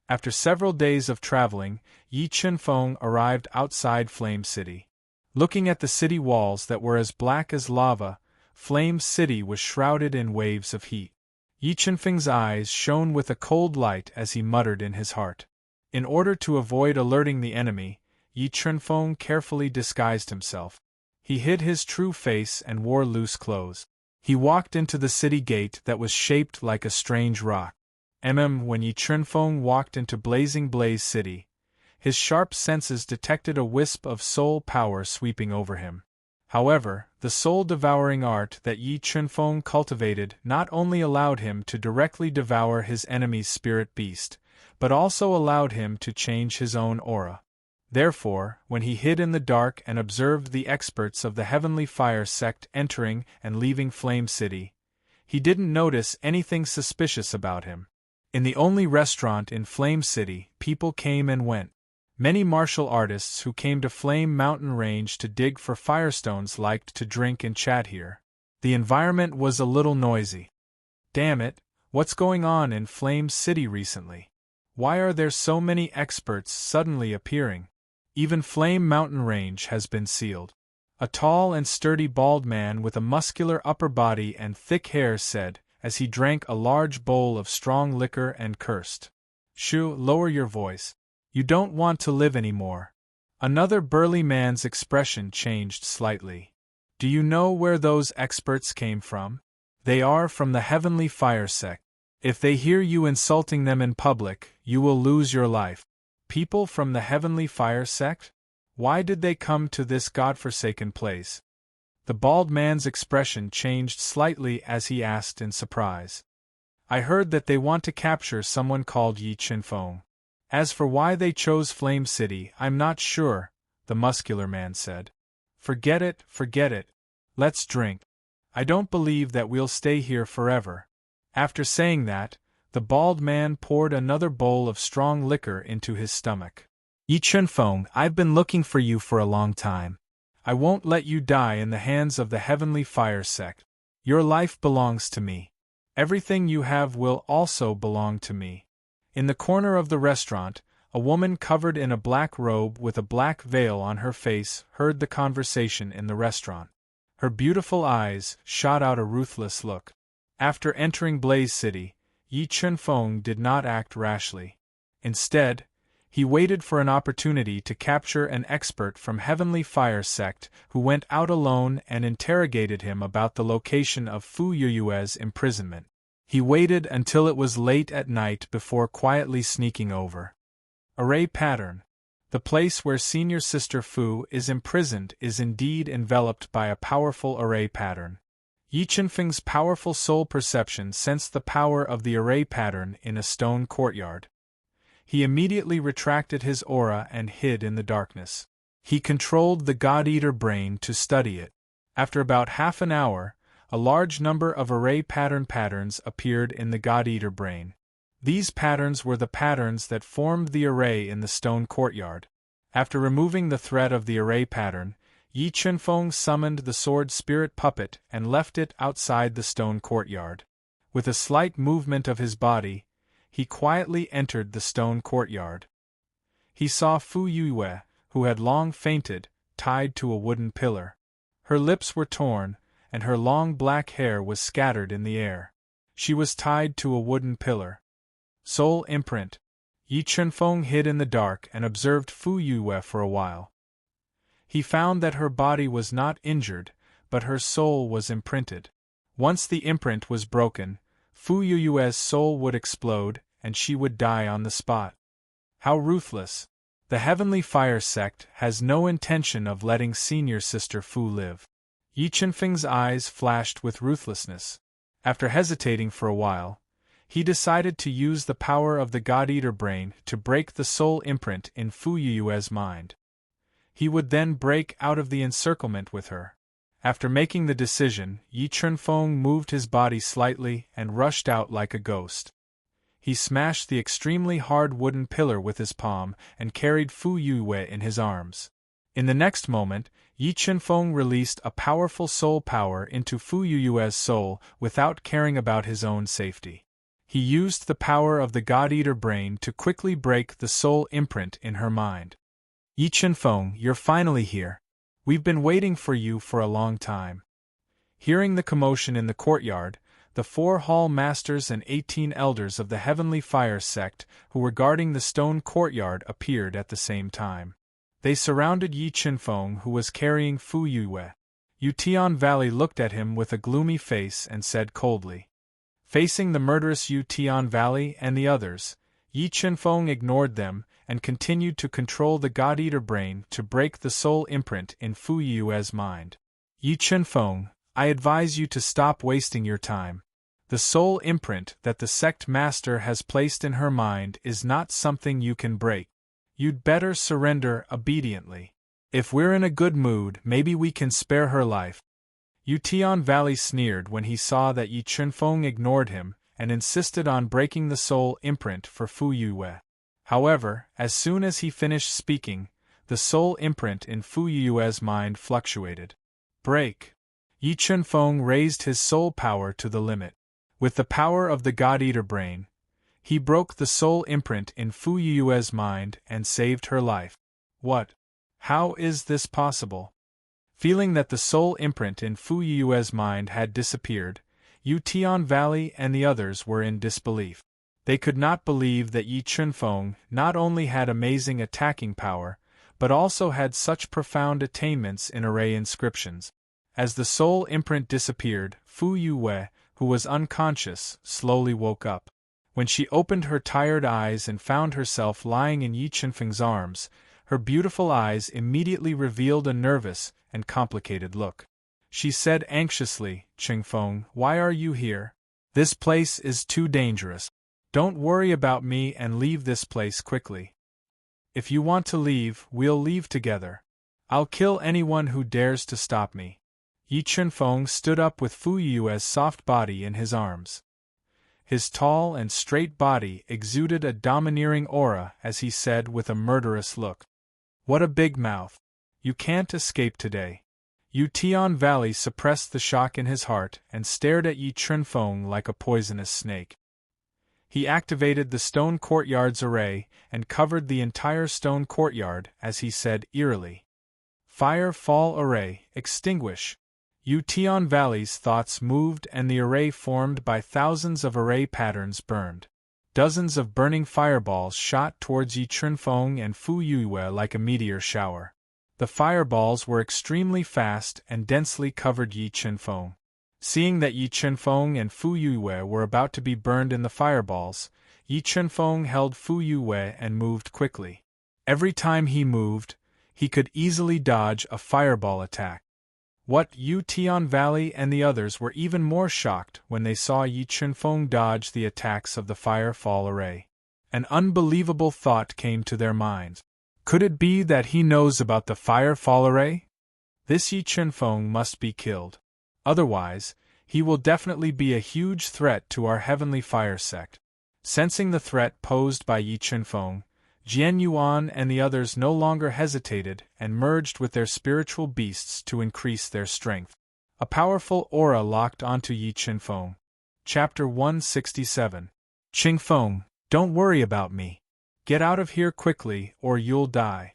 After several days of traveling, Yi Chunfeng arrived outside Flame City. Looking at the city walls that were as black as lava, Flame City was shrouded in waves of heat. Yi Chunfeng's eyes shone with a cold light as he muttered in his heart. In order to avoid alerting the enemy, Yi Chunfeng carefully disguised himself. He hid his true face and wore loose clothes. He walked into the city gate that was shaped like a strange rock. When Yi Chunfeng walked into Blazing Blaze City, his sharp senses detected a wisp of soul power sweeping over him. However, the soul-devouring art that Yi Chunfeng cultivated not only allowed him to directly devour his enemy's spirit beast, but also allowed him to change his own aura. Therefore, when he hid in the dark and observed the experts of the Heavenly Fire Sect entering and leaving Flame City, he didn't notice anything suspicious about him. In the only restaurant in Flame City, people came and went. Many martial artists who came to Flame Mountain Range to dig for firestones liked to drink and chat here. The environment was a little noisy. Damn it, what's going on in Flame City recently? Why are there so many experts suddenly appearing? Even Flame Mountain Range has been sealed. A tall and sturdy bald man with a muscular upper body and thick hair said, as he drank a large bowl of strong liquor and cursed. Shu, lower your voice. You don't want to live anymore. Another burly man's expression changed slightly. Do you know where those experts came from? They are from the Heavenly Fire Sect. If they hear you insulting them in public, you will lose your life. People from the Heavenly Fire Sect? Why did they come to this godforsaken place? The bald man's expression changed slightly as he asked in surprise. I heard that they want to capture someone called Yi Chunfeng. As for why they chose Flame City, I'm not sure, the muscular man said. Forget it. Let's drink. I don't believe that we'll stay here forever. After saying that, the bald man poured another bowl of strong liquor into his stomach. Yi Chunfeng, I've been looking for you for a long time. I won't let you die in the hands of the Heavenly Fire Sect. Your life belongs to me. Everything you have will also belong to me. In the corner of the restaurant, a woman covered in a black robe with a black veil on her face heard the conversation in the restaurant. Her beautiful eyes shot out a ruthless look. After entering Blaze City, Yi Chunfeng did not act rashly. Instead, he waited for an opportunity to capture an expert from Heavenly Fire sect who went out alone and interrogated him about the location of Fu Yuyue's imprisonment. He waited until it was late at night before quietly sneaking over. Array pattern. The place where Senior Sister Fu is imprisoned is indeed enveloped by a powerful array pattern. Yi Chunfeng's powerful soul perception sensed the power of the array pattern in a stone courtyard. He immediately retracted his aura and hid in the darkness. He controlled the God-Eater brain to study it. After about half an hour, a large number of array patterns appeared in the God-Eater brain. These patterns were the patterns that formed the array in the stone courtyard. After removing the thread of the array pattern, Yi Chunfeng summoned the sword spirit puppet and left it outside the stone courtyard. With a slight movement of his body, he quietly entered the stone courtyard. He saw Fu Yuyue, who had long fainted, tied to a wooden pillar. Her lips were torn, and her long black hair was scattered in the air. She was tied to a wooden pillar. Soul imprint. Yi Chunfeng hid in the dark and observed Fu Yuyue for a while. He found that her body was not injured, but her soul was imprinted. Once the imprint was broken, Fu Yuyue's soul would explode, and she would die on the spot. How ruthless! The Heavenly Fire sect has no intention of letting Senior Sister Fu live. Yi Chunfeng's eyes flashed with ruthlessness. After hesitating for a while, he decided to use the power of the God-Eater brain to break the soul imprint in Fu Yuyue's mind. He would then break out of the encirclement with her. After making the decision, Yi Chunfeng moved his body slightly and rushed out like a ghost. He smashed the extremely hard wooden pillar with his palm and carried Fu Yuyue in his arms. In the next moment, Yi Chunfeng released a powerful soul power into Fu Yuyue's soul without caring about his own safety. He used the power of the God-Eater brain to quickly break the soul imprint in her mind. Yi Chunfeng, you're finally here. We've been waiting for you for a long time. Hearing the commotion in the courtyard, the 4 hall masters and 18 elders of the Heavenly Fire sect who were guarding the stone courtyard appeared at the same time. They surrounded Yi Chunfeng, who was carrying Fu Yuyue. Yutian Valley looked at him with a gloomy face and said coldly. Facing the murderous Yutian Valley and the others, Yi Chunfeng ignored them and continued to control the God-Eater brain to break the soul imprint in Fu Yuyue's mind. Yi Chunfeng, I advise you to stop wasting your time. The soul imprint that the sect master has placed in her mind is not something you can break. You'd better surrender obediently. If we're in a good mood, maybe we can spare her life. Yutian Valley sneered when he saw that Yi Chunfeng ignored him and insisted on breaking the soul imprint for Fu Yuyue. However, as soon as he finished speaking, the soul imprint in Fu Yuyue's mind fluctuated. Break! Yi Chunfeng raised his soul power to the limit. With the power of the God-Eater brain, he broke the soul imprint in Fu Yuyue's mind and saved her life. What? How is this possible? Feeling that the soul imprint in Fu Yuyue's mind had disappeared, Yutian Valley and the others were in disbelief. They could not believe that Yi Chunfeng not only had amazing attacking power, but also had such profound attainments in array inscriptions. As the soul imprint disappeared, Fu Yuyue, who was unconscious, slowly woke up. When she opened her tired eyes and found herself lying in Yi Chunfeng's arms, her beautiful eyes immediately revealed a nervous and complicated look. She said anxiously, Chunfeng, why are you here? This place is too dangerous. Don't worry about me and leave this place quickly. If you want to leave, we'll leave together. I'll kill anyone who dares to stop me. Yi Chunfeng stood up with Fu Yuyue's soft body in his arms. His tall and straight body exuded a domineering aura as he said with a murderous look. What a big mouth. You can't escape today. Yutian Valley suppressed the shock in his heart and stared at Yi Chunfeng like a poisonous snake. He activated the stone courtyard's array and covered the entire stone courtyard as he said eerily. Fire fall array, extinguish. Ution Valley's thoughts moved and the array formed by thousands of array patterns burned. Dozens of burning fireballs shot towards Yi Chunfeng and Fu Yuiwei like a meteor shower. The fireballs were extremely fast and densely covered Yi Chunfeng. Seeing that Yi Chunfeng and Fu Yuiwei were about to be burned in the fireballs, Yi Chunfeng held Fu Yuiwei and moved quickly. Every time he moved, he could easily dodge a fireball attack. What Ution Valley and the others were even more shocked when they saw Yi Chunfeng dodge the attacks of the firefall array. An unbelievable thought came to their minds. Could it be that he knows about the firefall array? This Yi Chunfeng must be killed. Otherwise, he will definitely be a huge threat to our heavenly fire sect. Sensing the threat posed by Yi Chunfeng, Jian Yuan and the others no longer hesitated and merged with their spiritual beasts to increase their strength. A powerful aura locked onto Yi Chunfeng. Chapter 167. Qingfeng, don't worry about me. Get out of here quickly or you'll die.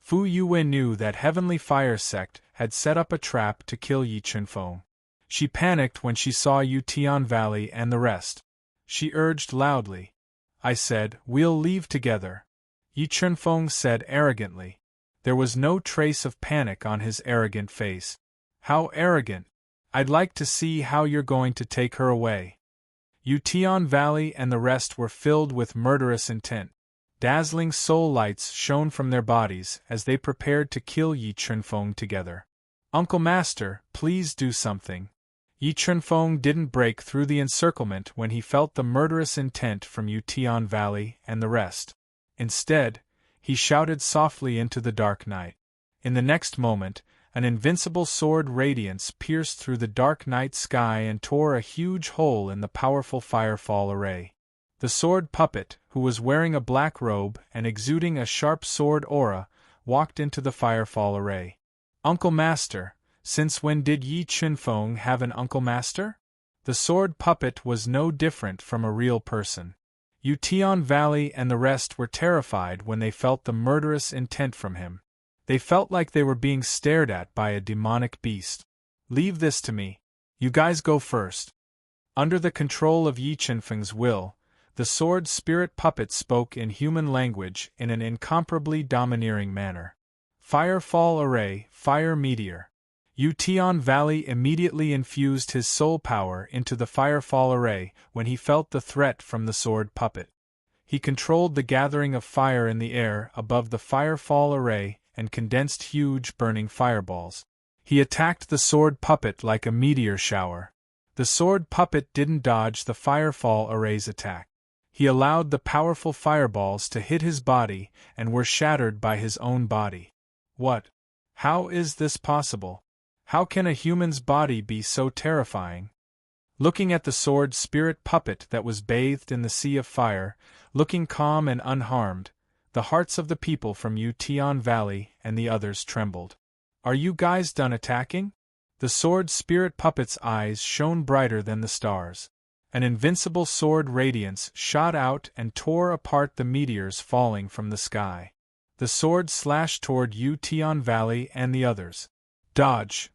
Fu Yuwei knew that Heavenly Fire Sect had set up a trap to kill Yi Chunfeng. She panicked when she saw Ution Valley and the rest. She urged loudly. I said, we'll leave together. Yi Chunfeng said arrogantly. There was no trace of panic on his arrogant face. How arrogant! I'd like to see how you're going to take her away. Ution Valley and the rest were filled with murderous intent. Dazzling soul lights shone from their bodies as they prepared to kill Yi Chunfeng together. Uncle Master, please do something. Yi Chunfeng didn't break through the encirclement when he felt the murderous intent from Ution Valley and the rest. Instead, he shouted softly into the dark night. In the next moment, an invincible sword radiance pierced through the dark night sky and tore a huge hole in the powerful firefall array. The sword puppet, who was wearing a black robe and exuding a sharp sword aura, walked into the firefall array. Uncle Master, since when did Yi Chunfeng have an Uncle Master? The sword puppet was no different from a real person. Ution Valley and the rest were terrified when they felt the murderous intent from him. They felt like they were being stared at by a demonic beast. Leave this to me. You guys go first. Under the control of Yi Chunfeng's will, the sword spirit puppet spoke in human language in an incomparably domineering manner. Firefall array, fire meteor. Ution Valley immediately infused his soul power into the firefall array when he felt the threat from the sword puppet. He controlled the gathering of fire in the air above the firefall array and condensed huge burning fireballs. He attacked the sword puppet like a meteor shower. The sword puppet didn't dodge the firefall array's attack. He allowed the powerful fireballs to hit his body and were shattered by his own body. What? How is this possible? How can a human's body be so terrifying? Looking at the sword spirit puppet that was bathed in the sea of fire, looking calm and unharmed, the hearts of the people from Ution Valley and the others trembled. Are you guys done attacking? The sword spirit puppet's eyes shone brighter than the stars. An invincible sword radiance shot out and tore apart the meteors falling from the sky. The sword slashed toward Ution Valley and the others. Dodge!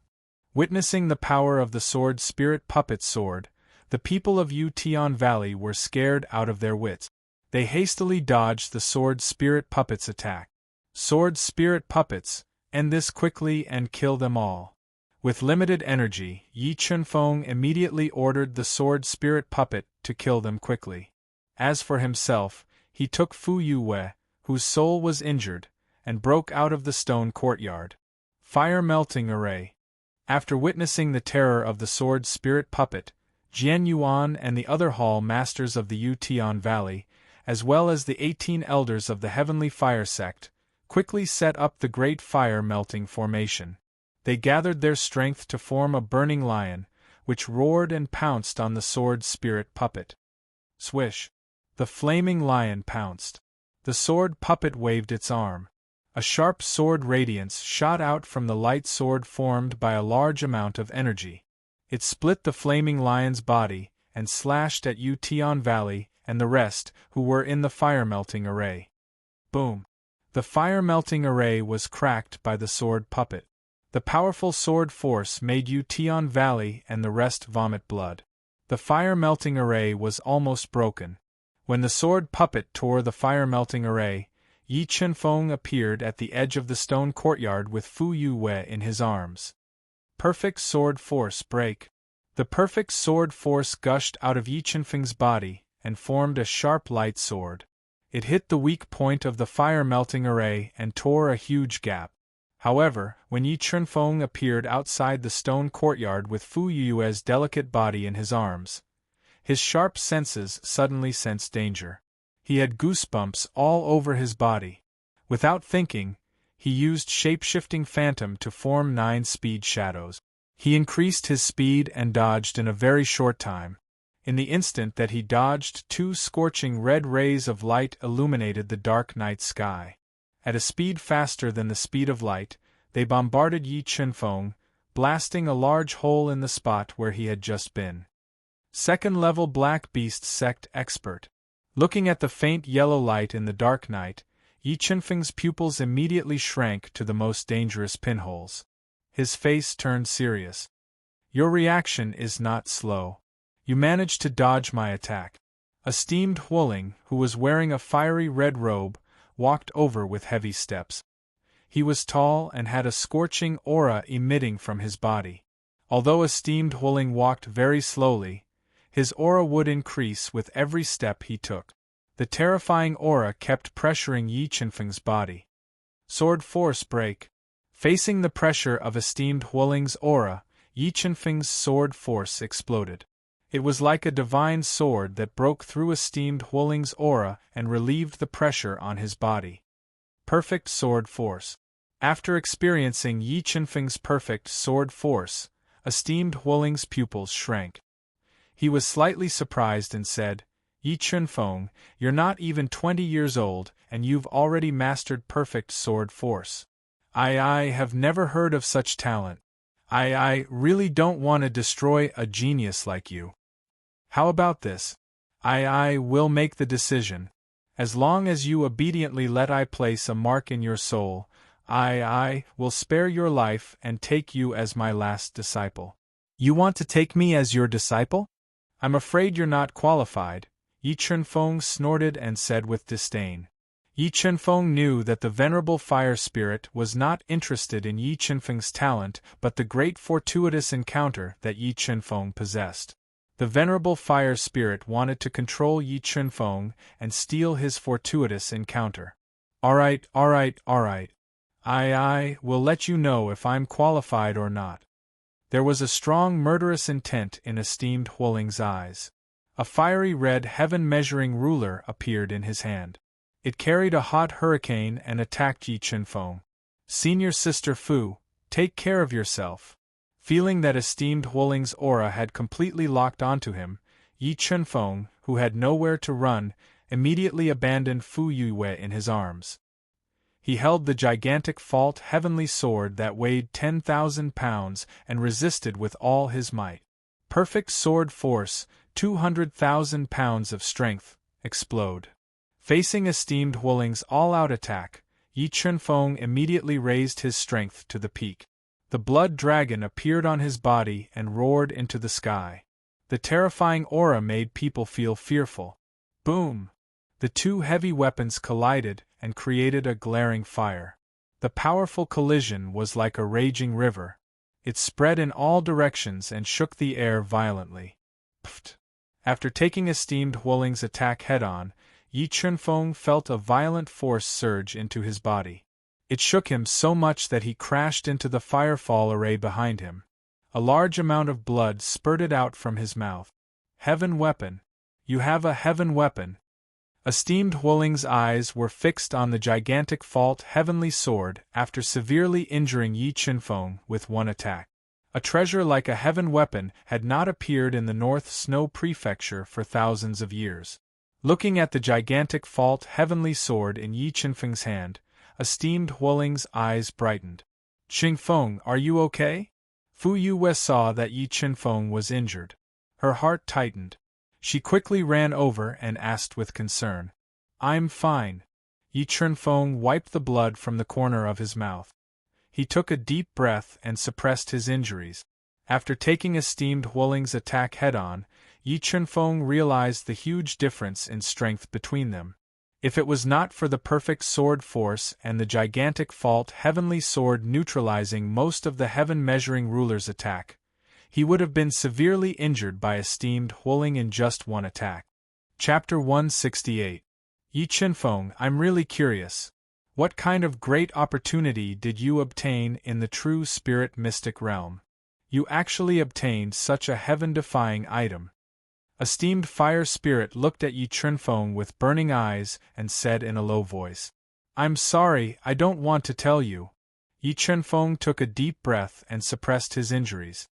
Witnessing the power of the sword spirit puppet's sword, the people of Ution Valley were scared out of their wits. They hastily dodged the sword spirit puppet's attack. Sword spirit puppets, end this quickly and kill them all. With limited energy, Yi Chunfeng immediately ordered the sword spirit puppet to kill them quickly. As for himself, he took Fu Yuwei, whose soul was injured, and broke out of the stone courtyard. Fire melting array. After witnessing the terror of the sword spirit puppet, Jian Yuan and the other hall masters of the Ution Valley, as well as the 18 elders of the Heavenly Fire Sect, quickly set up the Great Fire Melting Formation. They gathered their strength to form a burning lion, which roared and pounced on the sword spirit puppet. Swish! The flaming lion pounced. The sword puppet waved its arm. A sharp sword radiance shot out from the light sword formed by a large amount of energy. It split the flaming lion's body and slashed at Ution Valley and the rest who were in the fire-melting array. Boom! The fire-melting array was cracked by the sword puppet. The powerful sword force made you Tian Valley and the rest vomit blood. The fire-melting array was almost broken. When the sword puppet tore the fire-melting array, Yi Chenfeng appeared at the edge of the stone courtyard with Fu Yue in his arms. Perfect sword force break. The perfect sword force gushed out of Yi Chenfeng's body and formed a sharp light sword. It hit the weak point of the fire-melting array and tore a huge gap. However, when Yi Chenfeng appeared outside the stone courtyard with Fu Yue's delicate body in his arms, his sharp senses suddenly sensed danger. He had goosebumps all over his body. Without thinking, he used shape-shifting phantom to form 9 speed shadows. He increased his speed and dodged in a very short time. In the instant that he dodged, 2 scorching red rays of light illuminated the dark night sky. At a speed faster than the speed of light, they bombarded Yi Chenfeng, blasting a large hole in the spot where he had just been. Second-level Black Beast Sect Expert. Looking at the faint yellow light in the dark night, Yi Chenfeng's pupils immediately shrank to the most dangerous pinholes. His face turned serious. Your reaction is not slow. You managed to dodge my attack. Esteemed Huoling, who was wearing a fiery red robe, walked over with heavy steps. He was tall and had a scorching aura emitting from his body. Although Esteemed Huoling walked very slowly, his aura would increase with every step he took. The terrifying aura kept pressuring Yi Chenfeng's body. Sword force break. Facing the pressure of Esteemed Huoling's aura, Yi Chenfeng's sword force exploded. It was like a divine sword that broke through Esteemed Huoling's aura and relieved the pressure on his body. Perfect sword force. After experiencing Yi Chenfeng's perfect sword force, Esteemed Huoling's pupils shrank. He was slightly surprised and said, Yi Chenfeng, you're not even 20 years old, and you've already mastered perfect sword force. I have never heard of such talent. I really don't want to destroy a genius like you. How about this? I will make the decision. As long as you obediently let I place a mark in your soul, I will spare your life and take you as my last disciple. You want to take me as your disciple? I'm afraid you're not qualified, Yi Chenfeng snorted and said with disdain. Yi Chenfeng knew that the venerable fire spirit was not interested in Yi Chenfeng's talent but the great fortuitous encounter that Yi Chenfeng possessed. The venerable fire spirit wanted to control Yi Chenfeng and steal his fortuitous encounter. Alright. I will let you know if I'm qualified or not. There was a strong murderous intent in Esteemed Huoling's eyes. A fiery red heaven-measuring ruler appeared in his hand. It carried a hot hurricane and attacked Yi Chenfeng. Senior Sister Fu, take care of yourself. Feeling that Esteemed Huoling's aura had completely locked onto him, Yi Chenfeng, who had nowhere to run, immediately abandoned Fu Yue in his arms. He held the gigantic fault heavenly sword that weighed 10,000 pounds and resisted with all his might. Perfect sword force, 200,000 pounds of strength, explode. Facing Esteemed Huoling's all-out attack, Yi Chenfeng immediately raised his strength to the peak. The blood dragon appeared on his body and roared into the sky. The terrifying aura made people feel fearful. Boom! The 2 heavy weapons collided and created a glaring fire. The powerful collision was like a raging river. It spread in all directions and shook the air violently. Pfft! After taking Esteemed Huoling's attack head-on, Yi Chenfeng felt a violent force surge into his body. It shook him so much that he crashed into the firefall array behind him. A large amount of blood spurted out from his mouth. Heaven weapon! You have a heaven weapon! Esteemed Huoling's eyes were fixed on the gigantic fault heavenly sword after severely injuring Yi Chenfeng with one attack. A treasure like a heaven weapon had not appeared in the North Snow Prefecture for thousands of years. Looking at the gigantic fault heavenly sword in Yi Chenfeng's hand, Esteemed Huoling's eyes brightened. Chenfeng, are you okay? Fu Yue saw that Yi Chenfeng was injured. Her heart tightened. She quickly ran over and asked with concern. I'm fine. Yi Chenfeng wiped the blood from the corner of his mouth. He took a deep breath and suppressed his injuries. After taking esteemed Huoling's attack head-on, Yi Chunfeng realized the huge difference in strength between them. If it was not for the perfect sword force and the gigantic fault heavenly sword neutralizing most of the heaven-measuring ruler's attack, he would have been severely injured by esteemed Huoling in just one attack. Chapter 168. Yi Chunfeng, I'm really curious. What kind of great opportunity did you obtain in the true spirit mystic realm? You actually obtained such a heaven-defying item. Esteemed fire spirit looked at Yi Chunfeng with burning eyes and said in a low voice, I'm sorry, I don't want to tell you. Yi Chunfeng took a deep breath and suppressed his injuries.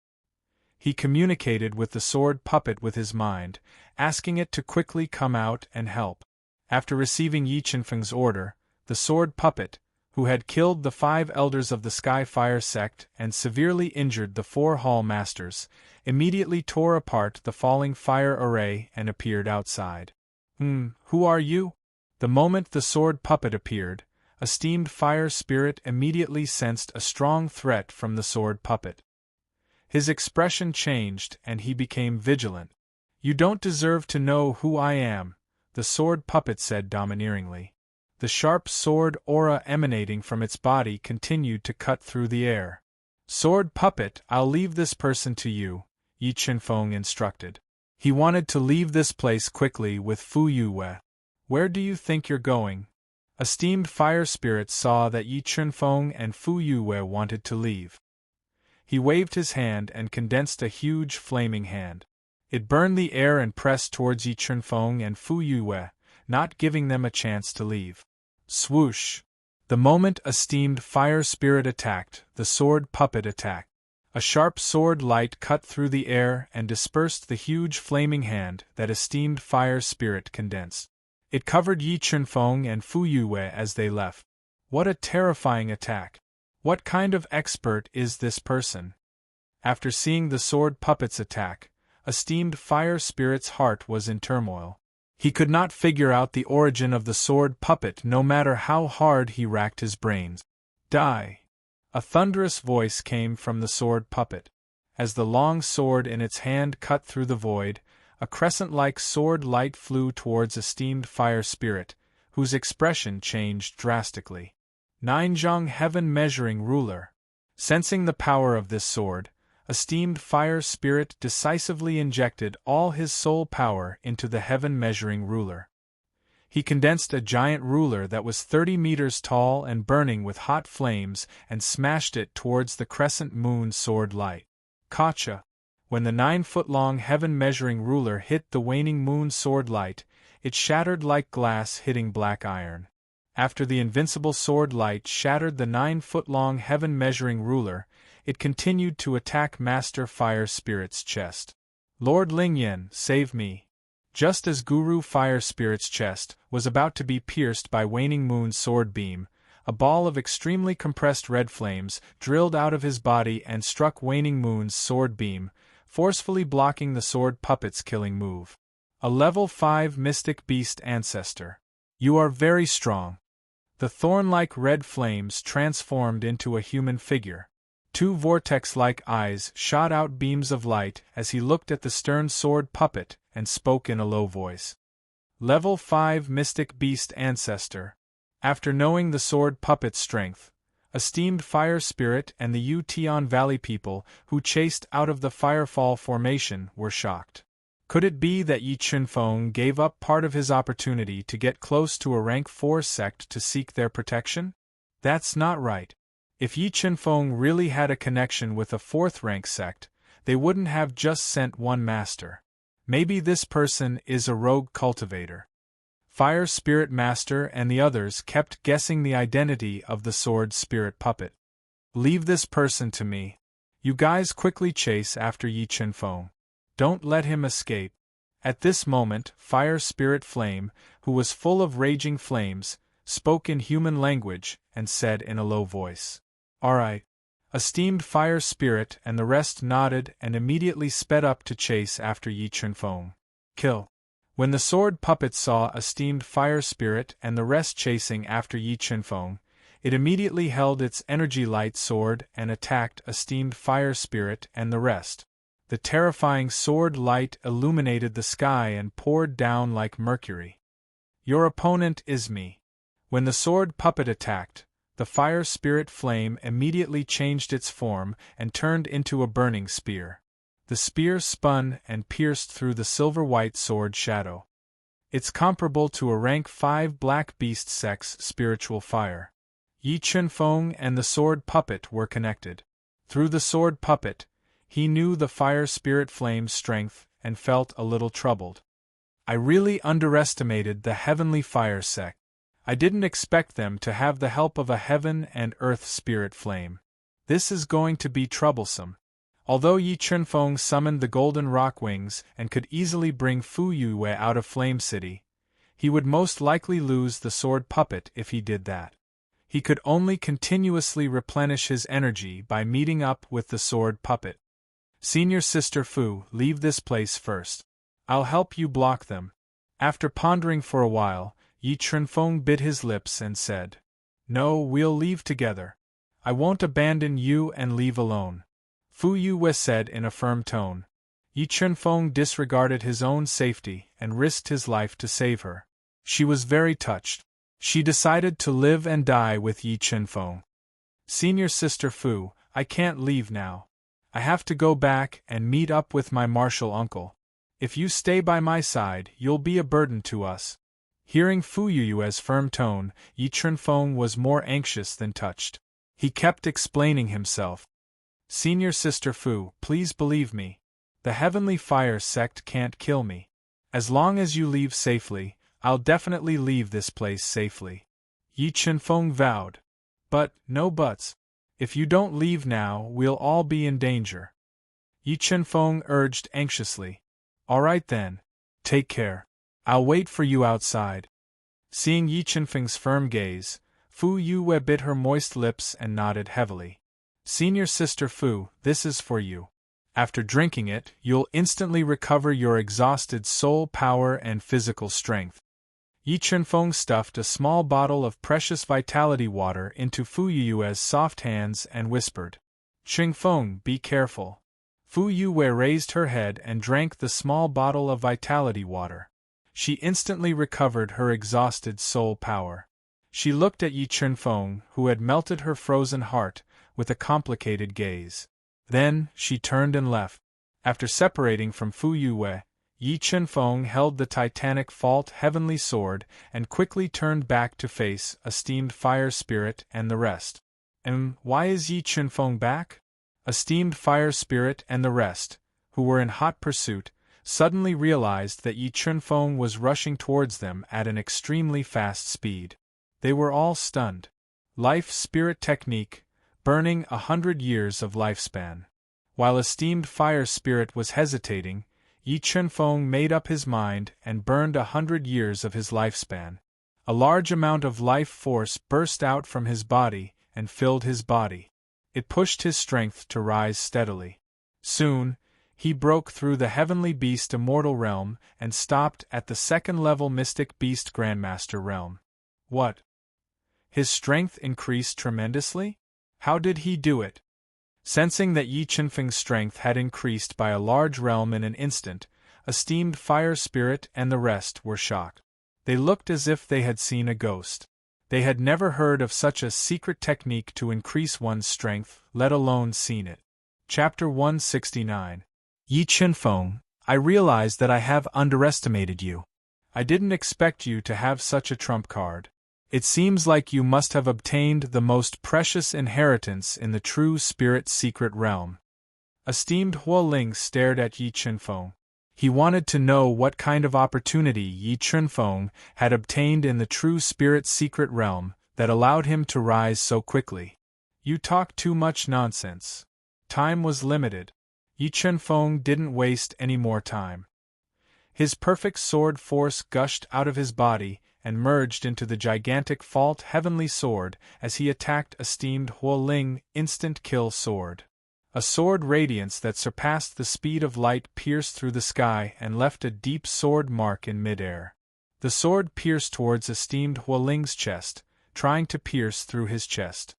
He communicated with the sword puppet with his mind, asking it to quickly come out and help. After receiving Yi Chunfeng's order, the sword puppet, who had killed the 5 elders of the Sky Fire sect and severely injured the 4 hall masters, immediately tore apart the falling fire array and appeared outside. Who are you? The moment the sword puppet appeared, esteemed fire spirit immediately sensed a strong threat from the sword puppet. His expression changed and he became vigilant. You don't deserve to know who I am, the sword puppet said domineeringly. The sharp sword aura emanating from its body continued to cut through the air. Sword puppet, I'll leave this person to you, Yi Chunfeng instructed. He wanted to leave this place quickly with Fu Yue. Where do you think you're going? Esteemed fire spirit saw that Yi Chunfeng and Fu Yue wanted to leave. He waved his hand and condensed a huge flaming hand. It burned the air and pressed towards Yi Chunfeng and Fu Yue, not giving them a chance to leave. Swoosh! The moment esteemed fire spirit attacked, the sword puppet attacked. A sharp sword light cut through the air and dispersed the huge flaming hand that esteemed fire spirit condensed. It covered Yi Chunfeng and Fu Yue as they left. What a terrifying attack! What kind of expert is this person? After seeing the sword puppet's attack, esteemed fire spirit's heart was in turmoil. He could not figure out the origin of the sword puppet no matter how hard he racked his brains. Die! A thunderous voice came from the sword puppet. As the long sword in its hand cut through the void, a crescent-like sword light flew towards esteemed fire spirit, whose expression changed drastically. Ninjong Heaven Measuring Ruler. Sensing the power of this sword, esteemed fire spirit decisively injected all his soul power into the heaven measuring ruler. He condensed a giant ruler that was 30 meters tall and burning with hot flames and smashed it towards the crescent moon sword light. Gotcha! When the 9-foot-long heaven measuring ruler hit the waning moon sword light, it shattered like glass hitting black iron. After the invincible sword light shattered the 9-foot-long heaven measuring ruler, it continued to attack Master Fire Spirit's chest. Lord Lingyan, save me! Just as Guru Fire Spirit's chest was about to be pierced by Waning Moon's sword beam, a ball of extremely compressed red flames drilled out of his body and struck Waning Moon's sword beam, forcefully blocking the sword puppet's killing move. A level 5 Mystic Beast Ancestor. You are very strong. The thorn-like red flames transformed into a human figure. 2 vortex-like eyes shot out beams of light as he looked at the stern sword puppet and spoke in a low voice. Level 5 Mystic Beast Ancestor. After knowing the sword puppet's strength, esteemed Fire Spirit and the Yutian Valley people who chased out of the Firefall formation were shocked. Could it be that Yi Chunfeng gave up part of his opportunity to get close to a rank 4 sect to seek their protection? That's not right. If Yi Chunfeng really had a connection with a 4th rank sect, they wouldn't have just sent one master. Maybe this person is a rogue cultivator. Fire Spirit Master and the others kept guessing the identity of the sword spirit puppet. Leave this person to me. You guys quickly chase after Yi Chunfeng. Don't let him escape. At this moment, Fire Spirit Flame, who was full of raging flames, spoke in human language and said in a low voice, "All right." Esteemed Fire Spirit and the rest nodded and immediately sped up to chase after Yi Chunfeng. Kill. When the sword puppet saw esteemed Fire Spirit and the rest chasing after Yi Chunfeng, It immediately held its energy light sword and attacked esteemed fire spirit and the rest. The terrifying sword light illuminated the sky and poured down like mercury. Your opponent is me. When the sword puppet attacked, the fire spirit flame immediately changed its form and turned into a burning spear. The spear spun and pierced through the silver-white sword shadow. It's comparable to a rank 5 black beast sex spiritual fire. Yi Chunfeng and the sword puppet were connected. Through the sword puppet, he knew the fire spirit flame's strength and felt a little troubled. I really underestimated the heavenly fire sect. I didn't expect them to have the help of a heaven and earth spirit flame. This is going to be troublesome. Although Yi Chunfeng summoned the golden rock wings and could easily bring Fu Yue out of Flame City, he would most likely lose the sword puppet if he did that. He could only continuously replenish his energy by meeting up with the sword puppet. Senior Sister Fu, leave this place first. I'll help you block them. After pondering for a while, Yi Chunfeng bit his lips and said, No, we'll leave together. I won't abandon you and leave alone. Fu Yue said in a firm tone. Yi Chunfeng disregarded his own safety and risked his life to save her. She was very touched. She decided to live and die with Yi Chunfeng. Senior Sister Fu, I can't leave now. I have to go back and meet up with my martial uncle. If you stay by my side, you'll be a burden to us. Hearing Fu Yue's firm tone, Yi Chunfeng was more anxious than touched. He kept explaining himself. Senior Sister Fu, please believe me. The Heavenly Fire sect can't kill me. As long as you leave safely, I'll definitely leave this place safely. Yi Chunfeng vowed. But, no buts. If you don't leave now, we'll all be in danger. Yi Chunfeng urged anxiously. All right then. Take care. I'll wait for you outside. Seeing Yi Chunfeng's firm gaze, Fu Yue bit her moist lips and nodded heavily. Senior Sister Fu, this is for you. After drinking it, you'll instantly recover your exhausted soul power and physical strength. Yi Chunfeng stuffed a small bottle of precious vitality water into Fu Yue's soft hands and whispered, Chunfeng, be careful. Fu Yue raised her head and drank the small bottle of vitality water. She instantly recovered her exhausted soul power. She looked at Yi Chunfeng, who had melted her frozen heart, with a complicated gaze. Then, she turned and left. After separating from Fu Yue, Yi Chunfeng held the titanic fault heavenly sword and quickly turned back to face esteemed fire spirit and the rest. Why is Yi Chunfeng back? Esteemed fire spirit and the rest, who were in hot pursuit, suddenly realized that Yi Chunfeng was rushing towards them at an extremely fast speed. They were all stunned. Life spirit technique, burning 100 years of lifespan. While esteemed fire spirit was hesitating, Yi Chunfeng made up his mind and burned 100 years of his lifespan. A large amount of life force burst out from his body and filled his body. It pushed his strength to rise steadily. Soon, he broke through the heavenly beast immortal realm and stopped at the second-level mystic beast grandmaster realm. What? His strength increased tremendously? How did he do it? Sensing that Yi Chunfeng's strength had increased by a large realm in an instant, esteemed fire spirit and the rest were shocked. They looked as if they had seen a ghost. They had never heard of such a secret technique to increase one's strength, let alone seen it. Chapter 169. Yi Chunfeng, I realize that I have underestimated you. I didn't expect you to have such a trump card. It seems like you must have obtained the most precious inheritance in the true spirit secret realm. Esteemed Huoling stared at Yi Chunfeng. He wanted to know what kind of opportunity Yi Chunfeng had obtained in the true spirit secret realm that allowed him to rise so quickly. You talk too much nonsense. Time was limited. Yi Chunfeng didn't waste any more time. His perfect sword force gushed out of his body and merged into the gigantic fault heavenly sword as he attacked esteemed Huoling instant kill sword. A sword radiance that surpassed the speed of light pierced through the sky and left a deep sword mark in midair. The sword pierced towards esteemed Huoling's chest, trying to pierce through his chest.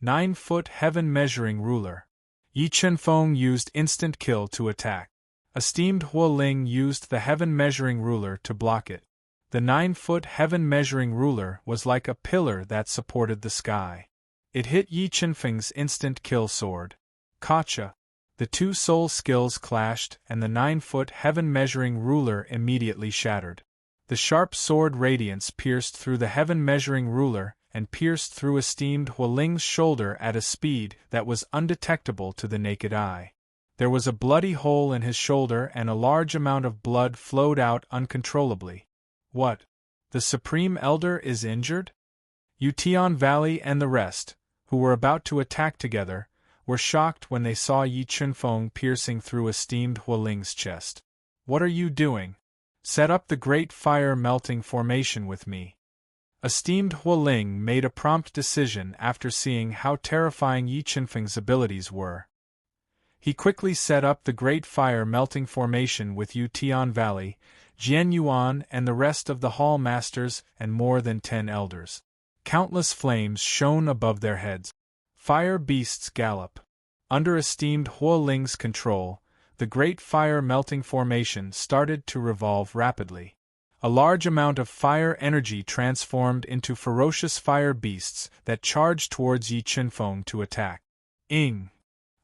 9-foot heaven-measuring ruler. Yi Chunfeng used instant kill to attack. Esteemed Huo Ling used the heaven-measuring ruler to block it. The 9-foot heaven-measuring ruler was like a pillar that supported the sky. It hit Yi Chunfeng's instant kill sword. Gotcha! The two soul skills clashed and the 9-foot heaven-measuring ruler immediately shattered. The sharp sword radiance pierced through the heaven-measuring ruler and pierced through esteemed Huo Ling's shoulder at a speed that was undetectable to the naked eye. There was a bloody hole in his shoulder and a large amount of blood flowed out uncontrollably. What? The Supreme Elder is injured? Yutian Valley and the rest, who were about to attack together, were shocked when they saw Yi Chunfeng piercing through esteemed Huo Ling's chest. What are you doing? Set up the Great Fire Melting Formation with me. Esteemed Huo Ling made a prompt decision after seeing how terrifying Yi Chunfeng's abilities were. He quickly set up the Great Fire Melting Formation with Yutian Valley, Jian Yuan and the rest of the Hall Masters and more than 10 elders. Countless flames shone above their heads. Fire beasts gallop. Under esteemed Huo Ling's control, the Great Fire Melting Formation started to revolve rapidly. A large amount of fire energy transformed into ferocious fire beasts that charged towards Yi Chunfeng to attack. Ing!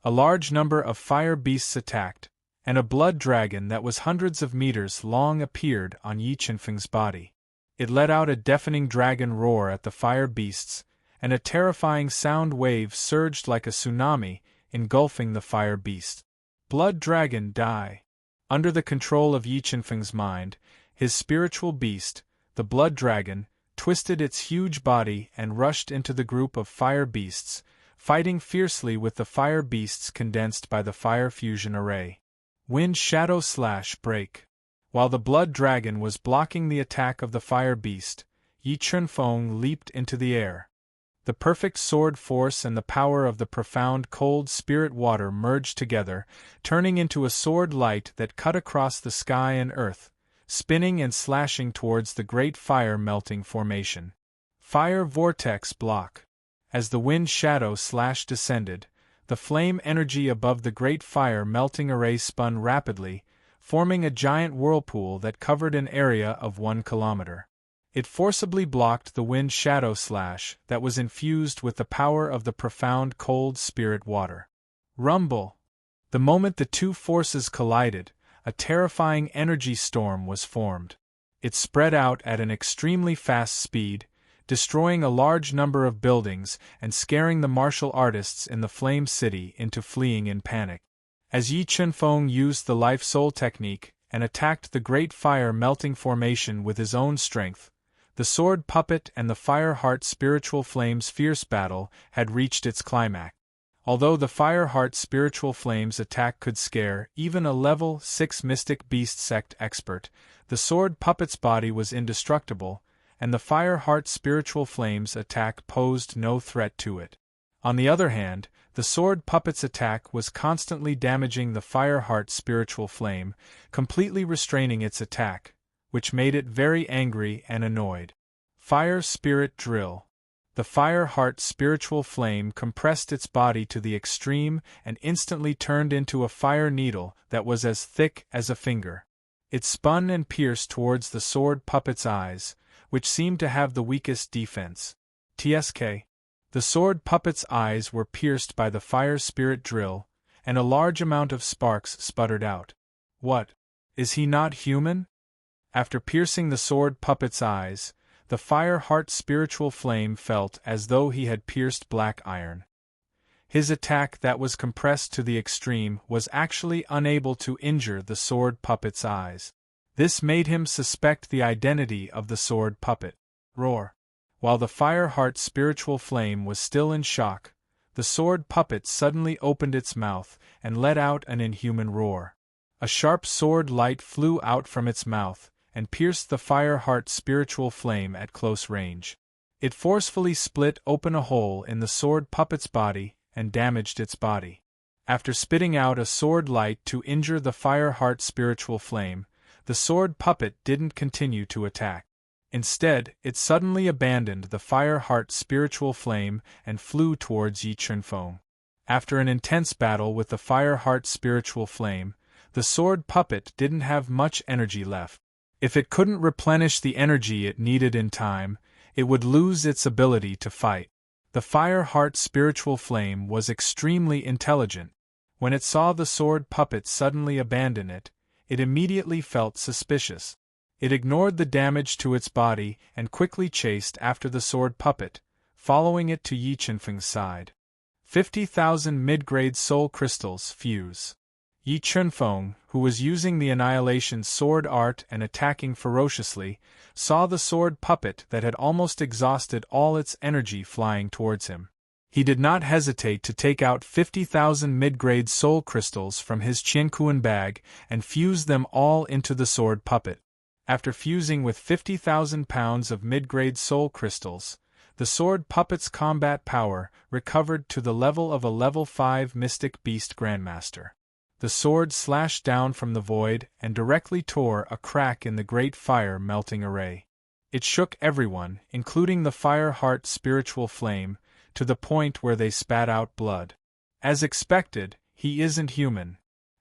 A large number of fire beasts attacked, and a blood dragon that was hundreds of meters long appeared on Yi Chunfeng's body. It let out a deafening dragon roar at the fire beasts, and a terrifying sound wave surged like a tsunami, engulfing the fire beast. Blood dragon die. Under the control of Yi Chunfeng's mind, his spiritual beast, the blood dragon, twisted its huge body and rushed into the group of fire beasts, fighting fiercely with the fire beasts condensed by the fire fusion array. Wind shadow slash break. While the blood dragon was blocking the attack of the fire beast, Yi Chunfeng leaped into the air. The perfect sword force and the power of the profound cold spirit water merged together, turning into a sword light that cut across the sky and earth, spinning and slashing towards the Great Fire Melting Formation. Fire vortex block. As the wind shadow slash descended, the flame energy above the Great Fire Melting Array spun rapidly, forming a giant whirlpool that covered an area of 1 kilometer. It forcibly blocked the wind shadow slash that was infused with the power of the profound cold spirit water. Rumble! The moment the two forces collided, a terrifying energy storm was formed. It spread out at an extremely fast speed, destroying a large number of buildings and scaring the martial artists in the Flame City into fleeing in panic. As Yi Chunfeng used the Life Soul technique and attacked the Great Fire Melting Formation with his own strength, the Sword Puppet and the Fire Heart Spiritual Flames' fierce battle had reached its climax. Although the Fire Heart Spiritual Flames attack could scare even a level 6 Mystic Beast Sect expert, the Sword Puppet's body was indestructible, and the Fire Heart Spiritual Flames attack posed no threat to it. On the other hand, the Sword Puppet's attack was constantly damaging the Fire Heart Spiritual Flame, completely restraining its attack, which made it very angry and annoyed. Fire Spirit Drill. The Fire Heart Spiritual Flame compressed its body to the extreme and instantly turned into a fire needle that was as thick as a finger. It spun and pierced towards the Sword Puppet's eyes, which seemed to have the weakest defense. TSK. The Sword Puppet's eyes were pierced by the Fire Spirit Drill, and a large amount of sparks sputtered out. What? Is he not human? After piercing the Sword Puppet's eyes, the Fire Heart Spiritual Flame felt as though he had pierced black iron. His attack that was compressed to the extreme was actually unable to injure the Sword Puppet's eyes. This made him suspect the identity of the Sword Puppet. Roar. While the Fire Heart Spiritual Flame was still in shock, the Sword Puppet suddenly opened its mouth and let out an inhuman roar. A sharp sword light flew out from its mouth and pierced the Fire Heart Spiritual Flame at close range. It forcefully split open a hole in the Sword Puppet's body and damaged its body. After spitting out a sword light to injure the Fire Heart Spiritual Flame, the Sword Puppet didn't continue to attack. Instead, it suddenly abandoned the fire heart spiritual flame and flew towards Yi Chunfeng. After an intense battle with the fire heart spiritual flame, the sword puppet didn't have much energy left. If it couldn't replenish the energy it needed in time, it would lose its ability to fight. The fire heart spiritual flame was extremely intelligent. When it saw the sword puppet suddenly abandon it, it immediately felt suspicious. It ignored the damage to its body and quickly chased after the sword puppet, following it to Yi Chunfeng's side. 50,000 mid-grade soul crystals fuse. Yi Chunfeng, who was using the annihilation sword art and attacking ferociously, saw the sword puppet that had almost exhausted all its energy flying towards him. He did not hesitate to take out 50,000 mid-grade soul crystals from his Qiankuan bag and fuse them all into the sword puppet. After fusing with 50,000 pounds of mid-grade soul crystals, the sword puppet's combat power recovered to the level of a level 5 mystic beast grandmaster. The sword slashed down from the void and directly tore a crack in the great fire melting array. It shook everyone, including the fire heart spiritual flame, to the point where they spat out blood. As expected, he isn't human.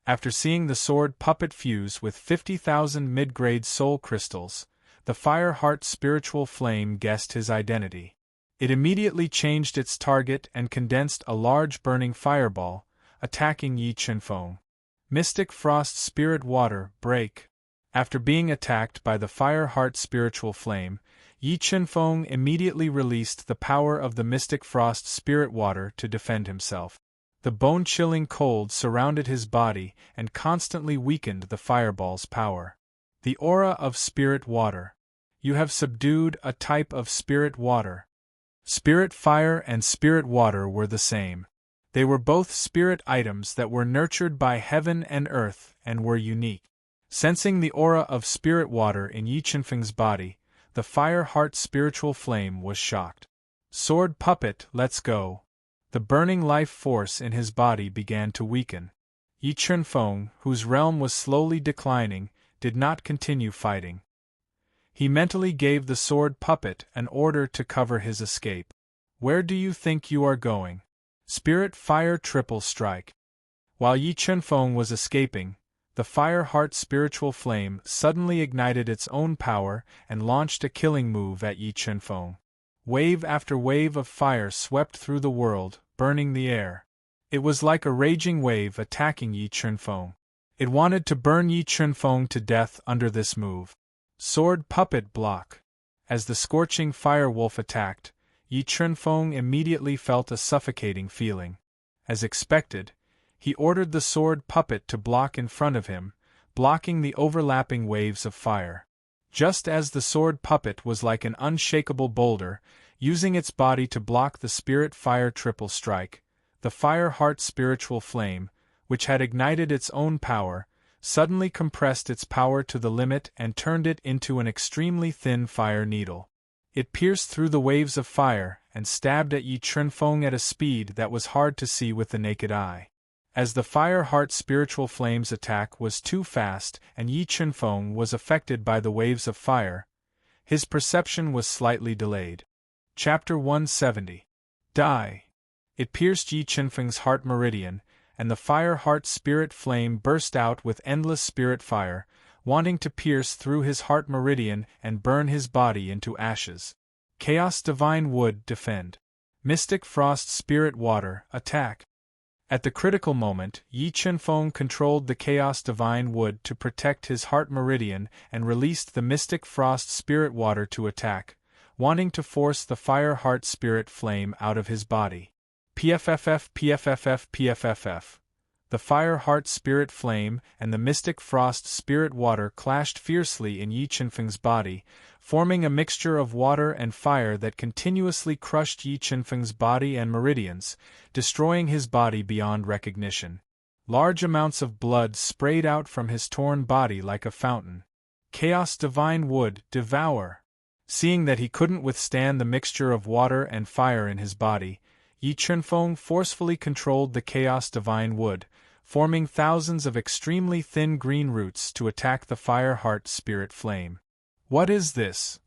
After seeing the sword puppet fuse with 50,000 mid-grade soul crystals, the fire heart spiritual flame guessed his identity. It immediately changed its target and condensed a large burning fireball, attacking Yi Chunfeng. Mystic Frost Spirit Water Break. After being attacked by the fire heart spiritual flame, Yi Chunfeng immediately released the power of the Mystic Frost Spirit Water to defend himself. The bone-chilling cold surrounded his body and constantly weakened the fireball's power. The aura of Spirit Water. You have subdued a type of Spirit Water. Spirit Fire and Spirit Water were the same. They were both spirit items that were nurtured by heaven and earth and were unique. Sensing the aura of Spirit Water in Yi Chunfeng's body, the fire heart spiritual flame was shocked. Sword puppet, let's go. The burning life force in his body began to weaken. Yi Chunfeng, whose realm was slowly declining, did not continue fighting. He mentally gave the sword puppet an order to cover his escape. Where do you think you are going? Spirit Fire Triple Strike. While Yi Chunfeng was escaping, the fire heart spiritual flame suddenly ignited its own power and launched a killing move at Yi Chunfeng. Wave after wave of fire swept through the world, burning the air. It was like a raging wave attacking Yi Chunfeng. It wanted to burn Yi Chunfeng to death under this move. Sword puppet block. As the scorching fire wolf attacked, Yi Chunfeng immediately felt a suffocating feeling. As expected, he ordered the sword puppet to block in front of him, blocking the overlapping waves of fire. Just as the sword puppet was like an unshakable boulder, using its body to block the Spirit Fire Triple Strike, the fire heart spiritual flame, which had ignited its own power, suddenly compressed its power to the limit and turned it into an extremely thin fire needle. It pierced through the waves of fire and stabbed at Yi Chunfeng at a speed that was hard to see with the naked eye. As the fire heart spiritual flame's attack was too fast and Yi Chunfeng was affected by the waves of fire, his perception was slightly delayed. Chapter 170. Die. It pierced Yi Chunfeng's heart meridian, and the fire heart spirit flame burst out with endless spirit fire, wanting to pierce through his heart meridian and burn his body into ashes. Chaos Divine Wood defend. Mystic Frost Spirit Water attack. At the critical moment, Yi Chunfeng controlled the Chaos Divine Wood to protect his heart meridian and released the Mystic Frost Spirit Water to attack, wanting to force the fire heart spirit flame out of his body. PFFF PFFF PFFF. The fire heart spirit flame and the mystic frost spirit water clashed fiercely in Yi Chunfeng's body, forming a mixture of water and fire that continuously crushed Yi Chunfeng's body and meridians, destroying his body beyond recognition. Large amounts of blood sprayed out from his torn body like a fountain. Chaos Divine Wood devour. Seeing that he couldn't withstand the mixture of water and fire in his body, Yi Chunfeng forcefully controlled the Chaos Divine Wood, forming thousands of extremely thin green roots to attack the fire heart spirit flame. What is this?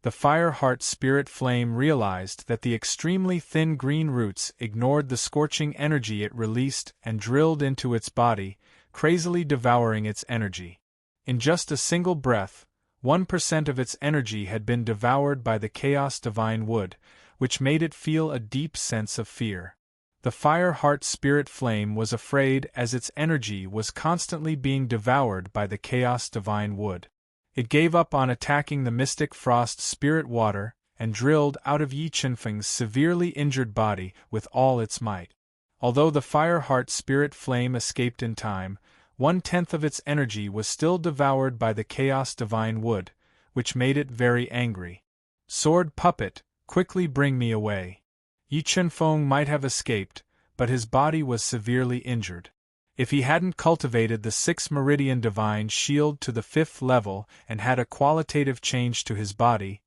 The fire heart spirit flame realized that the extremely thin green roots ignored the scorching energy it released and drilled into its body, crazily devouring its energy. In just a single breath, 1% of its energy had been devoured by the chaos divine wood, which made it feel a deep sense of fear. The fire heart spirit flame was afraid as its energy was constantly being devoured by the chaos divine wood. It gave up on attacking the mystic frost spirit water and drilled out of Yi Qinfeng's severely injured body with all its might. Although the fire heart spirit flame escaped in time, 1/10 of its energy was still devoured by the chaos divine wood, which made it very angry. Sword puppet, quickly bring me away. Yi Qinfeng might have escaped, but his body was severely injured. If he hadn't cultivated the 6th meridian divine shield to the 5th level and had a qualitative change to his body,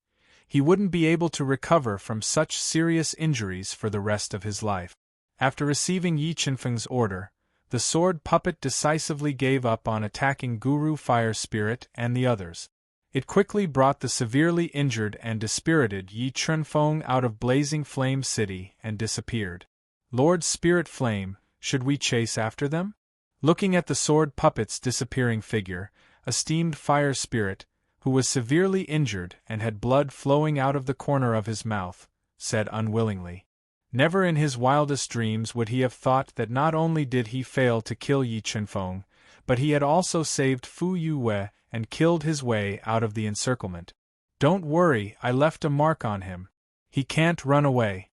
he wouldn't be able to recover from such serious injuries for the rest of his life. After receiving Yi Qinfeng's order, the sword puppet decisively gave up on attacking Guru Fire Spirit and the others. It quickly brought the severely injured and dispirited Yi Qinfeng out of Blazing Flame City and disappeared. Lord Spirit Flame, should we chase after them? Looking at the sword puppet's disappearing figure, esteemed fire spirit, who was severely injured and had blood flowing out of the corner of his mouth, said unwillingly. Never in his wildest dreams would he have thought that not only did he fail to kill Yi Qinfeng, but he had also saved Fu Yue and killed his way out of the encirclement. Don't worry, I left a mark on him. He can't run away.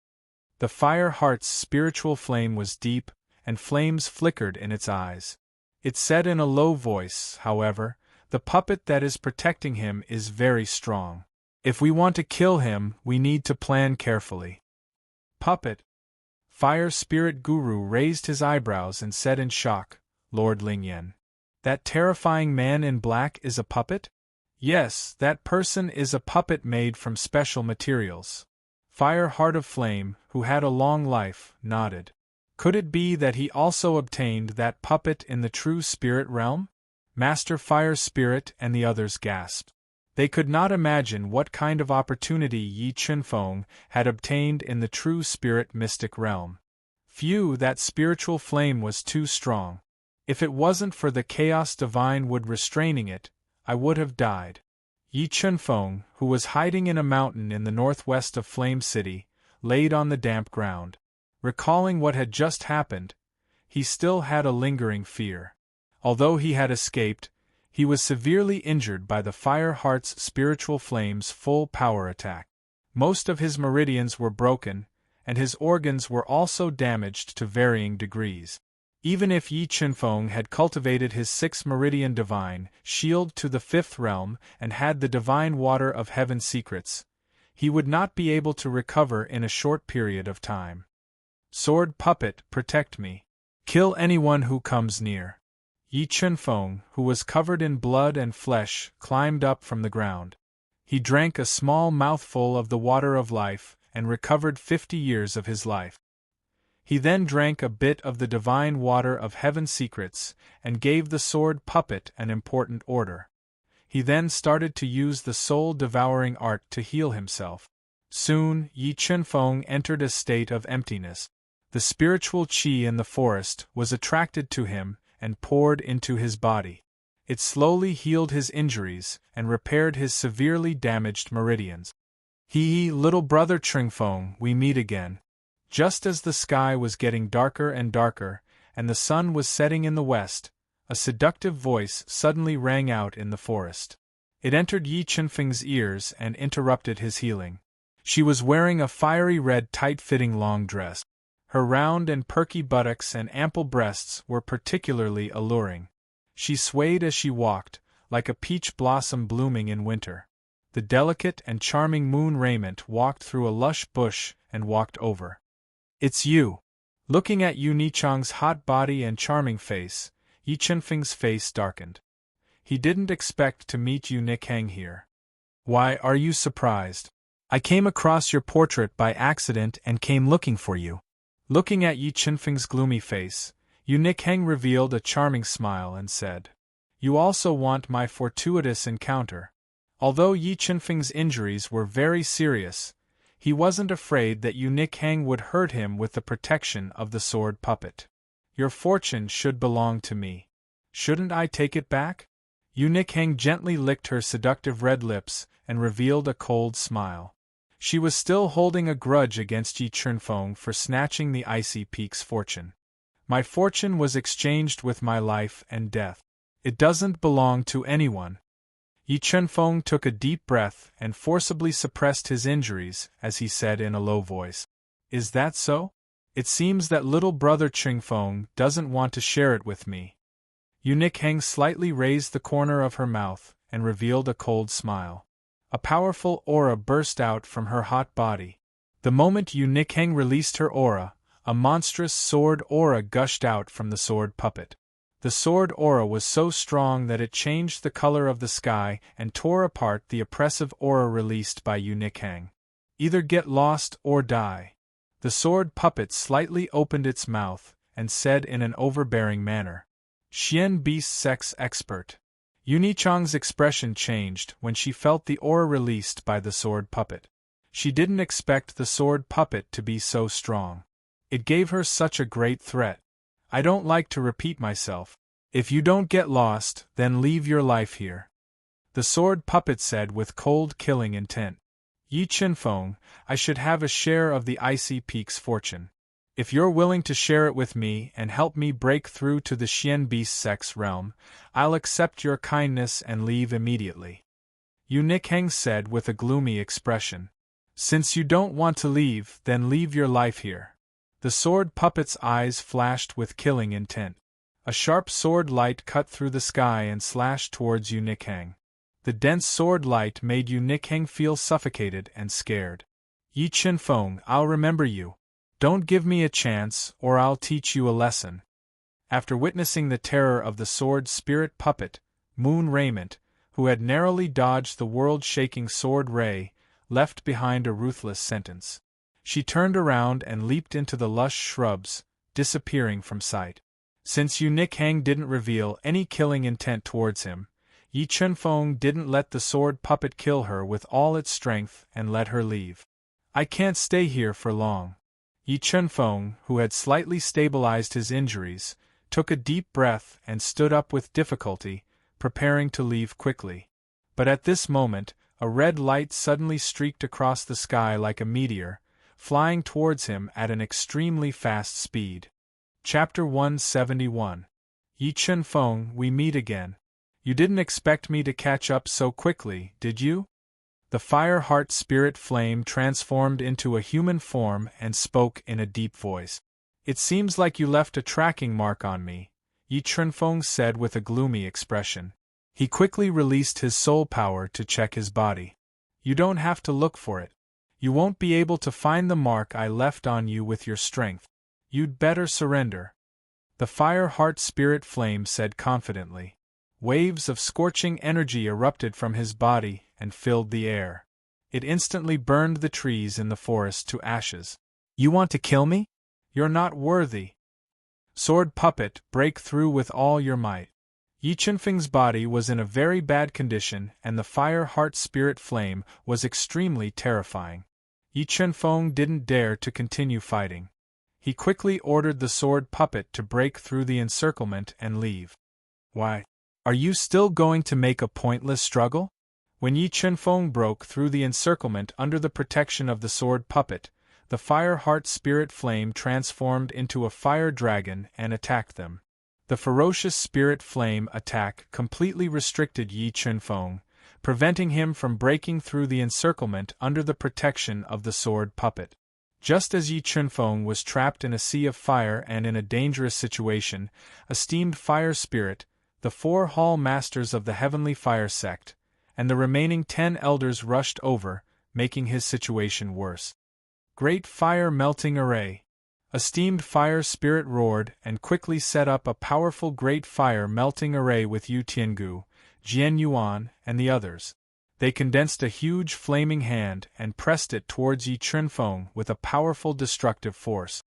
The fire heart's spiritual flame was deep, and flames flickered in its eyes. It said in a low voice, however, the puppet that is protecting him is very strong. If we want to kill him, we need to plan carefully. Puppet. Fire Spirit Guru raised his eyebrows and said in shock, Lord Lingyan. That terrifying man in black is a puppet? Yes, that person is a puppet made from special materials. Fire Heart of Flame, who had a long life, nodded. Could it be that he also obtained that puppet in the true spirit realm? Master Fire Spirit and the others gasped. They could not imagine what kind of opportunity Yi Qinfeng had obtained in the true spirit mystic realm. Phew, that spiritual flame was too strong. If it wasn't for the chaos divine wood restraining it, I would have died. Yi Qinfeng, who was hiding in a mountain in the northwest of Flame City, laid on the damp ground. Recalling what had just happened, he still had a lingering fear. Although he had escaped, he was severely injured by the Fire Heart's spiritual flame's full power attack. Most of his meridians were broken, and his organs were also damaged to varying degrees. Even if Yi Qinfeng had cultivated his 6th meridian divine shield to the 5th realm and had the divine water of heaven's secrets, he would not be able to recover in a short period of time. Sword puppet, protect me. Kill anyone who comes near. Yi Qinfeng, who was covered in blood and flesh, climbed up from the ground. He drank a small mouthful of the water of life and recovered 50 years of his life. He then drank a bit of the divine water of heaven's secrets and gave the sword puppet an important order. He then started to use the soul-devouring art to heal himself. Soon, Yi Qinfeng entered a state of emptiness. The spiritual qi in the forest was attracted to him and poured into his body. It slowly healed his injuries and repaired his severely damaged meridians. Hee, little brother Qinfeng, we meet again. Just as the sky was getting darker and darker, and the sun was setting in the west, a seductive voice suddenly rang out in the forest. It entered Yi Qinfeng's ears and interrupted his healing. She was wearing a fiery red tight-fitting long dress. Her round and perky buttocks and ample breasts were particularly alluring. She swayed as she walked, like a peach blossom blooming in winter. The delicate and charming moon raiment walked through a lush bush and walked over. It's you. Looking at Yu Nichang's hot body and charming face, Yi Qinfeng's face darkened. He didn't expect to meet Yu Nichang here. Why are you surprised? I came across your portrait by accident and came looking for you. Looking at Yi Qinfeng's gloomy face, Yu Nichang revealed a charming smile and said, You also want my fortuitous encounter. Although Yi Chunfeng's injuries were very serious, he wasn't afraid that Yu Nikhang would hurt him with the protection of the sword puppet. Your fortune should belong to me. Shouldn't I take it back? Yu Nikhang gently licked her seductive red lips and revealed a cold smile. She was still holding a grudge against Yi Chunfeng for snatching the icy peak's fortune. My fortune was exchanged with my life and death. It doesn't belong to anyone. Yi Chunfeng took a deep breath and forcibly suppressed his injuries as he said in a low voice. Is that so? It seems that little brother Chunfeng doesn't want to share it with me. Yu Nikhang slightly raised the corner of her mouth and revealed a cold smile. A powerful aura burst out from her hot body. The moment Yu Nikhang released her aura, a monstrous sword aura gushed out from the sword puppet. The sword aura was so strong that it changed the color of the sky and tore apart the oppressive aura released by Yu Nikhang. Either get lost or die. The sword puppet slightly opened its mouth and said in an overbearing manner, Xian Beast Sex Expert. Yu Nichang's expression changed when she felt the aura released by the sword puppet. She didn't expect the sword puppet to be so strong. It gave her such a great threat. I don't like to repeat myself. If you don't get lost, then leave your life here. The sword puppet said with cold killing intent. Yi Chunfeng, I should have a share of the icy peak's fortune. If you're willing to share it with me and help me break through to the Xian Beast Sex realm, I'll accept your kindness and leave immediately. Yu Nikhang said with a gloomy expression. Since you don't want to leave, then leave your life here. The sword puppet's eyes flashed with killing intent. A sharp sword light cut through the sky and slashed towards Yu Nikhang. The dense sword light made Yu Nikhang feel suffocated and scared. Yi Chunfeng, I'll remember you. Don't give me a chance, or I'll teach you a lesson. After witnessing the terror of the sword spirit puppet, Moon Raiment, who had narrowly dodged the world-shaking sword ray, left behind a ruthless sentence. She turned around and leaped into the lush shrubs, disappearing from sight. Since Yu Nikhang didn't reveal any killing intent towards him, Yi Chunfeng didn't let the sword puppet kill her with all its strength and let her leave. I can't stay here for long. Yi Chunfeng, who had slightly stabilized his injuries, took a deep breath and stood up with difficulty, preparing to leave quickly. But at this moment, a red light suddenly streaked across the sky like a meteor, flying towards him at an extremely fast speed. Chapter 171. Yi Chunfeng, we meet again. You didn't expect me to catch up so quickly, did you? The fire heart spirit flame transformed into a human form and spoke in a deep voice. It seems like you left a tracking mark on me, Yi Chunfeng said with a gloomy expression. He quickly released his soul power to check his body. You don't have to look for it. You won't be able to find the mark I left on you with your strength. You'd better surrender. The fire heart spirit flame said confidently. Waves of scorching energy erupted from his body and filled the air. It instantly burned the trees in the forest to ashes. You want to kill me? You're not worthy. Sword puppet, break through with all your might. Yi Chunfeng's body was in a very bad condition and the fire heart spirit flame was extremely terrifying. Yi Chunfeng didn't dare to continue fighting. He quickly ordered the sword puppet to break through the encirclement and leave. Why? Are you still going to make a pointless struggle? When Yi Chunfeng broke through the encirclement under the protection of the sword puppet, the fire heart spirit flame transformed into a fire dragon and attacked them. The ferocious spirit flame attack completely restricted Yi Chunfeng, preventing him from breaking through the encirclement under the protection of the sword puppet. Just as Yi Chunfeng was trapped in a sea of fire and in a dangerous situation, esteemed fire spirit, the 4 hall masters of the heavenly fire sect, and the remaining 10 elders rushed over, making his situation worse. Great fire melting array! Esteemed fire spirit roared and quickly set up a powerful great fire melting array with Yu Tiangu, Jian Yuan, and the others. They condensed a huge flaming hand and pressed it towards Yi Chunfeng with a powerful destructive force.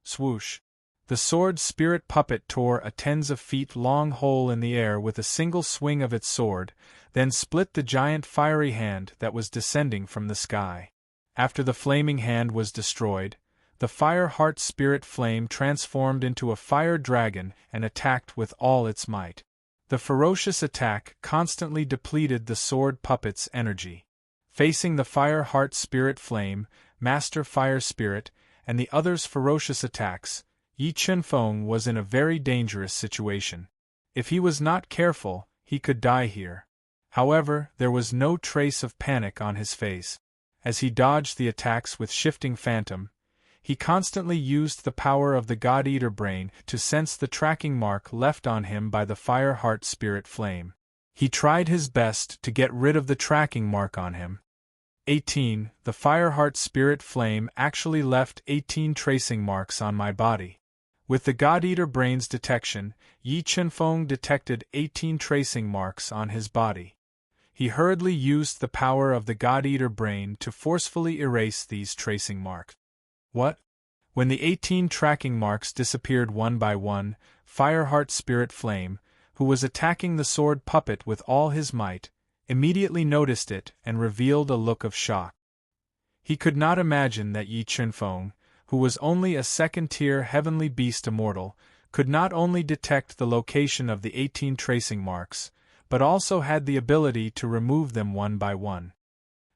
Swoosh! The sword spirit puppet tore a tens of feet long hole in the air with a single swing of its sword, then split the giant fiery hand that was descending from the sky. After the flaming hand was destroyed, the fire heart spirit flame transformed into a fire dragon and attacked with all its might. The ferocious attack constantly depleted the sword puppet's energy. Facing the fire heart spirit flame, master fire spirit, and the other's ferocious attacks, Yi Chunfeng was in a very dangerous situation. If he was not careful, he could die here. However, there was no trace of panic on his face. As he dodged the attacks with shifting phantom, he constantly used the power of the God-Eater brain to sense the tracking mark left on him by the fire heart spirit flame. He tried his best to get rid of the tracking mark on him. 18. The fire heart spirit flame actually left 18 tracing marks on my body. With the God-Eater brain's detection, Yi Chunfeng detected 18 tracing marks on his body. He hurriedly used the power of the God-Eater brain to forcefully erase these tracing marks. What? When the 18 tracking marks disappeared one by one, Fireheart Spirit Flame, who was attacking the sword puppet with all his might, immediately noticed it and revealed a look of shock. He could not imagine that Yi Chunfeng, who was only a second-tier heavenly beast immortal, could not only detect the location of the 18 tracing marks, but also had the ability to remove them one by one.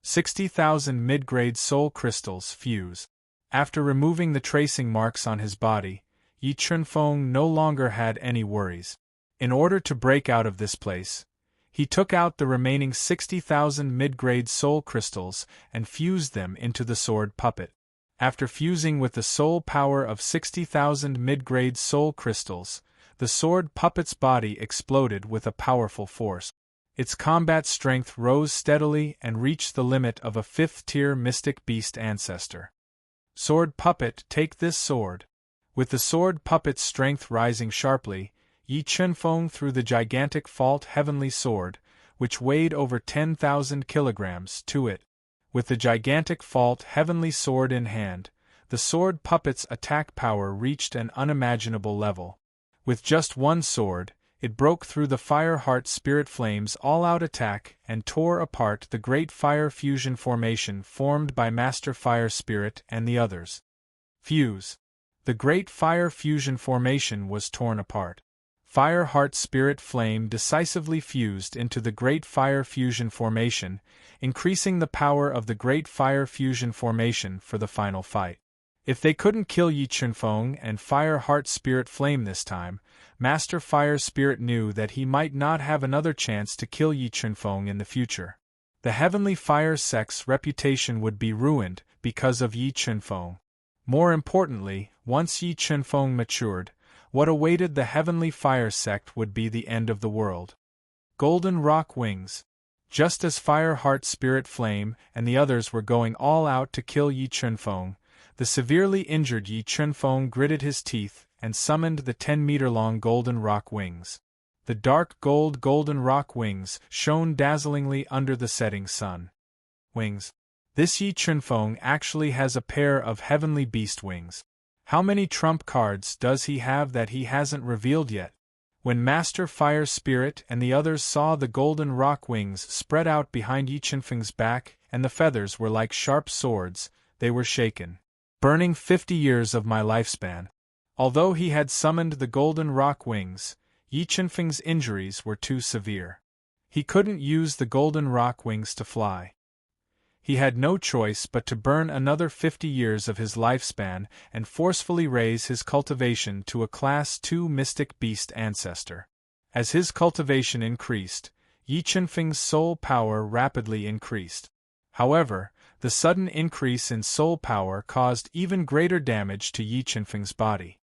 60,000 mid-grade soul crystals fuse. After removing the tracing marks on his body, Yi Chunfeng no longer had any worries. In order to break out of this place, he took out the remaining 60,000 mid-grade soul crystals and fused them into the sword puppet. After fusing with the soul power of 60,000 mid-grade soul crystals, the sword puppet's body exploded with a powerful force. Its combat strength rose steadily and reached the limit of a 5th-tier mystic beast ancestor. Sword puppet, take this sword. With the sword puppet's strength rising sharply, Yi Chunfeng threw the gigantic fault heavenly sword, which weighed over 10,000 kilograms, to it. With the gigantic fault heavenly sword in hand, the sword puppet's attack power reached an unimaginable level. With just one sword, it broke through the Fire Heart Spirit Flame's all-out attack and tore apart the Great Fire Fusion formation formed by Master Fire Spirit and the others. Fuse. The Great Fire Fusion formation was torn apart. Fire Heart Spirit Flame decisively fused into the Great Fire Fusion formation, increasing the power of the Great Fire Fusion formation for the final fight. If they couldn't kill Yi Chunfeng and Fire Heart Spirit Flame this time, Master Fire Spirit knew that he might not have another chance to kill Yi Chunfeng in the future. The Heavenly Fire Sect's reputation would be ruined because of Yi Chunfeng. More importantly, once Yi Chunfeng matured, what awaited the Heavenly Fire Sect would be the end of the world. Golden Rock Wings. Just as Fire Heart Spirit Flame and the others were going all out to kill Yi Chunfeng, the severely injured Yi Chunfeng gritted his teeth and summoned the 10-meter-long Golden Rock Wings. The dark gold Golden Rock Wings shone dazzlingly under the setting sun. Wings. This Yi Chunfeng actually has a pair of heavenly beast wings. How many trump cards does he have that he hasn't revealed yet? When Master Fire Spirit and the others saw the Golden Rock Wings spread out behind Yi Chunfeng's back and the feathers were like sharp swords, they were shaken. Burning 50 years of my lifespan. Although he had summoned the Golden Rock Wings, Yi Chunfeng's injuries were too severe. He couldn't use the Golden Rock Wings to fly. He had no choice but to burn another 50 years of his lifespan and forcefully raise his cultivation to a Class 2 Mystic Beast ancestor. As his cultivation increased, Yi Chunfeng's soul power rapidly increased. However, the sudden increase in soul power caused even greater damage to Yi Chunfeng's body.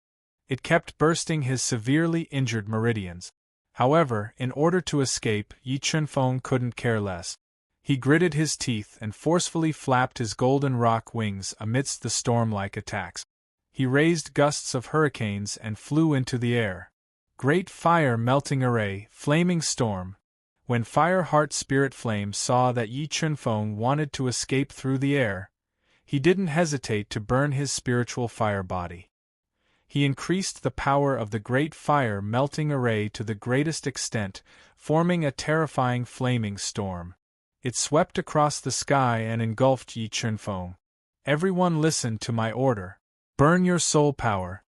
It kept bursting his severely injured meridians. However, in order to escape, Yi Chunfeng couldn't care less. He gritted his teeth and forcefully flapped his Golden Rock Wings amidst the storm-like attacks. He raised gusts of hurricanes and flew into the air. Great Fire Melting Array, Flaming Storm. When Fire Heart Spirit Flame saw that Yi Chunfeng wanted to escape through the air, he didn't hesitate to burn his spiritual fire body. He increased the power of the great fire melting array to the greatest extent, forming a terrifying flaming storm. It swept across the sky and engulfed Yi Chunfeng. Everyone listened to my order. Burn your soul power.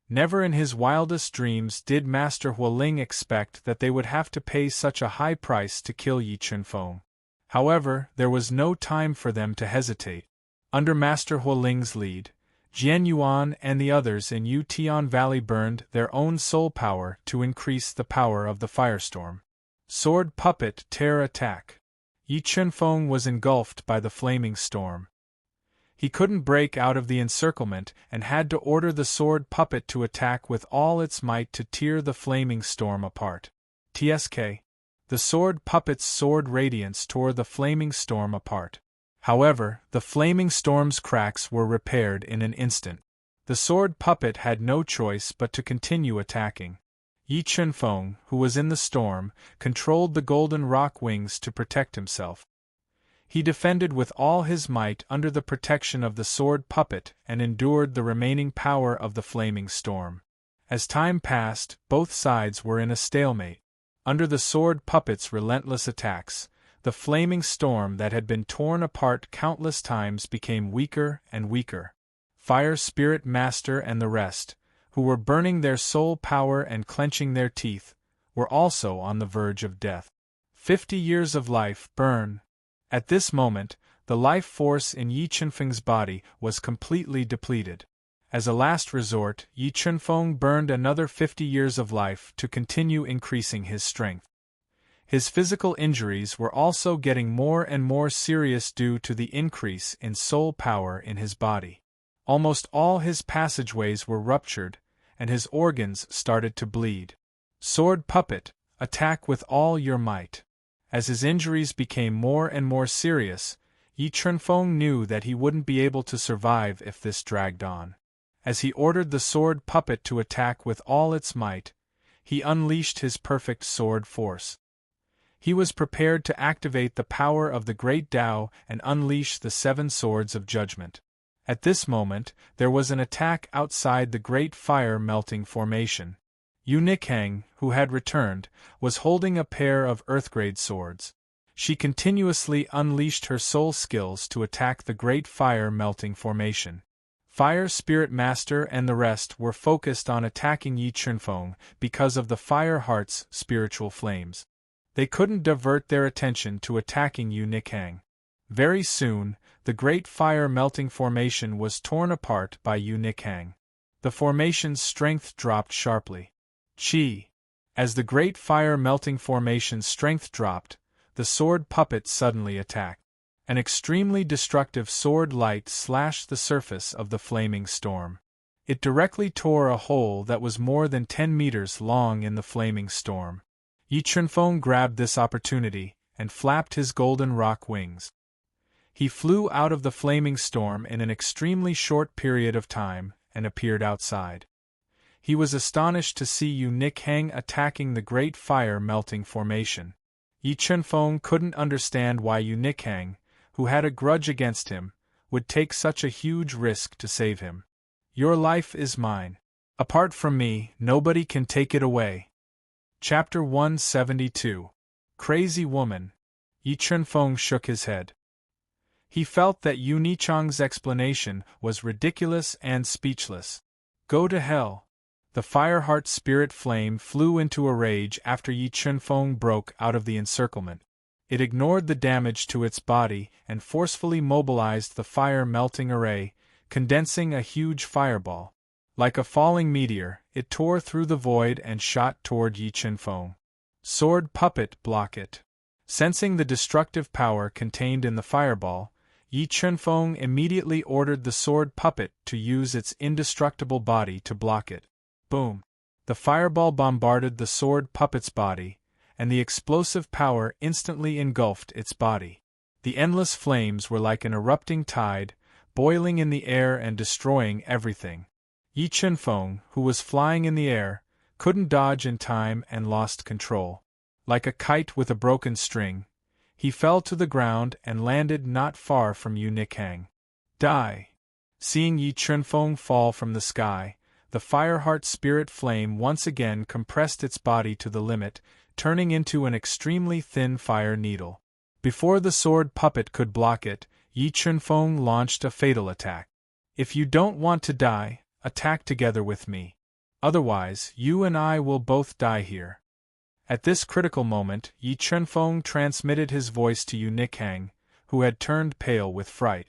Never in his wildest dreams did Master Hualing expect that they would have to pay such a high price to kill Yi Chunfeng. However, there was no time for them to hesitate. Under Master Hualing's lead, Jian Yuan and the others in Yutian Valley burned their own soul power to increase the power of the firestorm. Sword Puppet Terror Attack. Yi Chunfeng was engulfed by the flaming storm. He couldn't break out of the encirclement and had to order the sword puppet to attack with all its might to tear the flaming storm apart. TSK. The sword puppet's sword radiance tore the flaming storm apart. However, the flaming storm's cracks were repaired in an instant. The sword puppet had no choice but to continue attacking. Yi Chunfeng, who was in the storm, controlled the golden rock wings to protect himself. He defended with all his might under the protection of the sword puppet and endured the remaining power of the flaming storm. As time passed, both sides were in a stalemate. Under the sword puppet's relentless attacks, the flaming storm that had been torn apart countless times became weaker and weaker. Fire Spirit Master and the rest, who were burning their soul power and clenching their teeth, were also on the verge of death. 50 years of life burn. At this moment, the life force in Yi Chunfeng's body was completely depleted. As a last resort, Yi Chunfeng burned another 50 years of life to continue increasing his strength. His physical injuries were also getting more and more serious due to the increase in soul power in his body. Almost all his passageways were ruptured, and his organs started to bleed. Sword Puppet, attack with all your might. As his injuries became more and more serious, Yi Chunfeng knew that he wouldn't be able to survive if this dragged on. As he ordered the sword puppet to attack with all its might, he unleashed his perfect sword force. He was prepared to activate the power of the Great Tao and unleash the 7 swords of judgment. At this moment, there was an attack outside the Great Fire Melting Formation. Yu Nikhang, who had returned, was holding a pair of Earthgrade swords. She continuously unleashed her soul skills to attack the Great Fire Melting Formation. Fire Spirit Master and the rest were focused on attacking Yi Chunfeng because of the Fire Heart's spiritual flames. They couldn't divert their attention to attacking Yu Nikhang. Very soon, the Great Fire Melting Formation was torn apart by Yu Nikhang. The formation's strength dropped sharply. Chi. As the Great Fire Melting Formation's strength dropped, the sword puppet suddenly attacked. An extremely destructive sword light slashed the surface of the flaming storm. It directly tore a hole that was more than 10 meters long in the flaming storm. Yi Chunfeng grabbed this opportunity and flapped his golden rock wings. He flew out of the flaming storm in an extremely short period of time and appeared outside. He was astonished to see Yu Nikhang attacking the Great Fire Melting Formation. Yi Chunfeng couldn't understand why Yu Nikhang, who had a grudge against him, would take such a huge risk to save him. Your life is mine. Apart from me, nobody can take it away. Chapter 172. Crazy Woman. Yi Chunfeng shook his head. He felt that Yu Nichang's explanation was ridiculous and speechless. Go to hell. The Fireheart spirit flame flew into a rage after Yi Chunfeng broke out of the encirclement. It ignored the damage to its body and forcefully mobilized the fire-melting array, condensing a huge fireball. Like a falling meteor, it tore through the void and shot toward Yi Chunfeng. Sword Puppet, block it. Sensing the destructive power contained in the fireball, Yi Chunfeng immediately ordered the sword puppet to use its indestructible body to block it. Boom! The fireball bombarded the sword puppet's body, and the explosive power instantly engulfed its body. The endless flames were like an erupting tide, boiling in the air and destroying everything. Yi Chunfeng, who was flying in the air, couldn't dodge in time and lost control. Like a kite with a broken string, he fell to the ground and landed not far from Yu Nikhang. Die! Seeing Yi Chunfeng fall from the sky, the Fireheart spirit flame once again compressed its body to the limit, turning into an extremely thin fire needle. Before the sword puppet could block it, Yi Chunfeng launched a fatal attack. If you don't want to die, attack together with me. Otherwise, you and I will both die here. At this critical moment, Yi Chunfeng transmitted his voice to Yu Nikhang, who had turned pale with fright.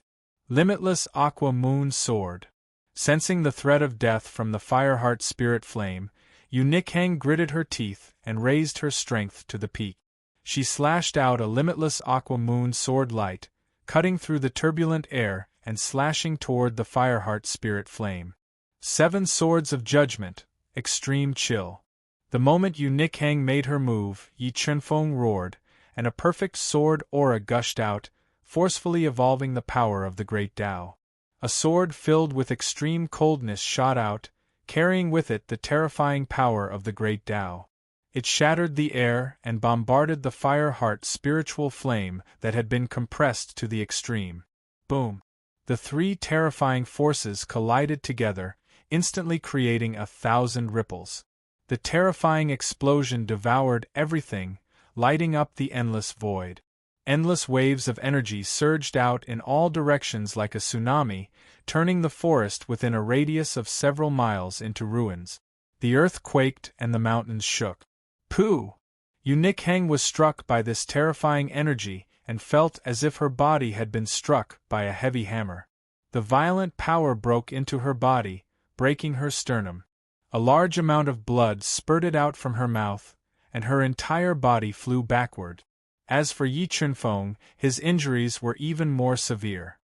Limitless Aqua Moon Sword. Sensing the threat of death from the Fireheart spirit flame, Yu Nikhang gritted her teeth and raised her strength to the peak. She slashed out a limitless Aqua Moon Sword light, cutting through the turbulent air and slashing toward the Fireheart spirit flame. 7 Swords of Judgment, Extreme Chill. The moment Yu Nikhang made her move, Yi Chunfeng roared, and a perfect sword aura gushed out, forcefully evolving the power of the Great Tao. A sword filled with extreme coldness shot out, carrying with it the terrifying power of the Great Tao. It shattered the air and bombarded the Fireheart spiritual flame that had been compressed to the extreme. Boom! The 3 terrifying forces collided together, instantly creating 1,000 ripples. The terrifying explosion devoured everything, lighting up the endless void. Endless waves of energy surged out in all directions like a tsunami, turning the forest within a radius of several miles into ruins. The earth quaked and the mountains shook. Pooh! Yu Nikhang was struck by this terrifying energy and felt as if her body had been struck by a heavy hammer. The violent power broke into her body, breaking her sternum. A large amount of blood spurted out from her mouth, and her entire body flew backward. As for Yi Chunfeng, his injuries were even more severe.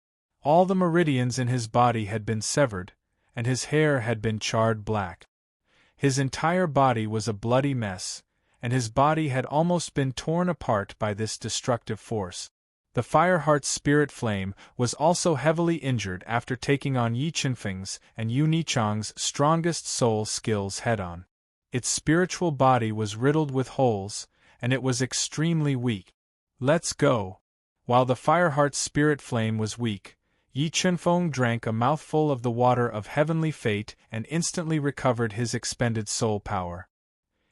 All the meridians in his body had been severed, and his hair had been charred black. His entire body was a bloody mess, and his body had almost been torn apart by this destructive force. The Fireheart spirit flame was also heavily injured after taking on Yi Chunfeng's and Yu Nichang's strongest soul skills head-on. Its spiritual body was riddled with holes, and it was extremely weak. Let's go! While the Fireheart spirit flame was weak, Yi Chunfeng drank a mouthful of the water of heavenly fate and instantly recovered his expended soul power.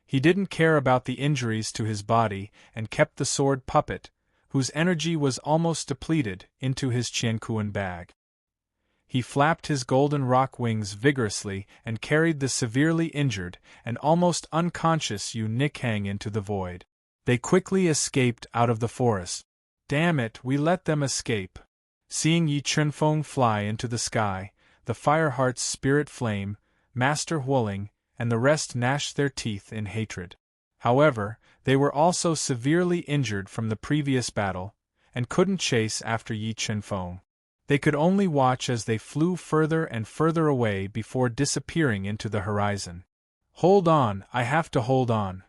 He didn't care about the injuries to his body and kept the sword puppet, whose energy was almost depleted, into his Qiankuan bag. He flapped his golden rock wings vigorously and carried the severely injured and almost unconscious Yu Nikhang into the void. They quickly escaped out of the forest. Damn it, we let them escape. Seeing Yi Chunfeng fly into the sky, the Fireheart's spirit flame, Master Huoling, and the rest gnashed their teeth in hatred. However, they were also severely injured from the previous battle, and couldn't chase after Yi Chunfeng. They could only watch as they flew further and further away before disappearing into the horizon. Hold on, I have to hold on.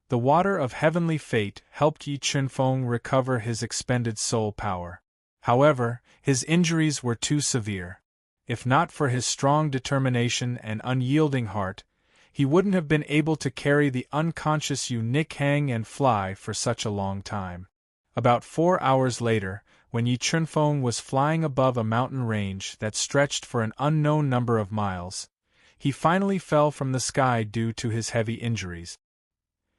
The water of heavenly fate helped Yi Chunfeng recover his expended soul power. However, his injuries were too severe. If not for his strong determination and unyielding heart, he wouldn't have been able to carry the unconscious Yu Nikhang and fly for such a long time. About 4 hours later, when Yi Chunfeng was flying above a mountain range that stretched for an unknown number of miles, he finally fell from the sky due to his heavy injuries.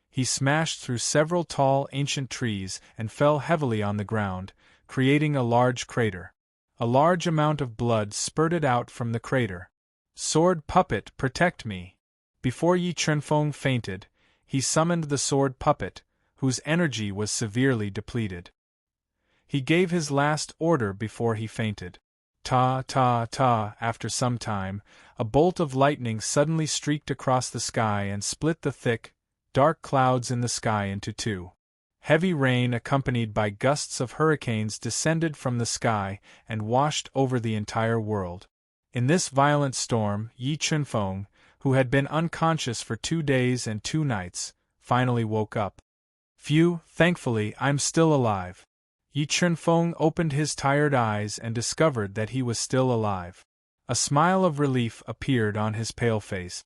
He smashed through several tall ancient trees and fell heavily on the ground, creating a large crater. A large amount of blood spurted out from the crater. Sword puppet, protect me! Before Yi Chunfeng fainted, he summoned the sword puppet, whose energy was severely depleted. He gave his last order before he fainted. Ta ta ta! After some time, a bolt of lightning suddenly streaked across the sky and split the thick, dark clouds in the sky into 2. Heavy rain accompanied by gusts of hurricanes descended from the sky and washed over the entire world. In this violent storm, Yi Chunfeng, who had been unconscious for 2 days and 2 nights, finally woke up. Phew, thankfully I'm still alive. Yi Chunfeng opened his tired eyes and discovered that he was still alive. A smile of relief appeared on his pale face.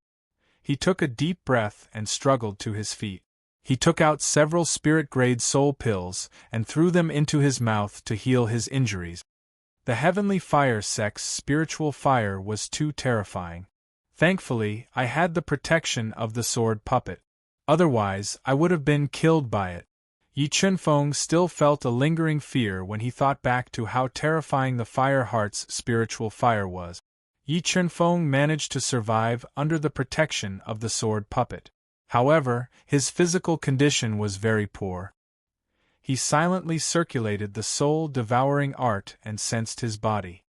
He took a deep breath and struggled to his feet. He took out several spirit-grade soul pills and threw them into his mouth to heal his injuries. The heavenly fire sect's spiritual fire was too terrifying. Thankfully, I had the protection of the sword puppet. Otherwise, I would have been killed by it. Yi Chunfeng still felt a lingering fear when he thought back to how terrifying the Fire Heart's spiritual fire was. Yi Chunfeng managed to survive under the protection of the sword puppet. However, his physical condition was very poor. He silently circulated the soul-devouring art and sensed his body.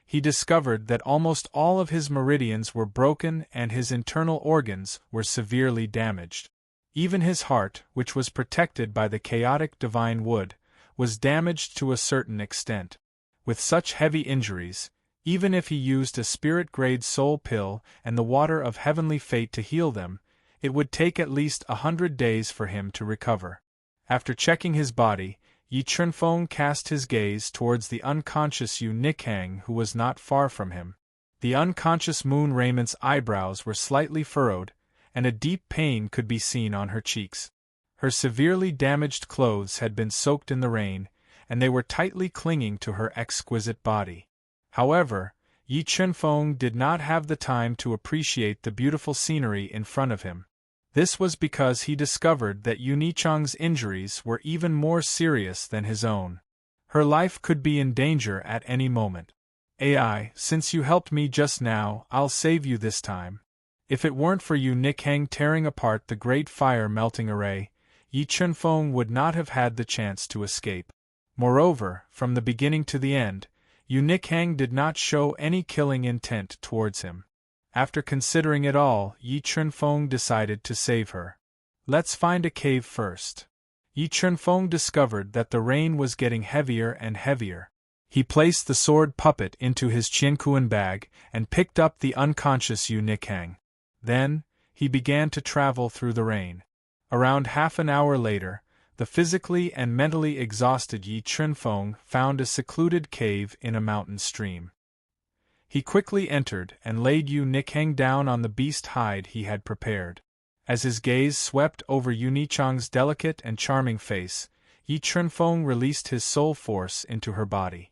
He discovered that almost all of his meridians were broken and his internal organs were severely damaged. Even his heart, which was protected by the chaotic divine wood, was damaged to a certain extent. With such heavy injuries, even if he used a spirit-grade soul pill and the water of heavenly fate to heal them, it would take at least 100 days for him to recover. After checking his body, Yi Chunfeng cast his gaze towards the unconscious Yu Nikhang, who was not far from him. The unconscious Moon Raymond's eyebrows were slightly furrowed, and a deep pain could be seen on her cheeks. Her severely damaged clothes had been soaked in the rain, and they were tightly clinging to her exquisite body. However, Yi Chunfeng did not have the time to appreciate the beautiful scenery in front of him. This was because he discovered that Yu Nichang's injuries were even more serious than his own. Her life could be in danger at any moment. "AI, since you helped me just now, I'll save you this time." If it weren't for Yu Nikhang tearing apart the great fire-melting array, Yi Chunfeng would not have had the chance to escape. Moreover, from the beginning to the end, Yu Nikhang did not show any killing intent towards him. After considering it all, Yi Chunfeng decided to save her. "Let's find a cave first." Yi Chunfeng discovered that the rain was getting heavier and heavier. He placed the sword puppet into his Qiankuan bag and picked up the unconscious Yu Nikhang. Then, he began to travel through the rain. Around half an hour later, the physically and mentally exhausted Yi Chunfeng found a secluded cave in a mountain stream. He quickly entered and laid Yu Nikhang down on the beast hide he had prepared. As his gaze swept over Yu Nichang's delicate and charming face, Yi Chunfeng released his soul force into her body.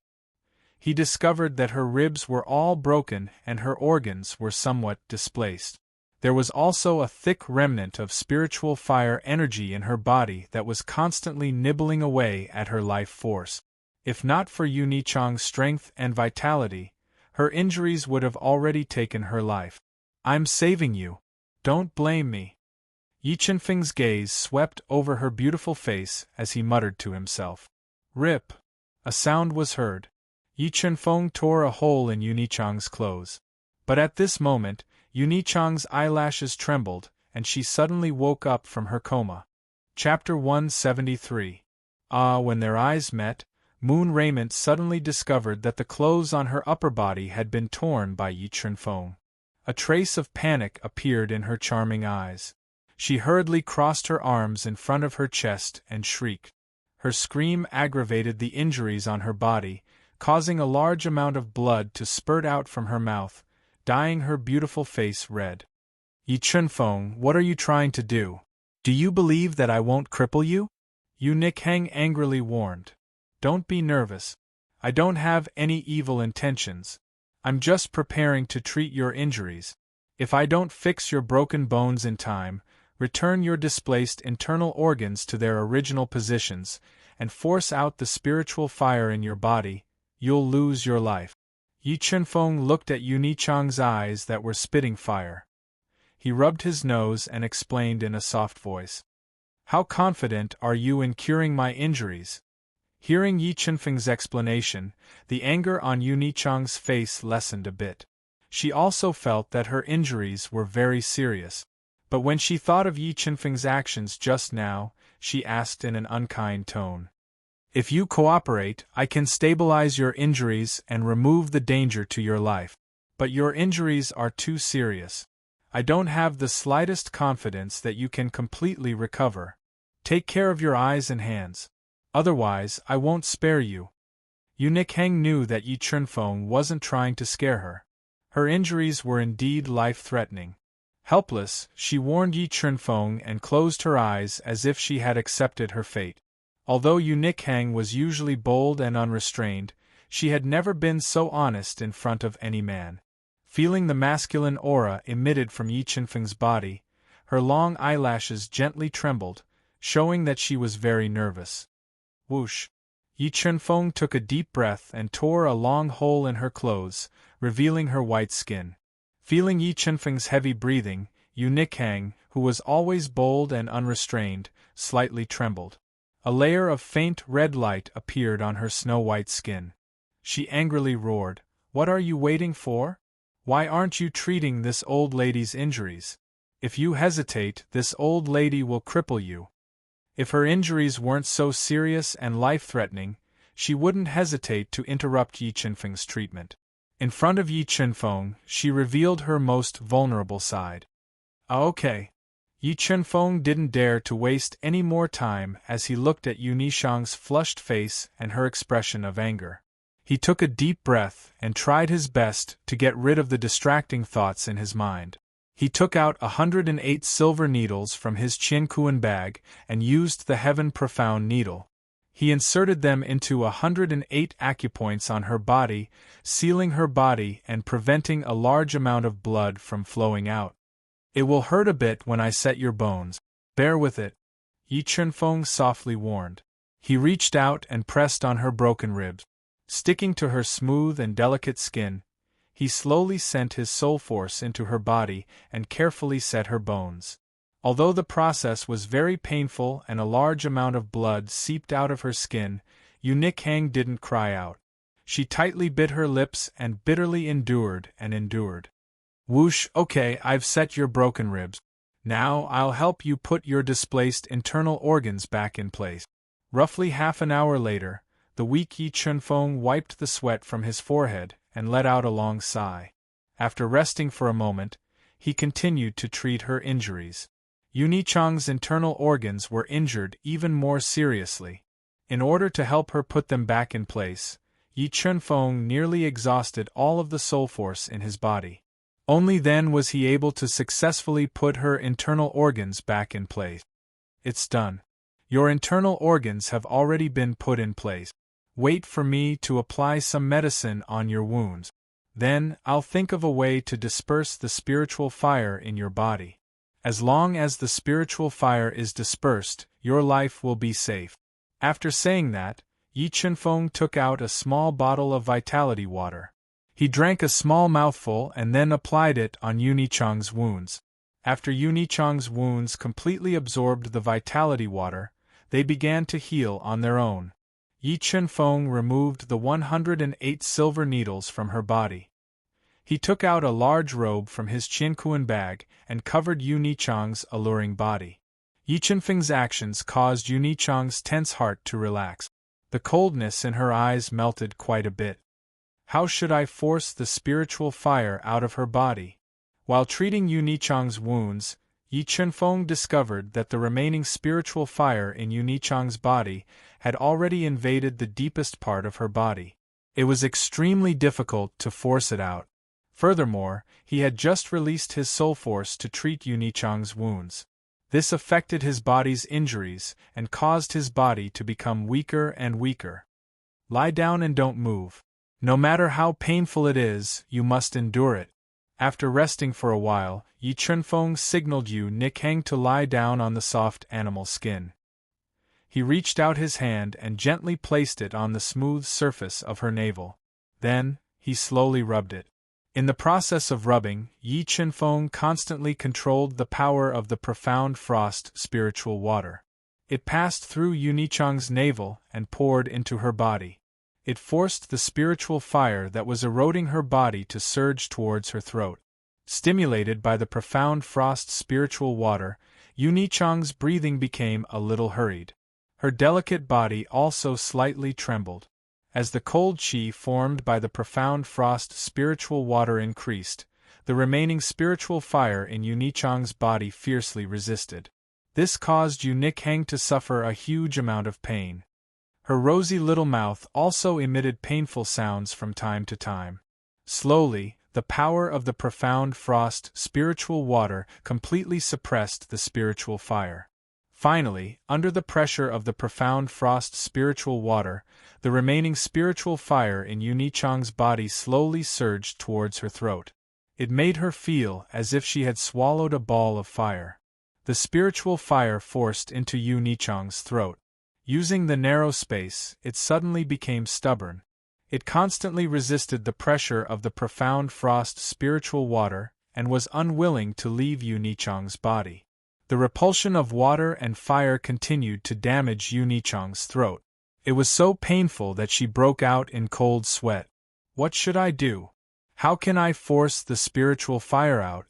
He discovered that her ribs were all broken and her organs were somewhat displaced. There was also a thick remnant of spiritual fire energy in her body that was constantly nibbling away at her life force. If not for Yu Nichang's strength and vitality, her injuries would have already taken her life. "I'm saving you. Don't blame me." Yi Chunfeng's gaze swept over her beautiful face as he muttered to himself. "Rip!" A sound was heard. Yi Chunfeng tore a hole in Yu Nichang's clothes. But at this moment, Yu Nichang's eyelashes trembled, and she suddenly woke up from her coma. Chapter 173. When their eyes met, Moon Raymond suddenly discovered that the clothes on her upper body had been torn by Yi Chunfeng. A trace of panic appeared in her charming eyes. She hurriedly crossed her arms in front of her chest and shrieked. Her scream aggravated the injuries on her body, causing a large amount of blood to spurt out from her mouth, dyeing her beautiful face red. "Yi Chunfeng, what are you trying to do? Do you believe that I won't cripple you?" Yu Nikhang angrily warned. "Don't be nervous. I don't have any evil intentions. I'm just preparing to treat your injuries. If I don't fix your broken bones in time, return your displaced internal organs to their original positions, and force out the spiritual fire in your body, you'll lose your life." Yi Chunfeng looked at Yu Nichang's eyes that were spitting fire. He rubbed his nose and explained in a soft voice. "How confident are you in curing my injuries?" Hearing Yi Chunfeng's explanation, the anger on Yu Nichang's face lessened a bit. She also felt that her injuries were very serious. But when she thought of Yi Chunfeng's actions just now, she asked in an unkind tone. "If you cooperate, I can stabilize your injuries and remove the danger to your life. But your injuries are too serious. I don't have the slightest confidence that you can completely recover. Take care of your eyes and hands. Otherwise, I won't spare you." Yu Nikhang knew that Yi Chunfeng wasn't trying to scare her. Her injuries were indeed life-threatening. Helpless, she warned Yi Chunfeng and closed her eyes as if she had accepted her fate. Although Yu Nikhang was usually bold and unrestrained, she had never been so honest in front of any man. Feeling the masculine aura emitted from Yi Qinfeng's body, her long eyelashes gently trembled, showing that she was very nervous. Whoosh! Yi Qinfeng took a deep breath and tore a long hole in her clothes, revealing her white skin. Feeling Yi Qinfeng's heavy breathing, Yu Nikhang, who was always bold and unrestrained, slightly trembled. A layer of faint red light appeared on her snow-white skin. She angrily roared, "What are you waiting for? Why aren't you treating this old lady's injuries? If you hesitate, this old lady will cripple you." If her injuries weren't so serious and life-threatening, she wouldn't hesitate to interrupt Yi Qinfeng's treatment. In front of Yi Qinfeng, she revealed her most vulnerable side. Okay. Yi Qinfeng didn't dare to waste any more time as he looked at Yu Nishang's flushed face and her expression of anger. He took a deep breath and tried his best to get rid of the distracting thoughts in his mind. He took out 108 silver needles from his Qiankuan bag and used the Heaven Profound needle. He inserted them into 108 acupoints on her body, sealing her body and preventing a large amount of blood from flowing out. "It will hurt a bit when I set your bones. Bear with it," Yi Qinfeng softly warned. He reached out and pressed on her broken ribs. Sticking to her smooth and delicate skin, he slowly sent his soul force into her body and carefully set her bones. Although the process was very painful and a large amount of blood seeped out of her skin, Yu Nikhang didn't cry out. She tightly bit her lips and bitterly endured and endured. "Whoosh, okay, I've set your broken ribs. Now I'll help you put your displaced internal organs back in place." Roughly half an hour later, the weak Yi Qinfeng wiped the sweat from his forehead and let out a long sigh. After resting for a moment, he continued to treat her injuries. Yu Nichang's internal organs were injured even more seriously. In order to help her put them back in place, Yi Qinfeng nearly exhausted all of the soul force in his body. Only then was he able to successfully put her internal organs back in place. "It's done. Your internal organs have already been put in place. Wait for me to apply some medicine on your wounds. Then I'll think of a way to disperse the spiritual fire in your body. As long as the spiritual fire is dispersed, your life will be safe." After saying that, Yi Qinfeng took out a small bottle of vitality water. He drank a small mouthful and then applied it on Yu Nichang's wounds. After Yu Nichang's wounds completely absorbed the vitality water, they began to heal on their own. Yi Qinfeng removed the 108 silver needles from her body. He took out a large robe from his Qiankuan bag and covered Yu Nichang's alluring body. Yi Qinfeng's actions caused Yu Nichang's tense heart to relax. The coldness in her eyes melted quite a bit. How should I force the spiritual fire out of her body? While treating Yu Nichang's wounds, Yi Qinfeng discovered that the remaining spiritual fire in Yu Nichang's body had already invaded the deepest part of her body. It was extremely difficult to force it out. Furthermore, he had just released his soul force to treat Yu Nichang's wounds. This affected his body's injuries and caused his body to become weaker and weaker. "Lie down and don't move. No matter how painful it is, you must endure it." After resting for a while, Yi Qinfeng signaled Yu Nikhang to lie down on the soft animal skin. He reached out his hand and gently placed it on the smooth surface of her navel. Then, he slowly rubbed it. In the process of rubbing, Yi Qinfeng constantly controlled the power of the profound frost spiritual water. It passed through Yu Nichang's navel and poured into her body. It forced the spiritual fire that was eroding her body to surge towards her throat. Stimulated by the profound frost spiritual water, Yu Nichang's breathing became a little hurried. Her delicate body also slightly trembled. As the cold qi formed by the profound frost spiritual water increased, the remaining spiritual fire in Yu Nichang's body fiercely resisted. This caused Yu Nikhang to suffer a huge amount of pain. Her rosy little mouth also emitted painful sounds from time to time. Slowly, the power of the profound frost spiritual water completely suppressed the spiritual fire. Finally, under the pressure of the profound frost spiritual water, the remaining spiritual fire in Yu Nichang's body slowly surged towards her throat. It made her feel as if she had swallowed a ball of fire. The spiritual fire forced into Yu Nichang's throat. Using the narrow space, it suddenly became stubborn. It constantly resisted the pressure of the profound frost spiritual water, and was unwilling to leave Yu Nichang's body. The repulsion of water and fire continued to damage Yu Nichang's throat. It was so painful that she broke out in cold sweat. What should I do? How can I force the spiritual fire out?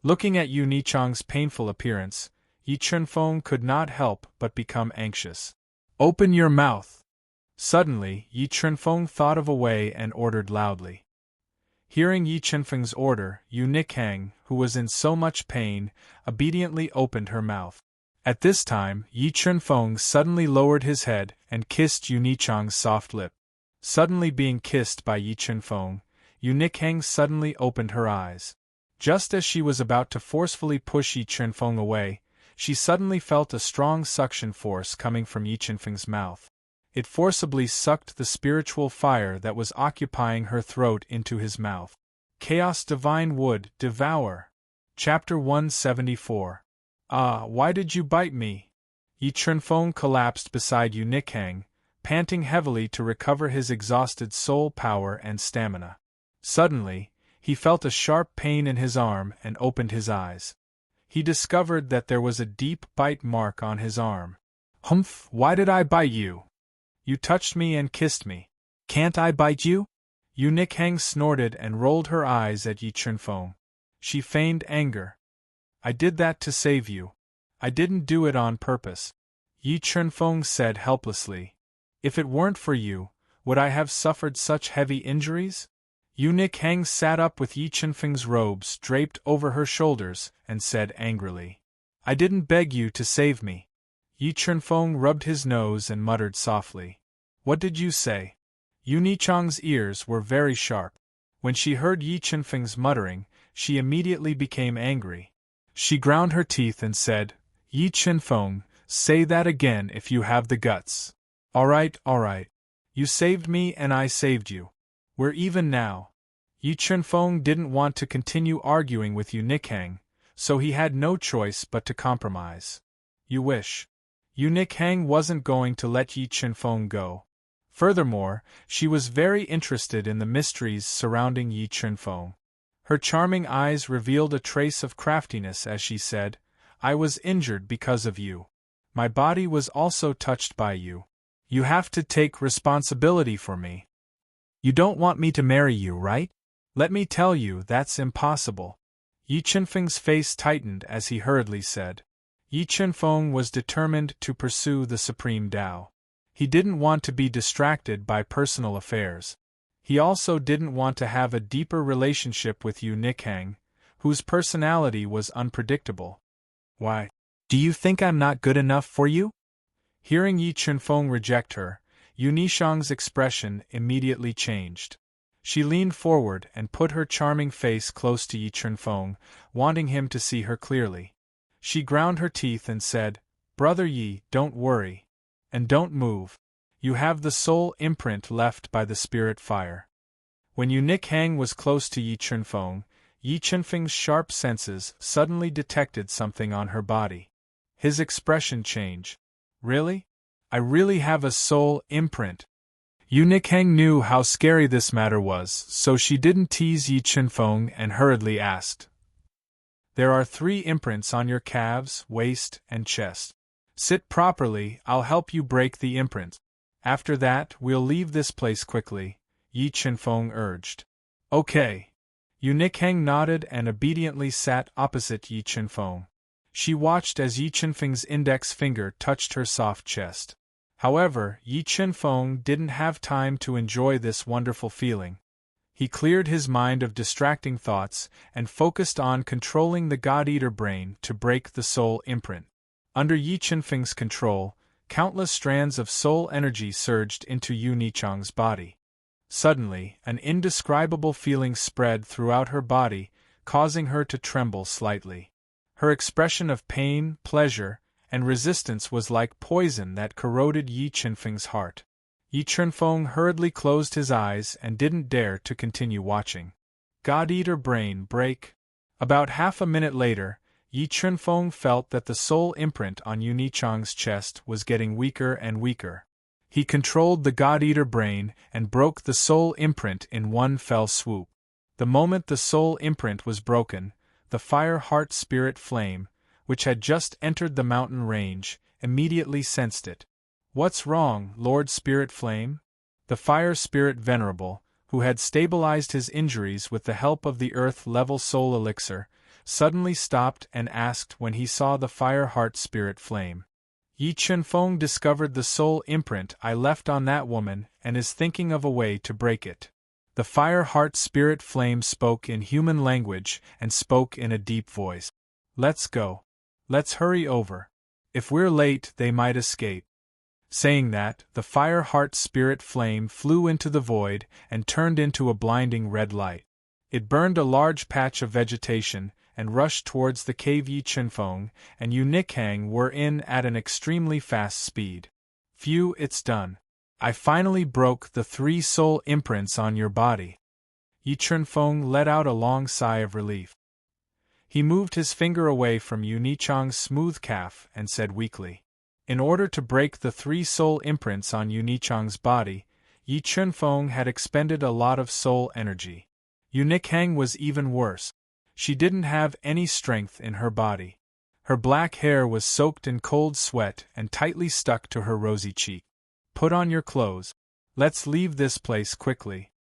Looking at Yu Nichang's painful appearance, Yi Chunfeng could not help but become anxious. Open your mouth! Suddenly, Yi Chunfeng thought of a way and ordered loudly. Hearing Yi Chunfeng's order, Yu Nichang, who was in so much pain, obediently opened her mouth. At this time, Yi Chunfeng suddenly lowered his head and kissed Yu Nichang's soft lip. Suddenly being kissed by Yi Chunfeng, Yu Nichang suddenly opened her eyes. Just as she was about to forcefully push Yi Chunfeng away, she suddenly felt a strong suction force coming from Yi Chunfeng's mouth. It forcibly sucked the spiritual fire that was occupying her throat into his mouth. Chaos Divine would devour. Chapter 174. Ah, why did you bite me? Yi Chunfeng collapsed beside Yu Nichang, panting heavily to recover his exhausted soul power and stamina. Suddenly, he felt a sharp pain in his arm and opened his eyes. He discovered that there was a deep bite mark on his arm. Humph, why did I bite you? You touched me and kissed me. Can't I bite you? Yu Nichang snorted and rolled her eyes at Yi Chunfeng. She feigned anger. I did that to save you. I didn't do it on purpose. Yi Chunfeng said helplessly. If it weren't for you, would I have suffered such heavy injuries? Yu Nichang sat up with Yi Chunfeng's robes draped over her shoulders and said angrily. I didn't beg you to save me. Yi Chunfeng rubbed his nose and muttered softly. What did you say? Yu Nichang's ears were very sharp. When she heard Yi Chunfeng's muttering, she immediately became angry. She ground her teeth and said, Yi Chunfeng, say that again if you have the guts. All right. You saved me and I saved you. We're even now. Yi Chunfeng didn't want to continue arguing with Yu Nichang, so he had no choice but to compromise. You wish. Yu Nichang wasn't going to let Yi Chunfeng go. Furthermore, she was very interested in the mysteries surrounding Yi Chunfeng. Her charming eyes revealed a trace of craftiness as she said, I was injured because of you. My body was also touched by you. You have to take responsibility for me. You don't want me to marry you, right? Let me tell you that's impossible. Yi Chunfeng's face tightened as he hurriedly said. Yi Chunfeng was determined to pursue the supreme Tao. He didn't want to be distracted by personal affairs. He also didn't want to have a deeper relationship with Yu Nichang, whose personality was unpredictable. Why? Do you think I'm not good enough for you? Hearing Yi Chunfeng reject her, Yu Nichang's expression immediately changed. She leaned forward and put her charming face close to Yi Chunfeng, wanting him to see her clearly. She ground her teeth and said, Brother Yi, don't worry. And don't move. You have the soul imprint left by the spirit fire. When Yu Nichang was close to Yi Chunfeng, Yi Chunfeng's sharp senses suddenly detected something on her body. His expression changed. Really? I really have a soul imprint. Yu Nichang knew how scary this matter was, so she didn't tease Yi Chunfeng and hurriedly asked. There are 3 imprints on your calves, waist, and chest. Sit properly, I'll help you break the imprint. After that, we'll leave this place quickly, Yi Chunfeng urged. Okay. Yu Nichang nodded and obediently sat opposite Yi Chunfeng. She watched as Yi Chunfeng's index finger touched her soft chest. However, Yi Chunfeng didn't have time to enjoy this wonderful feeling. He cleared his mind of distracting thoughts and focused on controlling the God-Eater brain to break the soul imprint. Under Yi Chunfeng's control, countless strands of soul energy surged into Yu Nichang's body. Suddenly, an indescribable feeling spread throughout her body, causing her to tremble slightly. Her expression of pain, pleasure, and resistance was like poison that corroded Yi Chunfeng's heart. Yi Chunfeng hurriedly closed his eyes and didn't dare to continue watching. God-Eater brain break. About half a minute later, Yi Chunfeng felt that the soul imprint on Yunichang's chest was getting weaker and weaker. He controlled the God-Eater brain and broke the soul imprint in one fell swoop. The moment the soul imprint was broken, the fire heart spirit flame, which had just entered the mountain range, immediately sensed it. "What's wrong, Lord Spirit Flame?" The fire spirit venerable, who had stabilized his injuries with the help of the earth-level soul elixir, suddenly stopped and asked when he saw the fire heart spirit flame. "Yi Chunfeng discovered the soul imprint I left on that woman and is thinking of a way to break it." The fire heart spirit flame spoke in human language and spoke in a deep voice. "Let's go. Let's hurry over. If we're late, they might escape." Saying that, the fire heart spirit flame flew into the void and turned into a blinding red light. It burned a large patch of vegetation and rushed towards the cave Yi Chunfeng and Yu Nikhang were in at an extremely fast speed. "Phew, it's done. I finally broke the 3 soul imprints on your body." Yi Chunfeng let out a long sigh of relief. He moved his finger away from Yunichang's smooth calf and said weakly, "In order to break the 3 soul imprints on Yunichang's body, Yi Chunfeng had expended a lot of soul energy. Yu Nikhang was even worse. She didn't have any strength in her body. Her black hair was soaked in cold sweat and tightly stuck to her rosy cheek. "Put on your clothes. Let's leave this place quickly."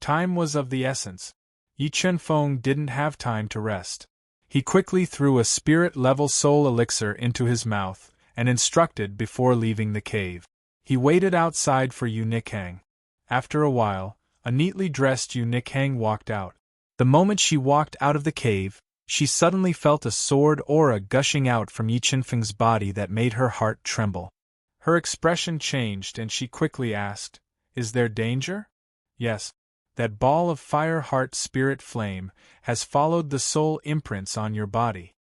Time was of the essence. Yi Chunfeng didn't have time to rest. He quickly threw a spirit-level soul elixir into his mouth and instructed before leaving the cave. He waited outside for Yu Nikhang. After a while, a neatly dressed Yu Nikhang walked out. The moment she walked out of the cave, she suddenly felt a sword aura gushing out from Yi Chunfeng's body that made her heart tremble. Her expression changed and she quickly asked, "Is there danger?" "Yes. That ball of fire heart spirit flame has followed the soul imprints on your body."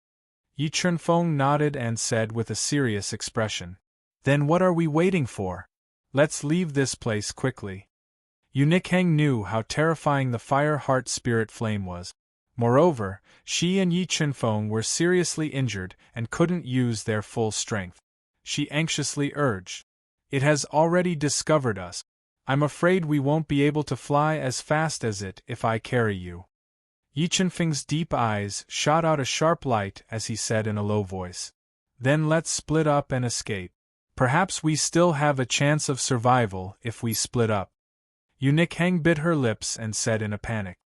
Yi Chunfeng nodded and said with a serious expression, "Then what are we waiting for? Let's leave this place quickly." Yu Nikhang knew how terrifying the fire heart spirit flame was. Moreover, she and Yi Chunfeng were seriously injured and couldn't use their full strength. She anxiously urged, "It has already discovered us. I'm afraid we won't be able to fly as fast as it if I carry you." Yi Chunfeng's deep eyes shot out a sharp light as he said in a low voice, "Then let's split up and escape. Perhaps we still have a chance of survival if we split up." Yu Nikhang bit her lips and said in a panic,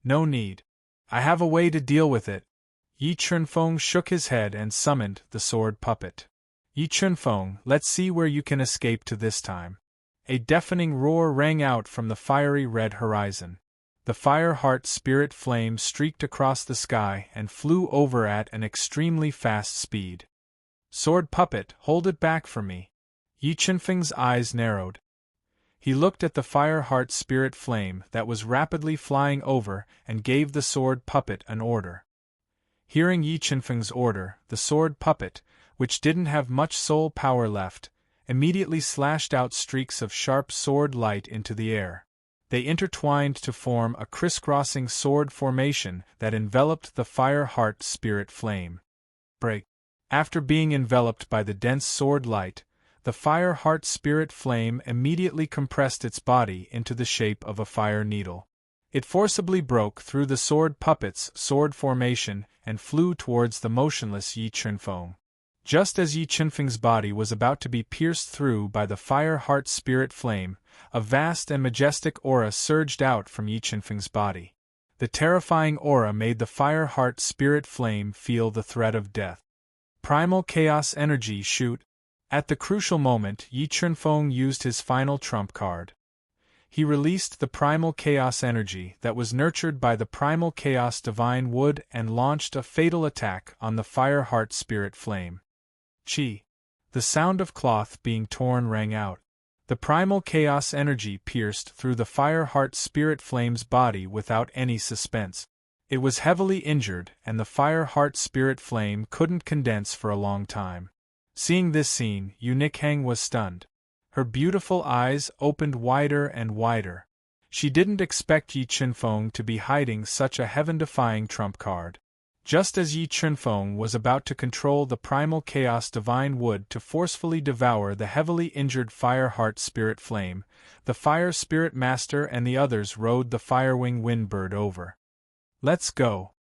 "No need. I have a way to deal with it." Yi Chunfeng shook his head and summoned the sword puppet. "Yi Chunfeng, let's see where you can escape to this time." A deafening roar rang out from the fiery red horizon. The fire heart spirit flame streaked across the sky and flew over at an extremely fast speed. "Sword puppet, hold it back for me." Yi Chunfeng's eyes narrowed. He looked at the fire heart spirit flame that was rapidly flying over and gave the sword puppet an order. Hearing Yi Chunfeng's order, the sword puppet, which didn't have much soul power left, immediately slashed out streaks of sharp sword light into the air. They intertwined to form a crisscrossing sword formation that enveloped the fire heart spirit flame. Break. After being enveloped by the dense sword light, the fire heart spirit flame immediately compressed its body into the shape of a fire needle. It forcibly broke through the sword puppet's sword formation and flew towards the motionless Yi Chunfeng. Just as Yi Chunfeng's body was about to be pierced through by the fire heart spirit flame, a vast and majestic aura surged out from Yi Chunfeng's body. The terrifying aura made the fire heart spirit flame feel the threat of death. Primal chaos energy shoot. At the crucial moment, Yi Chunfeng used his final trump card. He released the primal chaos energy that was nurtured by the primal chaos divine wood and launched a fatal attack on the fire heart spirit flame. Chi! The sound of cloth being torn rang out. The primal chaos energy pierced through the fire heart spirit flame's body without any suspense. It was heavily injured and the fire heart spirit flame couldn't condense for a long time. Seeing this scene, Yu Nikhang was stunned. Her beautiful eyes opened wider and wider. She didn't expect Yi Chenfeng to be hiding such a heaven-defying trump card. Just as Yi Chenfeng was about to control the primal chaos divine wood to forcefully devour the heavily injured fire heart spirit flame, the fire spirit master and the others rode the firewing windbird over. "Let's go,"